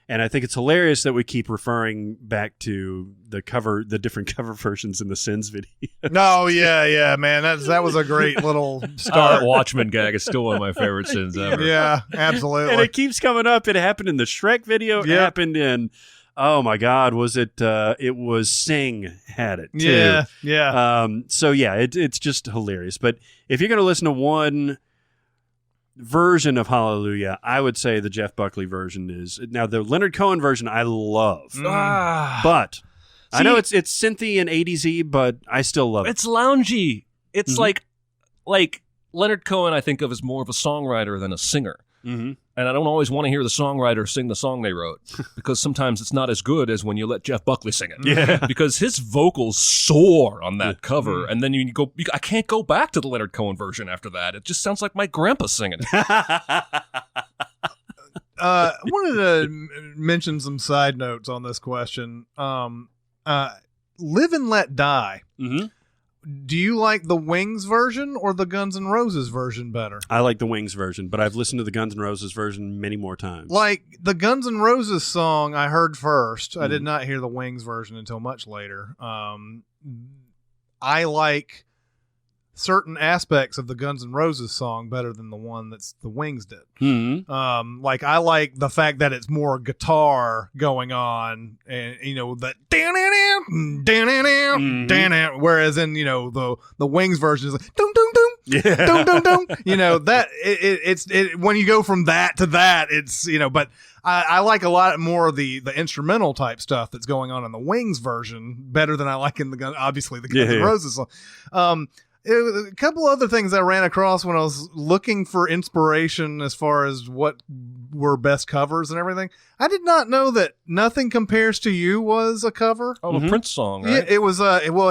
And I think it's hilarious that we keep referring back to the different cover versions in the Sins video. No, yeah, man. That was a great little start. Watchmen gag is still one of my favorite Sins ever. Yeah, absolutely. And it keeps coming up. It happened in the Shrek video. It happened in, oh my God, was it? It was Sing had it too. Yeah. So yeah, it's just hilarious. But if you're going to listen to one version of Hallelujah, I would say the Jeff Buckley version is. Now the Leonard Cohen version I love, but I know it's synthy and 80s-y, but I still love it. It's loungy. It's like Leonard Cohen I think of as more of a songwriter than a singer. And I don't always want to hear the songwriter sing the song they wrote because sometimes it's not as good as when you let Jeff Buckley sing it. Yeah. Because his vocals soar on that cover, and then I can't go back to the Leonard Cohen version after that. It just sounds like my grandpa singing it. I wanted to mention some side notes on this question. Live and Let Die. Do you like the Wings version or the Guns N' Roses version better? I like the Wings version, but I've listened to the Guns N' Roses version many more times. Like the Guns N' Roses song I heard first. I did not hear the Wings version until much later. I like certain aspects of the Guns N' Roses song better than the one that's the Wings did. Like I like the fact that it's more guitar going on, and that whereas in the Wings version is like dum dum dum dum dum dum. That it's when you go from that to that, it's but I like a lot more of the instrumental type stuff that's going on in the Wings version better than I like in the Guns N' Roses song. A couple other things I ran across when I was looking for inspiration as far as what were best covers and everything. I did not know that Nothing Compares to You was a cover. Oh, a Prince song, right? Yeah, it was.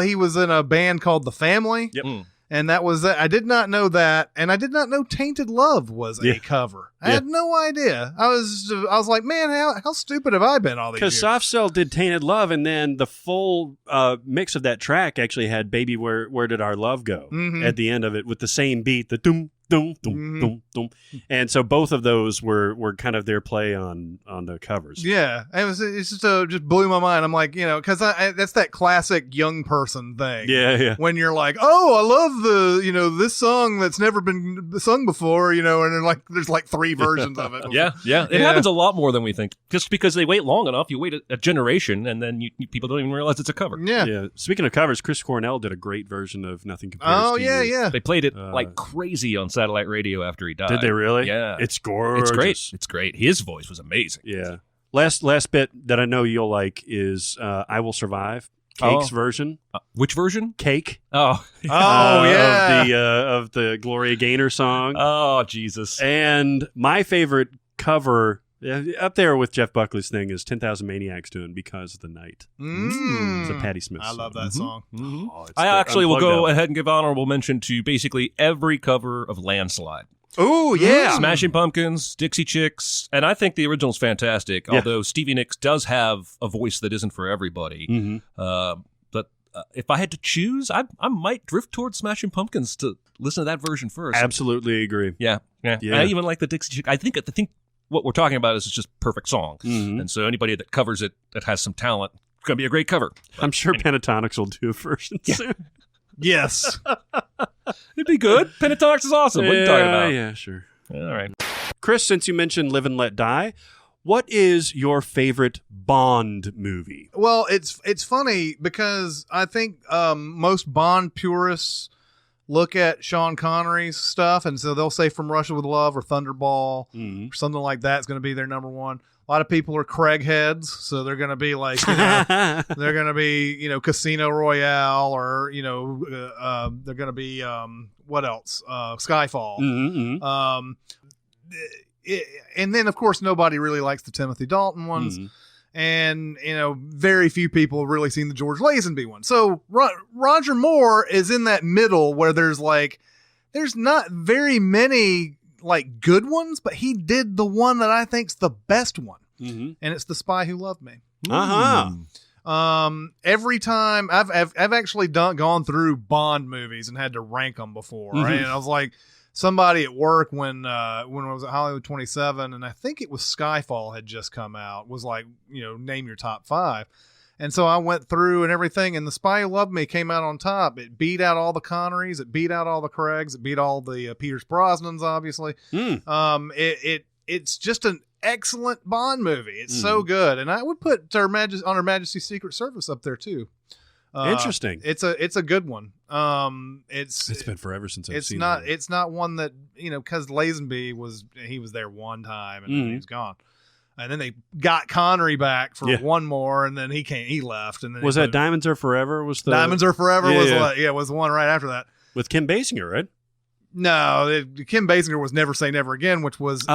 He was in a band called The Family. Yep. And that was I did not know that, and I did not know Tainted Love was a cover. I had no idea. I was like, man, how stupid have I been all these years? Because Soft Cell did Tainted Love, and then the full mix of that track actually had Baby Where Did Our Love Go at the end of it with the same beat, the doom, Dum, dum, dum, dum. And so both of those were kind of their play on the covers. Yeah, it's just blew my mind. I'm like, because that's that classic young person thing. Yeah. When you're like, oh, I love this song that's never been sung before, and then there's like 3 versions of it. Yeah. It happens a lot more than we think. Just because they wait long enough, you wait a generation, and then people don't even realize it's a cover. Yeah. Speaking of covers, Chris Cornell did a great version of Nothing Compares to You. Yeah. They played it like crazy on satellite radio after he died. Did they really? Yeah. It's gorgeous. It's great. His voice was amazing. Yeah. Last bit that I know you'll like is I Will Survive. Cake's version. Which version? Cake. Oh. Yeah. Of the Gloria Gaynor song. Oh, Jesus. And my favorite cover up there with Jeff Buckley's thing is 10,000 Maniacs doing Because of the Night. It's a Patti Smith song. I love that song. Mm-hmm. Oh, I actually will go unplugged ahead and give honorable mention to basically every cover of Landslide. Oh, yeah. Smashing Pumpkins, Dixie Chicks, and I think the original's fantastic, although Stevie Nicks does have a voice that isn't for everybody. Mm-hmm. But if I had to choose, I might drift towards Smashing Pumpkins to listen to that version first. Absolutely agree. Yeah. I even like the Dixie Chicks. I think what we're talking about is just perfect song. Mm-hmm. And so anybody that covers it that has some talent, it's going to be a great cover. I'm sure Pentatonics will do a version soon. Yes. It'd be good. Pentatonics is awesome. What are you talking about? Yeah, sure. All right. Chris, since you mentioned Live and Let Die, what is your favorite Bond movie? Well, it's funny because I think most Bond purists look at Sean Connery's stuff, and so they'll say From Russia with Love or Thunderball or something like that is going to be their number one. A lot of people are Craig heads, so they're going to be like, they're going to be, Casino Royale, or they're going to be what else? Skyfall. Mm-hmm. And then of course nobody really likes the Timothy Dalton ones. Mm-hmm. And, very few people have really seen the George Lazenby one. So Roger Moore is in that middle where there's not very many good ones, but he did the one that I think's the best one. Mm-hmm. And it's The Spy Who Loved Me. Uh-huh. Every time I've actually gone through Bond movies and had to rank them before. Mm-hmm. Right? And I was like, somebody at work when I was at Hollywood 27, and I think it was Skyfall had just come out, was like, name your top 5. And so I went through and everything, and The Spy Who Loved Me came out on top. It beat out all the Connerys, it beat out all the Craigs, it beat all the Pierce Brosnans, obviously. It's just an excellent Bond movie. It's so good, and I would put Her Majesty's Secret Service up there too. Interesting. It's a good one. It's been forever since I've seen it. it. It's not one that because Lazenby was there one time and then he was gone, and then they got Connery back for one more, and then he left, and then was that Diamonds Are Forever? Diamonds Are Forever was the one right after that with Kim Basinger, right? No, Kim Basinger was Never Say Never Again, which was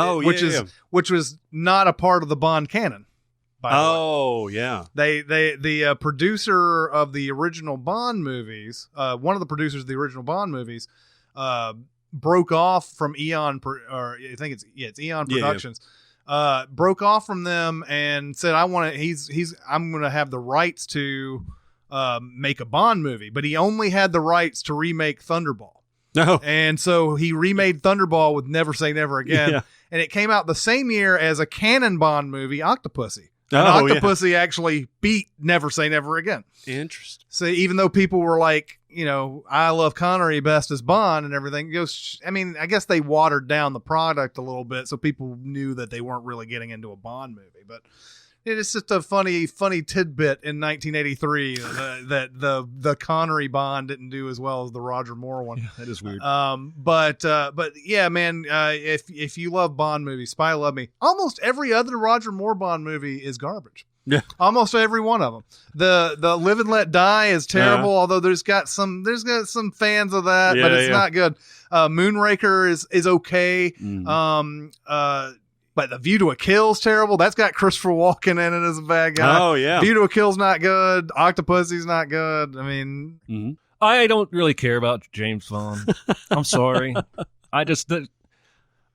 not a part of the Bond canon. The producer of the original Bond movies, one of the producers of the original Bond movies, broke off from Eon, I think it's Eon Productions. Broke off from them and said, I'm going to have the rights to make a Bond movie, but he only had the rights to remake Thunderball. No. And so he remade Thunderball with Never Say Never Again. And it came out the same year as a canon Bond movie, Octopussy. And Octopussy actually beat Never Say Never Again. Interesting. So even though people were like, I love Connery best as Bond and everything, I guess they watered down the product a little bit so people knew that they weren't really getting into a Bond movie. But it's just a funny tidbit in 1983 that the Connery Bond didn't do as well as the Roger Moore one. Yeah, that is weird. But yeah, man, if you love Bond movies, Spy Love Me, almost every other Roger Moore Bond movie is garbage. Yeah, almost every one of them. The Live and Let Die is terrible, although there's got some fans of that, but it's not good. Moonraker is okay. But The View to a Kill's terrible. That's got Christopher Walken in it as a bad guy. Oh, yeah. View to a Kill's not good. Octopussy's not good. I mean... I don't really care about James Bond. I'm sorry. I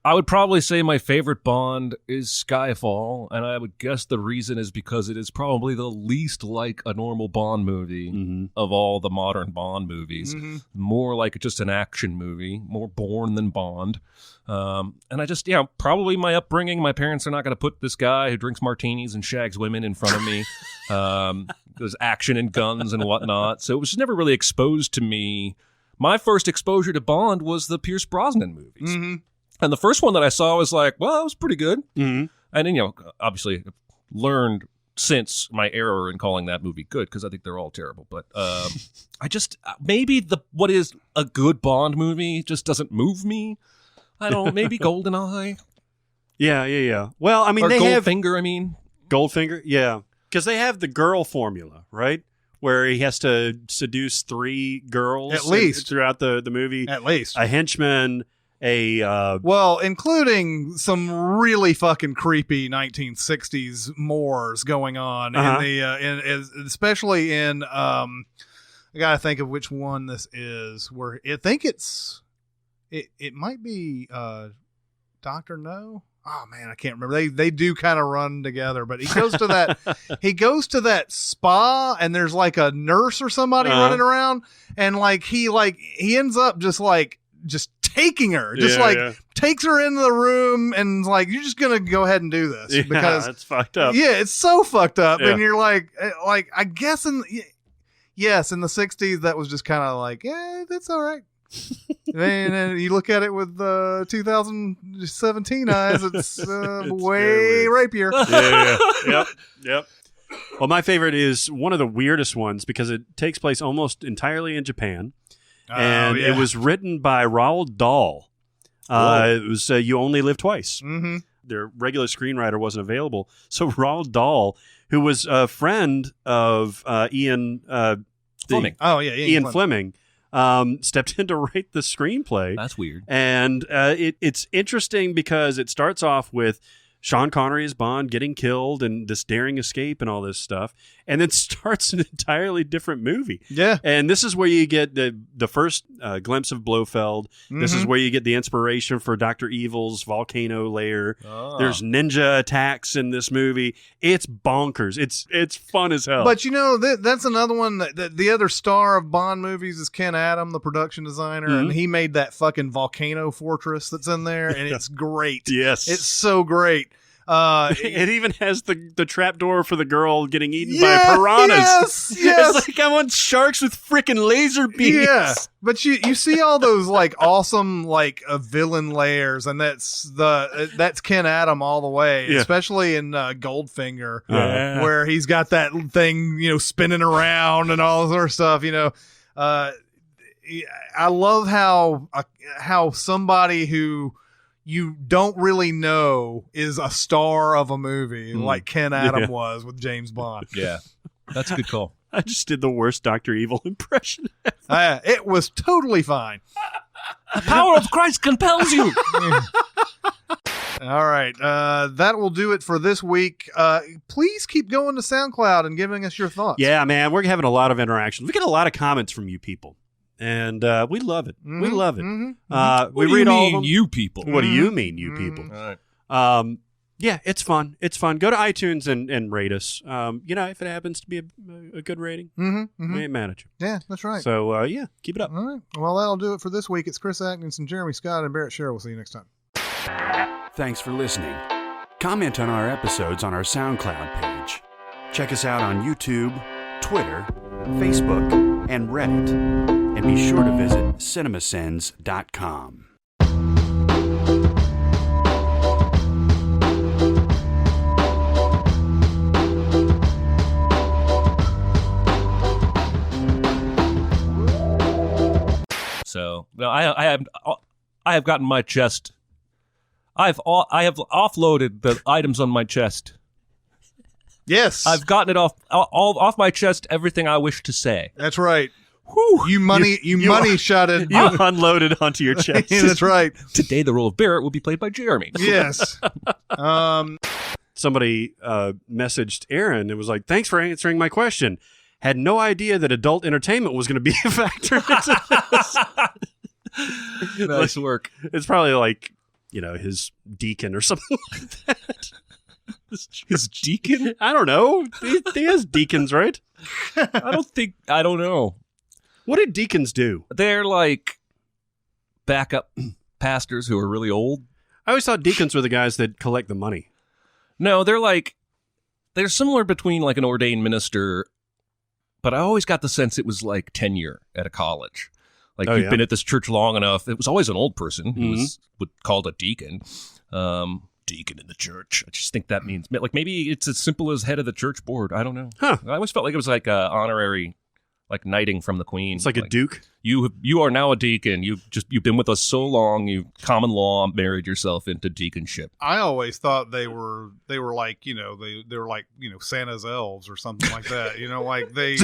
I would probably say my favorite Bond is Skyfall, and I would guess the reason is because it is probably the least like a normal Bond movie of all the modern Bond movies. More like just an action movie, more Bourne than Bond. And I just, probably my upbringing, my parents are not going to put this guy who drinks martinis and shags women in front of me. There's action and guns and whatnot. So it was never really exposed to me. My first exposure to Bond was the Pierce Brosnan movies. And the first one that I saw was like, well, it was pretty good. And then, obviously learned since my error in calling that movie good, because I think they're all terrible. But I just, maybe what is a good Bond movie just doesn't move me. I don't know, maybe GoldenEye. Yeah. Well, I mean, or they Goldfinger, Goldfinger, yeah. Because they have the girl formula, right? Where he has to seduce 3 girls. At least. Throughout the movie. At least. A henchman, including some really fucking creepy 1960s Moors going on in the especially in I gotta think of which one this is. Where I think it might be Dr. No. Oh man, I can't remember. They do kind of run together, but he goes to that spa, and there's like a nurse or somebody running around, and he ends up just taking her, takes her into the room, and like, you're just gonna go ahead and do this because it's fucked up. Yeah, it's so fucked up, and you're like I guess in the 60s that was just kind of like, yeah, that's all right. And then you look at it with 2017 eyes, it's way rapier. Yep. Well, my favorite is one of the weirdest ones because it takes place almost entirely in Japan. And it was written by Roald Dahl. It was You Only Live Twice. Their regular screenwriter wasn't available. So Roald Dahl, who was a friend of Ian Fleming. Ian Fleming. Stepped in to write the screenplay. That's weird. And it's interesting because it starts off with Sean Connery as Bond getting killed and this daring escape and all this stuff, and then starts an entirely different movie. Yeah. And this is where you get the first glimpse of Blofeld. This is where you get the inspiration for Dr. Evil's volcano lair. There's ninja attacks in this movie. It's bonkers. It's fun as hell. But that's another one that the other star of Bond movies is Ken Adam, the production designer, and he made that fucking volcano fortress that's in there, and it's great. Yes. It's so great. It even has the trapdoor for the girl getting eaten by piranhas. Yes. It's like I want sharks with freaking laser beams. Yeah, but you see all those like awesome like villain layers, and that's Ken Adam all the way, especially in Goldfinger, where he's got that thing spinning around and all this other stuff. I love how somebody who you don't really know is a star of a movie like Ken Adam was with James Bond. Yeah, that's a good call. I just did the worst Dr. Evil impression ever. It was totally fine. The power of Christ compels you. All right. That will do it for this week. Please keep going to SoundCloud and giving us your thoughts. Yeah, man, we're having a lot of interaction. We get a lot of comments from you people. And we love it. We love it. We read all of them. You people. What do you mean, you people? All right. Yeah, it's fun. It's fun. Go to iTunes and rate us. If it happens to be a good rating, we ain't mad at you. Yeah, that's right. So, keep it up. All right. Well, that'll do it for this week. It's Chris Atkinson, Jeremy Scott, and Barrett Sherrill. We'll see you next time. Thanks for listening. Comment on our episodes on our SoundCloud page. Check us out on YouTube, Twitter, Facebook, and Reddit. And be sure to visit Cinemasins.com. So, I have gotten my chest. I have offloaded the items on my chest. Yes, I've gotten it off my chest. Everything I wish to say. That's right. Whew. You money shotted. You unloaded onto your chest. Yeah, that's right. Today, the role of Barrett will be played by Jeremy. Yes. Somebody messaged Aaron and was like, "Thanks for answering my question. Had no idea that adult entertainment was going to be a factor into this." Nice work. It's probably like, his deacon or something like that. His deacon? I don't know. He has deacons, right? I don't know. What did deacons do? They're like backup pastors who are really old. I always thought deacons were the guys that collect the money. No, they're similar between like an ordained minister, but I always got the sense it was like tenure at a college. Like you've been at this church long enough. It was always an old person who was called a deacon. Deacon in the church. I just think that means like maybe it's as simple as head of the church board. I don't know. Huh. I always felt like it was like a honorary, like knighting from the queen. It's like a duke. You are now a deacon. You've been with us so long. You common law married yourself into deaconship. I always thought they were like they were like Santa's elves or something like that. Like they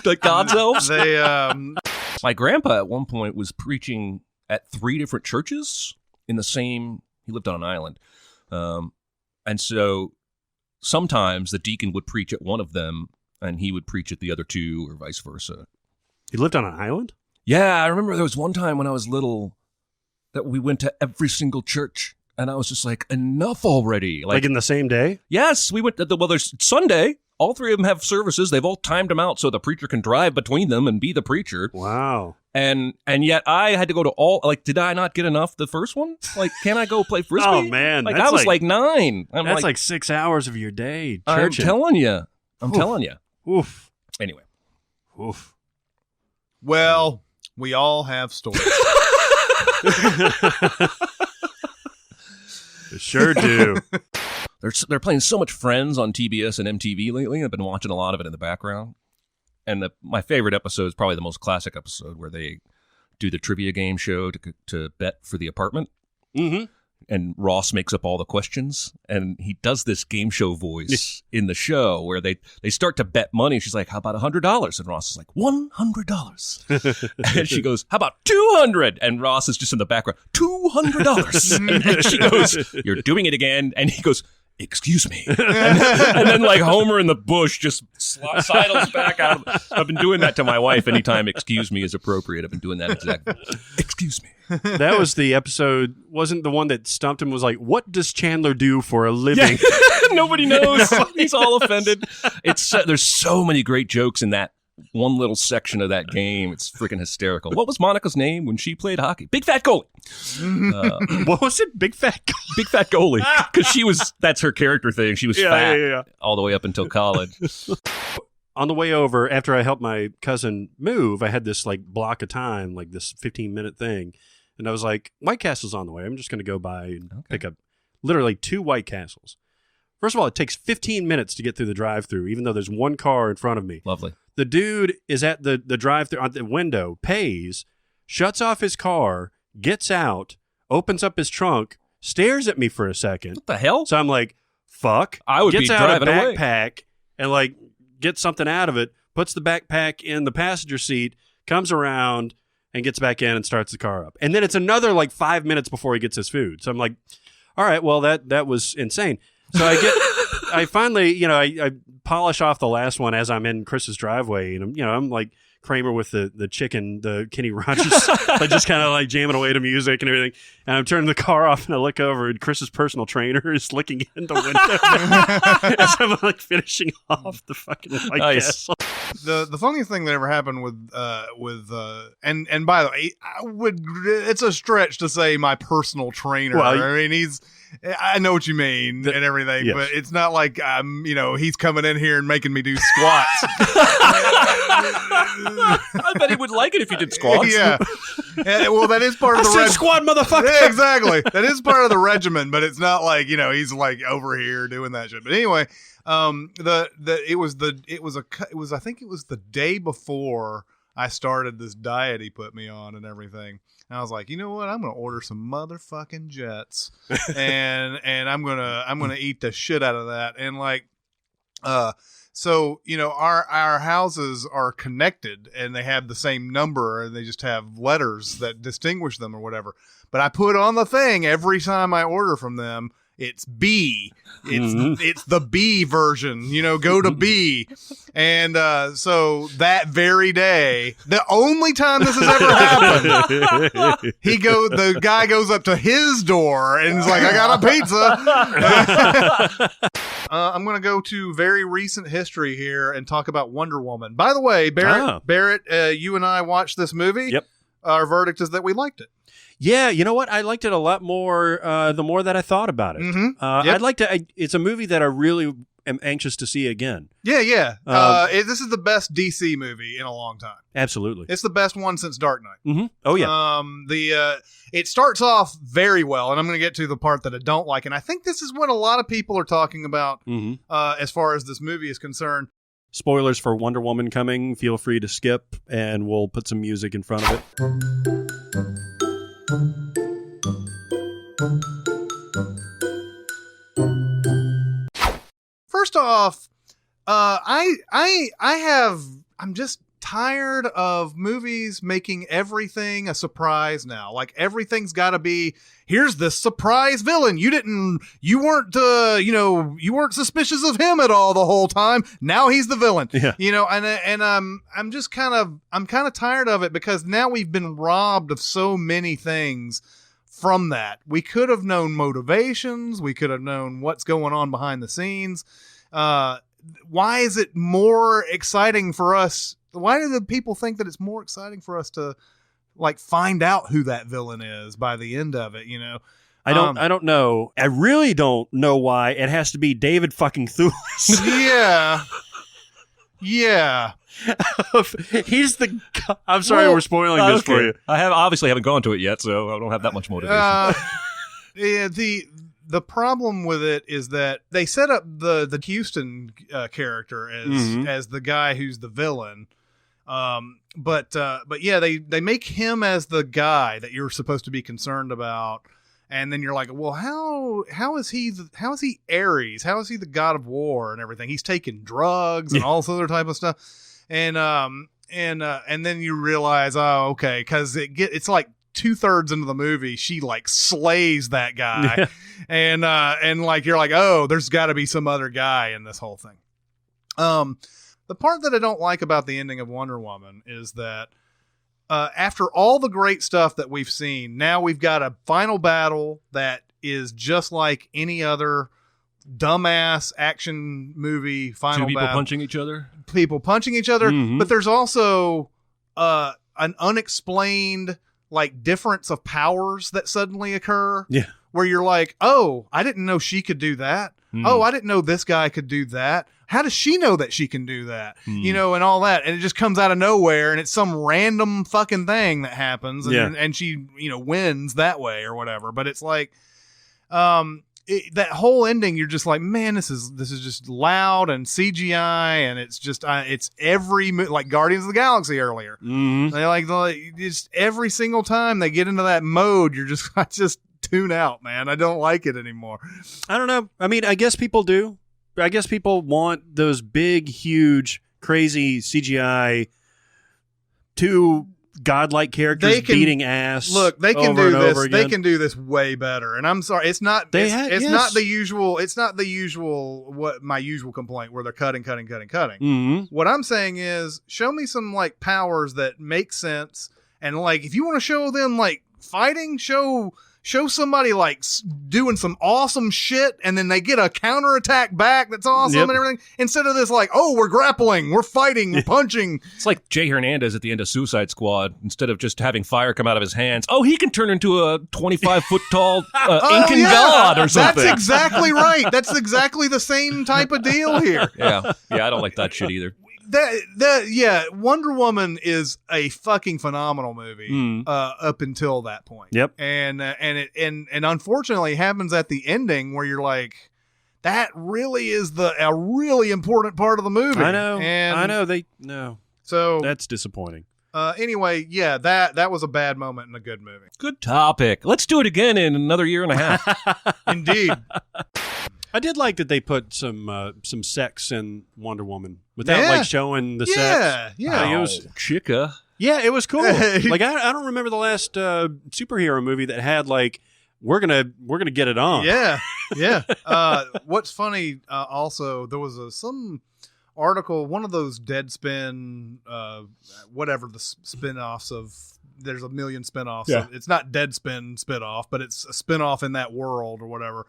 like God's elves. They My grandpa at one point was preaching at 3 different churches in the same. He lived on an island, and so sometimes the deacon would preach at one of them, and he would preach at the other 2, or vice versa. He lived on an island? Yeah, I remember there was one time when I was little that we went to every single church, and I was just like, enough already. Like in the same day? Yes, we went to there's Sunday. All 3 of them have services. They've all timed them out so the preacher can drive between them and be the preacher. Wow. And yet I had to go to all, like, did I not get enough the first one? Like, can I go play Frisbee? Oh, man. Like, I was like 9. That's like 6 hours of your day. I'm telling you. Oof. Anyway. Oof. Well, we all have stories. Sure do. They're playing so much Friends on TBS and MTV lately. I've been watching a lot of it in the background. And my favorite episode is probably the most classic episode where they do the trivia game show to bet for the apartment. Mm-hmm. And Ross makes up all the questions. And he does this game show voice in the show where they start to bet money. She's like, how about $100? And Ross is like, $100. And she goes, how about $200? And Ross is just in the background, $200. And she goes, you're doing it again. And he goes, excuse me. And then like Homer in the bush just sidles back out. I've been doing that to my wife anytime excuse me is appropriate. I've been doing that exactly. Excuse me. That was the episode, wasn't the one that stumped him, was like, what does Chandler do for a living? Yeah. Nobody knows. He's all offended. There's so many great jokes in that one little section of that game. It's freaking hysterical. What was Monica's name when she played hockey? Big Fat Goalie. What was it? Big Fat Goalie? Big Fat Goalie. Because that's her character thing. She was fat all the way up until college. On the way over, after I helped my cousin move, I had this like block of time, like this 15-minute thing. And I was like, White Castle's on the way. I'm just going to go by and pick up literally 2 White Castles. First of all, it takes 15 minutes to get through the drive-thru, even though there's one car in front of me. Lovely. The dude is at the drive-thru at the window, pays, shuts off his car, gets out, opens up his trunk, stares at me for a second. What the hell? So I'm like, fuck. I would gets be out driving a away. backpack and like gets something out of it, puts the backpack in the passenger seat, comes around and gets back in and starts the car up. And then it's another like 5 minutes before he gets his food. So I'm like, all right, well, that was insane. So I finally, I polish off the last one as I'm in Chris's driveway. And, I'm like Kramer with the chicken, the Kenny Rogers, like just kind of like jamming away to music and everything. And I'm turning the car off and I look over and Chris's personal trainer is looking in the window as I'm like finishing off the fucking White Castle. The funniest thing that ever happened with and by the way, it's a stretch to say my personal trainer. Well, I mean, I know what you mean and everything, yes. but it's not like he's coming in here and making me do squats. I bet he would like it if you did squats. Yeah. Well, that is part of the regimen. Squat, motherfucker. Yeah, exactly. That is part of the regimen, but it's not like, he's like over here doing that shit. But anyway, I think it was the day before I started this diet he put me on and everything. And I was like, you know what? I'm going to order some motherfucking Jets and I'm going to eat the shit out of that. And like, so, our houses are connected and they have the same number and they just have letters that distinguish them or whatever. But I put on the thing every time I order from them, It's B. It's the B version. Go to B. And so that very day, the only time this has ever happened, the guy goes up to his door and is like, "I got a pizza." I'm going to go to very recent history here and talk about Wonder Woman. By the way, Barrett, you and I watched this movie. Yep. Our verdict is that we liked it. Yeah, you know what? I liked it a lot more the more that I thought about it. Yep. It's a movie that I really am anxious to see again. Yeah. This is the best DC movie in a long time. Absolutely. It's the best one since Dark Knight. Mm-hmm. Oh, yeah. It starts off very well, and I'm going to get to the part that I don't like, and I think this is what a lot of people are talking about as far as this movie is concerned. Spoilers for Wonder Woman coming. Feel free to skip, and we'll put some music in front of it. First off, I'm just tired of movies making everything a surprise now. Like everything's got to be, here's this surprise villain. You weren't suspicious of him at all the whole time. Now he's the villain. Yeah. And I'm kind of tired of it because now we've been robbed of so many things from that. We could have known motivations. We could have known what's going on behind the scenes. Why is it more exciting for us? Why do the people think that it's more exciting for us to find out who that villain is by the end of it? I don't know. I really don't know why it has to be David fucking Thewlis. Yeah. He's the. I'm sorry, we're spoiling this for you. I haven't gone to it yet, so I don't have that much motivation. The problem with it is that they set up the Houston character as the guy who's the villain. But yeah, they make him as the guy that you're supposed to be concerned about, and then you're like, well, how is he Ares? How is he the god of war and everything? He's taking drugs and all this other type of stuff, and then you realize, oh, okay, because it's like 2/3 into the movie, she slays that guy, and you're like, oh, there's got to be some other guy in this whole thing. The part that I don't like about the ending of Wonder Woman is that after all the great stuff that we've seen, now we've got a final battle that is just like any other dumbass action movie final battle. Two people punching each other? People punching each other, but there's also an unexplained difference of powers that suddenly occur. Yeah. Where you're like, oh, I didn't know she could do that. Oh, I didn't know this guy could do that. How does she know that she can do that? And all that. And it just comes out of nowhere, and it's some random fucking thing that happens, and she, wins that way or whatever. But it's like, that whole ending, you're just like, man, this is just loud and CGI, and it's just it's every like Guardians of the Galaxy earlier. They just every single time they get into that mode, I just tune out, man. I don't like it anymore. I don't know. I mean, I guess people do. I guess people want those big, huge, crazy CGI godlike characters beating ass. Look, they can over do and this. over again. They can do this way better. And I'm sorry, it's not. It's not the usual. It's not the usual. What my usual complaint where they're cutting. What I'm saying is, show me some powers that make sense. And if you want to show them fighting, show somebody doing some awesome shit, and then they get a counterattack back that's awesome and everything, instead of this oh, we're grappling, we're fighting, we're punching. It's like Jay Hernandez at the end of Suicide Squad. Instead of just having fire come out of his hands, oh, he can turn into a 25-foot tall Incan god or something. That's exactly right. That's exactly the same type of deal here. Yeah, I don't like that shit either. Wonder Woman is a fucking phenomenal movie up until that point. Yep. And unfortunately it happens at the ending where you're like, that really is a really important part of the movie. I know. So that's disappointing. Anyway, that was a bad moment in a good movie. Good topic. Let's do it again in another year and a half. Indeed. I did like that they put some sex in Wonder Woman without showing the sex. Yeah, it was chica. Yeah, it was cool. I don't remember the last superhero movie that had we're gonna get it on. Yeah. What's funny, also, there was some article, one of those Deadspin, whatever the spin-offs of, there's a million spin-offs. Yeah. It's not Deadspin spin-off, but it's a spin-off in that world or whatever.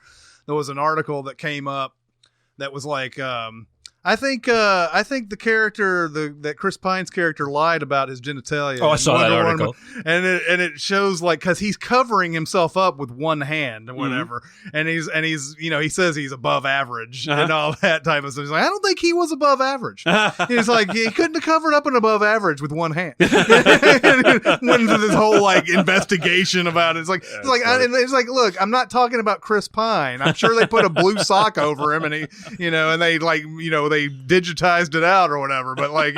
There was an article that came up that was like, I think the character, that Chris Pine's character lied about his genitalia. Oh, I saw that article. And it shows like, cause he's covering himself up with one hand and whatever. And he's, he says he's above average and all that type of stuff. He's like, I don't think he was above average. He's like, he couldn't have covered up an above average with one hand. Went into this whole like investigation about it. It's like, it's like, look, I'm not talking about Chris Pine. I'm sure they put a blue sock over him and he, and they like, they digitized it out or whatever, but like,